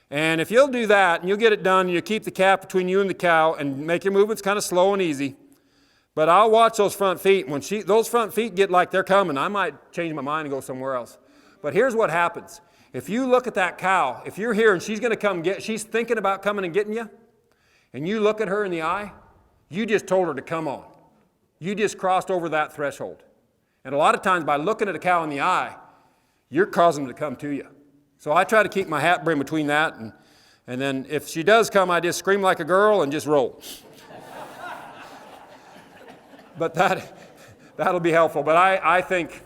And if you'll do that, and you'll get it done, and you keep the calf between you and the cow, and make your movements kind of slow and easy, but I'll watch those front feet. When those front feet get like they're coming, I might change my mind and go somewhere else. But here's what happens. If you look at that cow, if you're here and she's going to come she's thinking about coming and getting you, and you look at her in the eye, you just told her to come on. You just crossed over that threshold. And a lot of times by looking at a cow in the eye, you're causing them to come to you. So I try to keep my hat brim between that, and then if she does come, I just scream like a girl and just roll. But that'll be helpful. But I think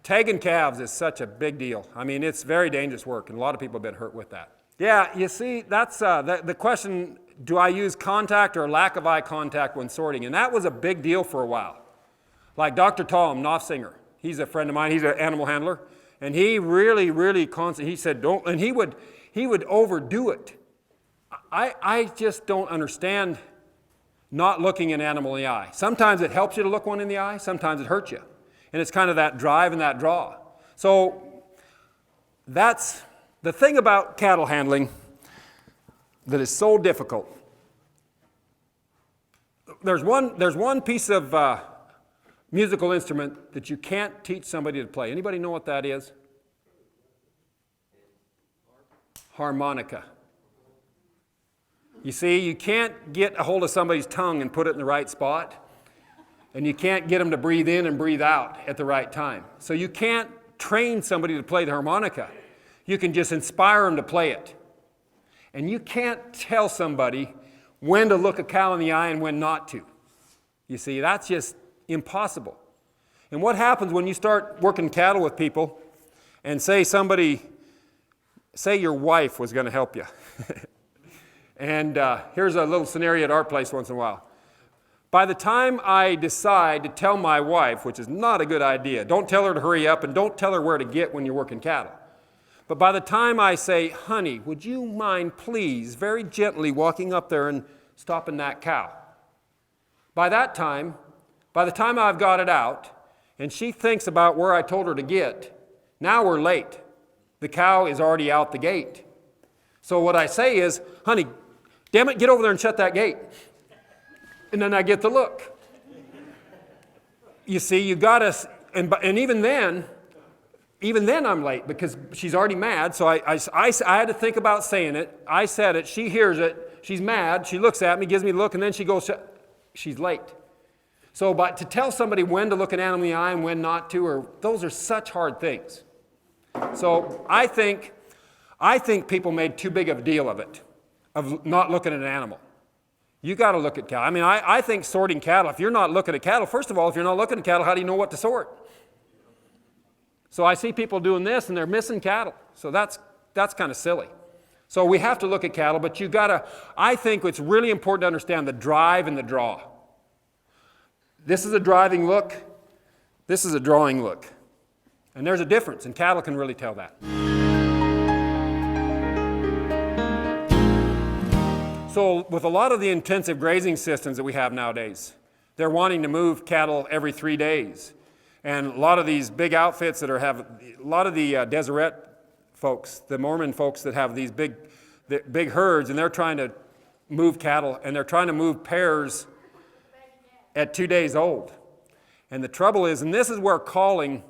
tagging calves is such a big deal. I mean, it's very dangerous work, and a lot of people have been hurt with that. Yeah, you see, that's the question, do I use contact or lack of eye contact when sorting? And that was a big deal for a while. Like Dr. Tom Knopfsinger, he's a friend of mine, he's an animal handler, and he really, really he said don't, and he would overdo it. I just don't understand not looking an animal in the eye. Sometimes it helps you to look one in the eye, sometimes it hurts you. And it's kind of that drive and that draw. So that's the thing about cattle handling that is so difficult. There's one piece of musical instrument that you can't teach somebody to play. Anybody know what that is? Harmonica. You see, you can't get a hold of somebody's tongue and put it in the right spot, and you can't get them to breathe in and breathe out at the right time. So you can't train somebody to play the harmonica. You can just inspire them to play it. And you can't tell somebody when to look a cow in the eye and when not to. You see, that's just impossible. And what happens when you start working cattle with people and say your wife was going to help you. And here's a little scenario at our place once in a while. By the time I decide to tell my wife, which is not a good idea, don't tell her to hurry up and don't tell her where to get when you're working cattle. But by the time I say, honey, would you mind please very gently walking up there and stopping that cow? By the time I've got it out and she thinks about where I told her to get, now we're late. The cow is already out the gate. So what I say is, honey, damn it, get over there and shut that gate. And then I get the look. You see, you got to, and even then I'm late because she's already mad. So I had to think about saying it. I said it. She hears it. She's mad. She looks at me, gives me a look, and then she goes, she's late. So but to tell somebody when to look an animal in the eye and when not to, those are such hard things. So I think people made too big of a deal of it, of not looking at an animal. You got to look at cattle. I mean, I think sorting cattle, if you're not looking at cattle, first of all, if you're not looking at cattle, how do you know what to sort? So I see people doing this and they're missing cattle. So that's kind of silly. So we have to look at cattle, but I think it's really important to understand the drive and the draw. This is a driving look. This is a drawing look. And there's a difference, and cattle can really tell that. So with a lot of the intensive grazing systems that we have nowadays, they're wanting to move cattle every 3 days. And a lot of these big outfits that a lot of the Deseret folks, the Mormon folks that have these big herds, and they're trying to move cattle, and they're trying to move pairs at 2 days old. And the trouble is, and this is where calling,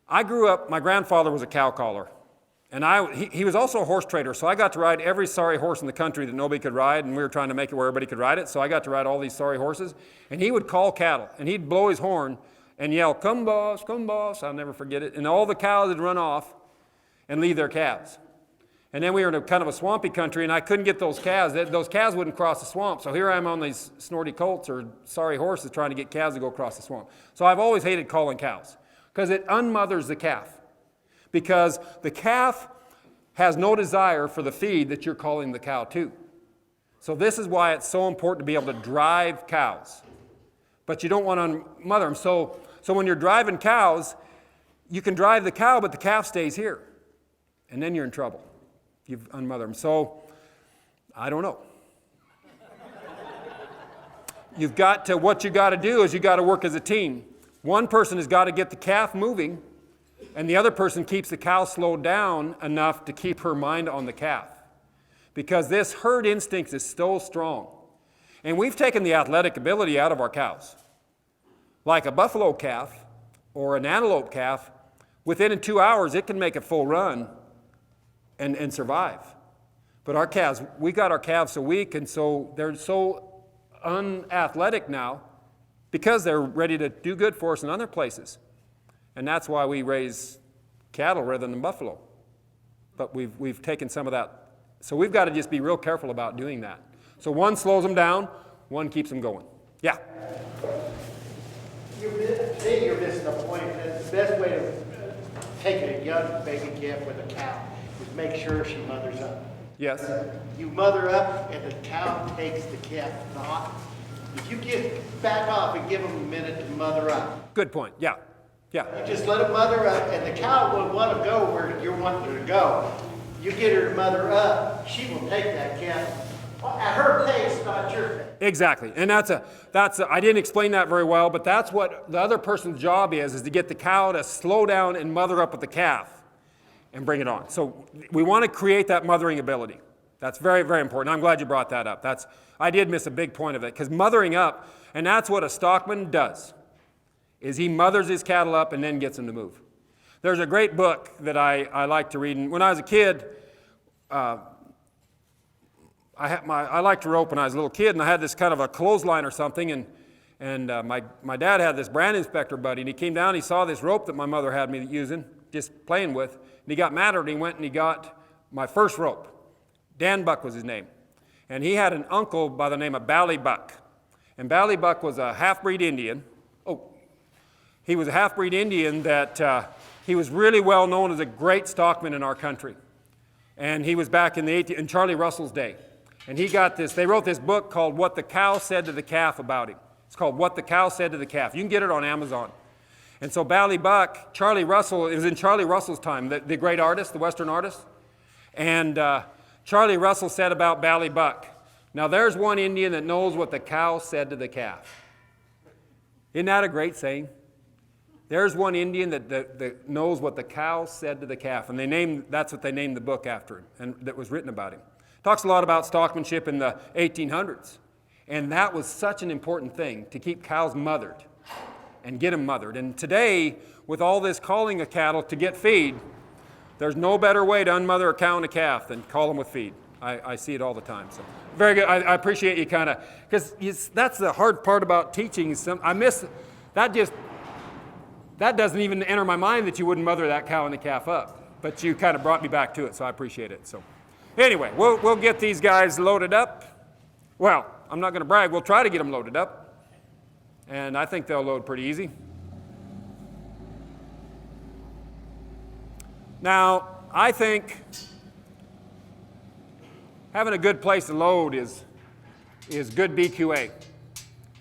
I grew up, my grandfather was a cow caller. And he was also a horse trader, so I got to ride every sorry horse in the country that nobody could ride, and we were trying to make it where everybody could ride it, so I got to ride all these sorry horses. And he would call cattle, and he'd blow his horn and yell, come boss, I'll never forget it. And all the cows would run off and leave their calves. And then we were in a kind of a swampy country, and I couldn't get those calves. Those calves wouldn't cross the swamp, so here I am on these snorty colts or sorry horses trying to get calves to go across the swamp. So I've always hated calling cows because it unmothers the calf. Because the calf has no desire for the feed that you're calling the cow to. So this is why it's so important to be able to drive cows. But you don't want to unmother them. So when you're driving cows, you can drive the cow, but the calf stays here. And then you're in trouble. You've unmothered them. So, I don't know. What you got to do is you got to work as a team. One person has got to get the calf moving, and the other person keeps the cow slowed down enough to keep her mind on the calf. Because this herd instinct is so strong. And we've taken the athletic ability out of our cows. Like a buffalo calf or an antelope calf, within 2 hours it can make a full run and survive. But our calves, we got our calves so weak and so they're so unathletic now because they're ready to do good for us in other places. And that's why we raise cattle rather than buffalo. But we've taken some of that. So we've got to just be real careful about doing that. So one slows them down, one keeps them going. Yeah? Today you're missing the point. The best way to take a young baby calf with a cow is make sure she mothers up. Yes? You mother up and the cow takes the calf not. If you get back off and give them a minute to mother up, Good point. Yeah. Yeah. you just let them mother up and the cow will want to go where you're wanting her to go. You get her to mother up, she will take that calf at her pace, not your pace. Exactly. And I didn't explain that very well, but that's what the other person's job is to get the cow to slow down and mother up with the calf and bring it on. So we want to create that mothering ability. That's very, very important. I'm glad you brought that up. I did miss a big point of it, because mothering up, and that's what a stockman does, is he mothers his cattle up and then gets them to move. There's a great book that I like to read. And when I was a kid, I liked to rope when I was a little kid, and I had this kind of a clothesline or something, and my dad had this brand inspector buddy, and he came down, he saw this rope that my mother had me using, just playing with, and he got mad at her, and he went and he got my first rope. Dan Buck was his name. And he had an uncle by the name of Bally Buck. And Bally Buck was a half-breed Indian. He was a half-breed Indian that he was really well known as a great stockman in our country. And he was back in Charlie Russell's day. And they wrote this book called What the Cow Said to the Calf about him. It's called What the Cow Said to the Calf. You can get it on Amazon. And so Bally Buck, Charlie Russell, it was in Charlie Russell's time, the great artist, the Western artist. And Charlie Russell said about Bally Buck, now there's one Indian that knows what the cow said to the calf. Isn't that a great saying? There's one Indian that knows what the cow said to the calf. And that's what they named the book after him, and that was written about him. Talks a lot about stockmanship in the 1800s. And that was such an important thing, to keep cows mothered and get them mothered. And today, with all this calling of cattle to get feed, there's no better way to unmother a cow and a calf than call them with feed. I see it all the time. So very good. I appreciate you kind of, because that's the hard part about teaching. That doesn't even enter my mind that you wouldn't mother that cow and the calf up. But you kind of brought me back to it, so I appreciate it. So anyway, we'll get these guys loaded up. Well, I'm not going to brag. We'll try to get them loaded up. And I think they'll load pretty easy. Now, I think having a good place to load is good BQA,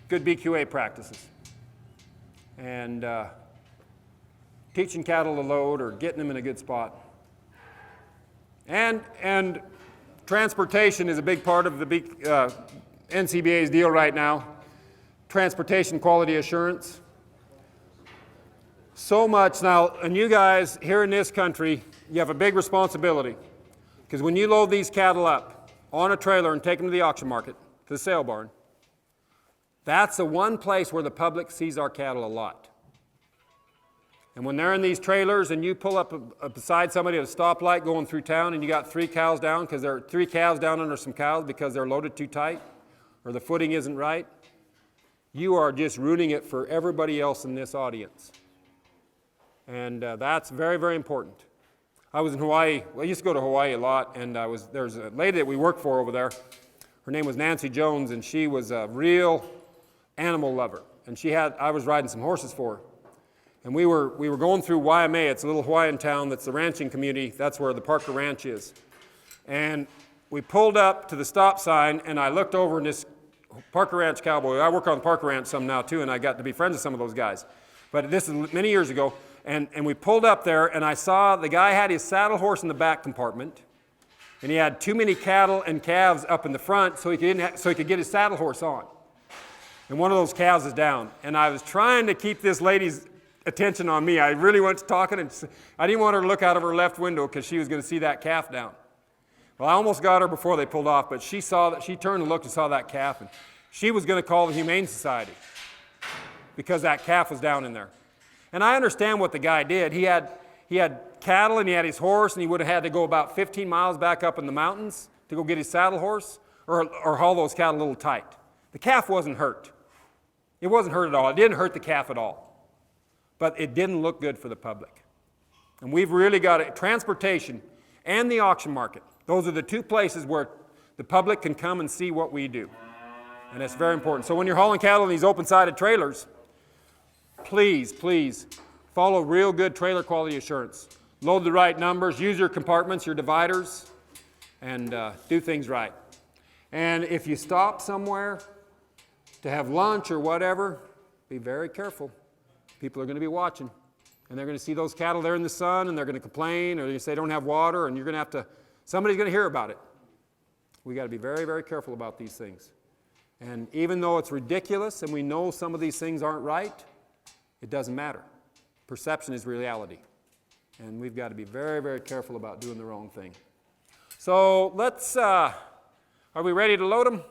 good BQA practices. And teaching cattle to load or getting them in a good spot. And transportation is a big part of the NCBA's deal right now. Transportation quality assurance. So much now, and you guys here in this country, you have a big responsibility. Because when you load these cattle up on a trailer and take them to the auction market, to the sale barn, that's the one place where the public sees our cattle a lot. And when they're in these trailers and you pull up beside somebody at a stoplight going through town and you got 3 cows down, because there are 3 calves down under some cows because they're loaded too tight or the footing isn't right, you are just ruining it for everybody else in this audience. And that's very, very important. I was in Hawaii. Well, I used to go to Hawaii a lot, and there's a lady that we worked for over there. Her name was Nancy Jones, and she was a real animal lover. And I was riding some horses for her. And we were going through Waimea. It's a little Hawaiian town that's the ranching community. That's where the Parker Ranch is. And we pulled up to the stop sign, and I looked over, and this Parker Ranch cowboy, I work on the Parker Ranch some now too, and I got to be friends with some of those guys. But this is many years ago. And we pulled up there, and I saw the guy had his saddle horse in the back compartment, and he had too many cattle and calves up in the front so he could get his saddle horse on. and one of those calves is down. And I was trying to keep this lady's attention on me. I really was talking, and I didn't want her to look out of her left window because she was going to see that calf down. Well, I almost got her before they pulled off, but she saw that. She turned and looked and saw that calf, and she was going to call the Humane Society because that calf was down in there. And I understand what the guy did. He had cattle and he had his horse, and he would have had to go about 15 miles back up in the mountains to go get his saddle horse or haul those cattle a little tight. The calf wasn't hurt. It wasn't hurt at all. It didn't hurt the calf at all. But it didn't look good for the public. And we've really got it. Transportation and the auction market. Those are the two places where the public can come and see what we do. And that's very important. So when you're hauling cattle in these open-sided trailers, please, please follow real good trailer quality assurance. Load the right numbers, use your compartments, your dividers, and do things right. And if you stop somewhere to have lunch or whatever, be very careful. People are going to be watching, and they're going to see those cattle there in the sun, and they're going to complain, or they're going to say they don't have water, and you're going to have to, somebody's going to hear about it. We got to be very, very careful about these things. And even though it's ridiculous and we know some of these things aren't right, it doesn't matter. Perception is reality. And we've got to be very, very careful about doing the wrong thing. So let's, are we ready to load them?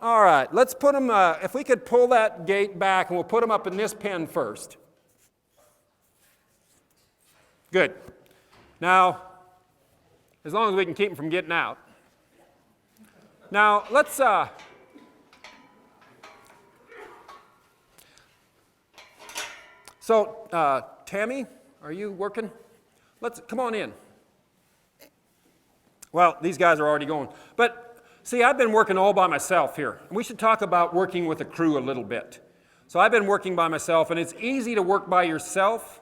All right, let's put them, if we could pull that gate back, and we'll put them up in this pen first. Good. Now, as long as we can keep them from getting out. Now, let's, Tammy, are you working? Come on in. Well, these guys are already going. But, see, I've been working all by myself here. We should talk about working with a crew a little bit. So I've been working by myself, and it's easy to work by yourself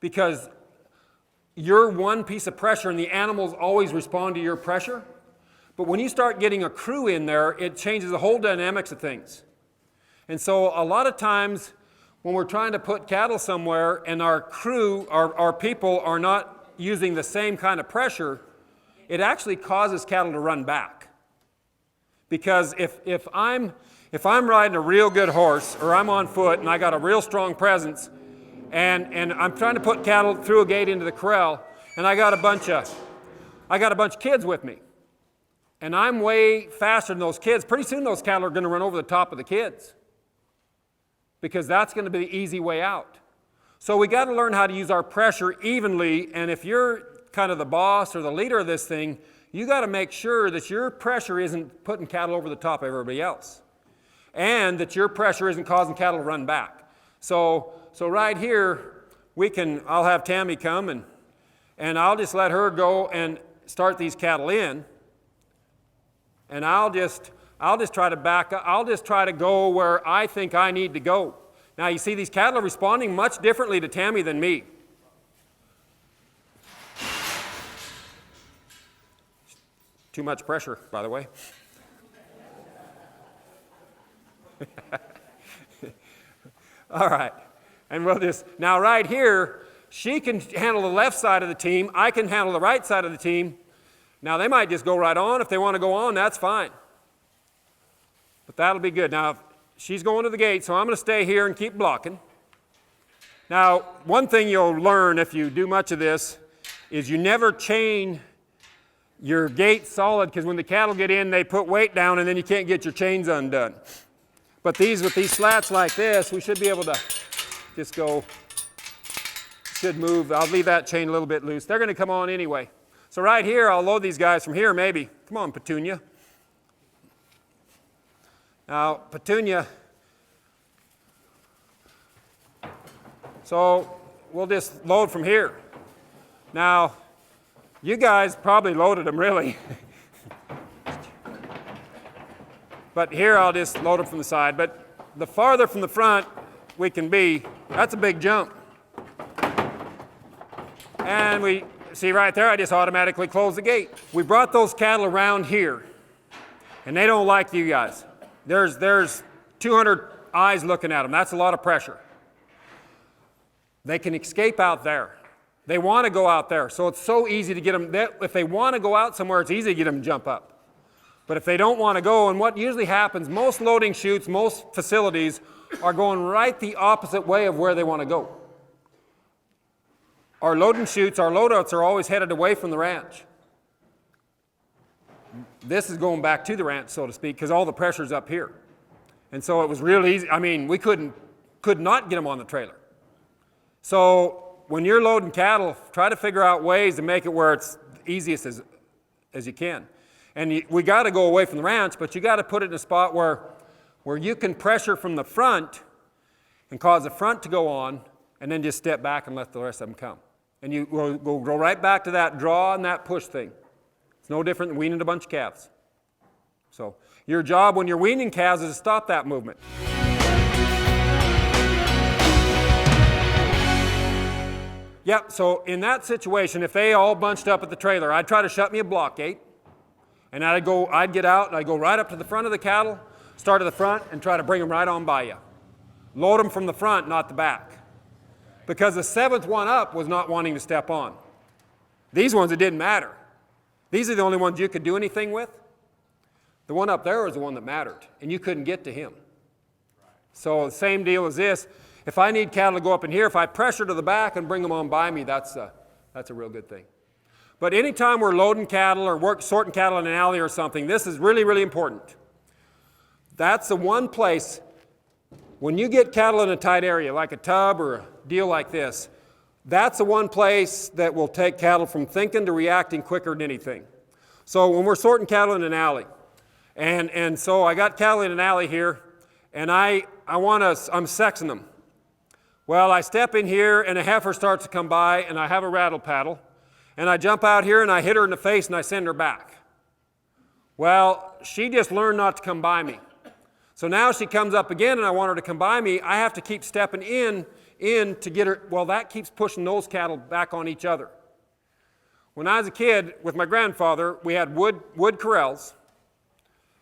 because you're one piece of pressure, and the animals always respond to your pressure. But when you start getting a crew in there, it changes the whole dynamics of things. And so a lot of times when we're trying to put cattle somewhere and our crew, our people are not using the same kind of pressure, it actually causes cattle to run back. Because if I'm riding a real good horse or I'm on foot and I got a real strong presence and I'm trying to put cattle through a gate into the corral and I got a bunch of kids with me, and I'm way faster than those kids, pretty soon those cattle are going to run over the top of the kids because that's going to be the easy way out. So we got to learn how to use our pressure evenly, and if you're kind of the boss or the leader of this thing, you got to make sure that your pressure isn't putting cattle over the top of everybody else, and that your pressure isn't causing cattle to run back. So right here, I'll have Tammy come and I'll just let her go and start these cattle in. And I'll just try to back up. I'll just try to go where I think I need to go. Now, you see, these cattle are responding much differently to Tammy than me. Too much pressure, by the way. All right. And now right here, she can handle the left side of the team. I can handle the right side of the team. Now, they might just go right on. If they want to go on, that's fine. But that'll be good. Now, she's going to the gate, so I'm going to stay here and keep blocking. Now, one thing you'll learn if you do much of this is you never chain your gate solid, because when the cattle get in, they put weight down, and then you can't get your chains undone. But with these slats like this, we should be able to just go, should move. I'll leave that chain a little bit loose. They're going to come on anyway. So right here, I'll load these guys from here, maybe. Come on, Petunia. Now, Petunia. So we'll just load from here. Now, you guys probably loaded them, really. But here, I'll just load them from the side. But the farther from the front we can be, that's a big jump. And we see right there, I just automatically close the gate. We brought those cattle around here, and they don't like you guys. There's 200 eyes looking at them. That's a lot of pressure. They can escape out there. They want to go out there, so it's so easy to get them. If they want to go out somewhere, it's easy to get them to jump up. But if they don't want to go, and what usually happens, most loading chutes, most facilities are going right the opposite way of where they want to go. Our loading chutes, our loadouts are always headed away from the ranch. This is going back to the ranch, so to speak, because all the pressure's up here. And so it was real easy. I mean, we could not get them on the trailer. So when you're loading cattle, try to figure out ways to make it where it's the easiest as you can. And we got to go away from the ranch, but you got to put it in a spot where you can pressure from the front and cause the front to go on, and then just step back and let the rest of them come. And you will go right back to that draw and that push thing. It's no different than weaning a bunch of calves. So your job when you're weaning calves is to stop that movement. Yep, so in that situation, if they all bunched up at the trailer, I'd try to shut me a block gate. And I'd get out and I'd go right up to the front of the cattle, start at the front, and try to bring them right on by you. Load them from the front, not the back. Because the seventh one up was not wanting to step on. These ones, it didn't matter. These are the only ones you could do anything with. The one up there was the one that mattered, and you couldn't get to him. So the same deal as this. If I need cattle to go up in here, if I pressure to the back and bring them on by me, that's a real good thing. But anytime we're loading cattle or sorting cattle in an alley or something, this is really, really important. That's the one place, when you get cattle in a tight area, like a tub or a deal like this, that's the one place that will take cattle from thinking to reacting quicker than anything. So when we're sorting cattle in an alley, and so I got cattle in an alley here, and I'm sexing them. Well, I step in here, and a heifer starts to come by, and I have a rattle paddle. And I jump out here and I hit her in the face and I send her back. Well, she just learned not to come by me. So now she comes up again and I want her to come by me. I have to keep stepping in to get her. Well, that keeps pushing those cattle back on each other. When I was a kid with my grandfather, we had wood corrals,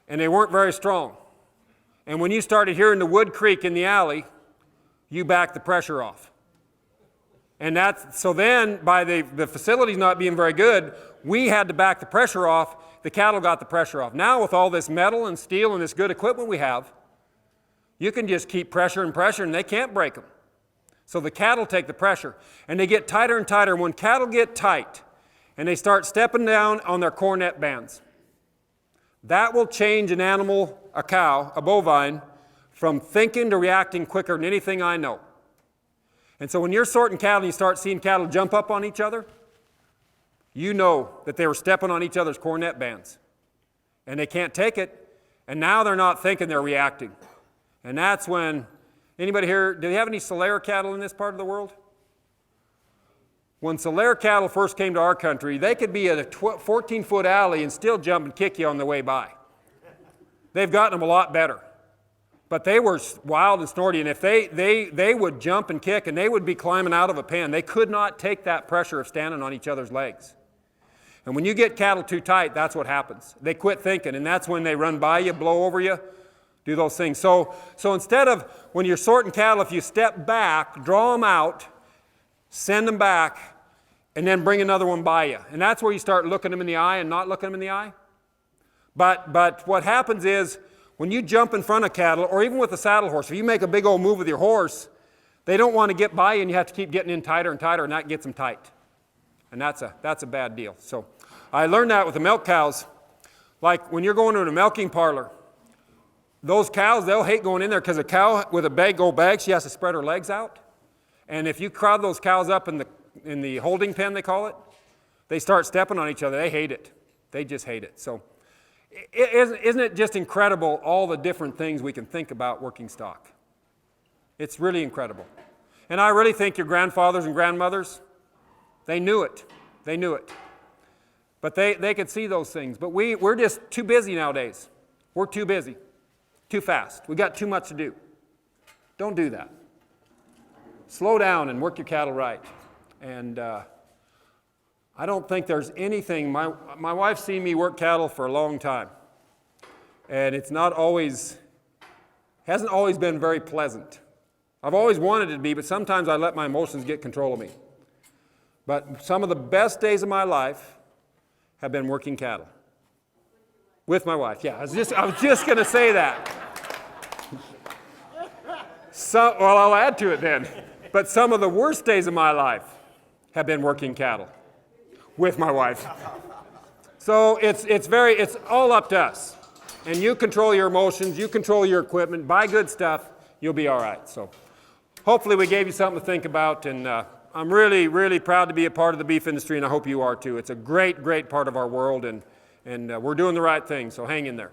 and they weren't very strong. And when you started hearing the wood creak in the alley, you backed the pressure off. And so then, by the facilities not being very good, we had to back the pressure off. The cattle got the pressure off. Now, with all this metal and steel and this good equipment we have, you can just keep pressure and they can't break them. So the cattle take the pressure, and they get tighter and tighter. When cattle get tight, and they start stepping down on their cornet bands, that will change an animal, a cow, a bovine, from thinking to reacting quicker than anything I know. And so when you're sorting cattle and you start seeing cattle jump up on each other, you know that they were stepping on each other's cornet bands. And they can't take it, and now they're not thinking, they're reacting. And that's when, anybody here, do they have any Solera cattle in this part of the world? When Solera cattle first came to our country, they could be at a 14-foot alley and still jump and kick you on the way by. They've gotten them a lot better. But they were wild and snorty, and if they would jump and kick, and they would be climbing out of a pen. They could not take that pressure of standing on each other's legs. And when you get cattle too tight, that's what happens. They quit thinking, and that's when they run by you, blow over you, do those things. So instead of, when you're sorting cattle, if you step back, draw them out, send them back, and then bring another one by you. And that's where you start looking them in the eye and not looking them in the eye. But what happens is, when you jump in front of cattle, or even with a saddle horse, if you make a big old move with your horse, they don't want to get by you, and you have to keep getting in tighter and tighter, and that gets them tight. And that's a bad deal. So I learned that with the milk cows. Like when you're going to a milking parlor, those cows, they'll hate going in there because a cow with a big old bag, she has to spread her legs out. And if you crowd those cows up in the holding pen, they call it, they start stepping on each other. They hate it. They just hate it. So isn't it just incredible all the different things we can think about working stock? It's really incredible. And I really think your grandfathers and grandmothers, they knew it. They knew it. But they could see those things. But we're just too busy nowadays. We're too busy. Too fast. We got too much to do. Don't do that. Slow down and work your cattle right. And I don't think there's anything. My wife's seen me work cattle for a long time. And hasn't always been very pleasant. I've always wanted it to be, but sometimes I let my emotions get control of me. But some of the best days of my life have been working cattle. With my wife, yeah. I was just going to say that. Well, I'll add to it then. But some of the worst days of my life have been working cattle with my wife. So it's all up to us. And you control your emotions, you control your equipment, buy good stuff, you'll be all right. So hopefully we gave you something to think about, and I'm really, really proud to be a part of the beef industry, and I hope you are too. It's a great, great part of our world, and we're doing the right thing, so hang in there.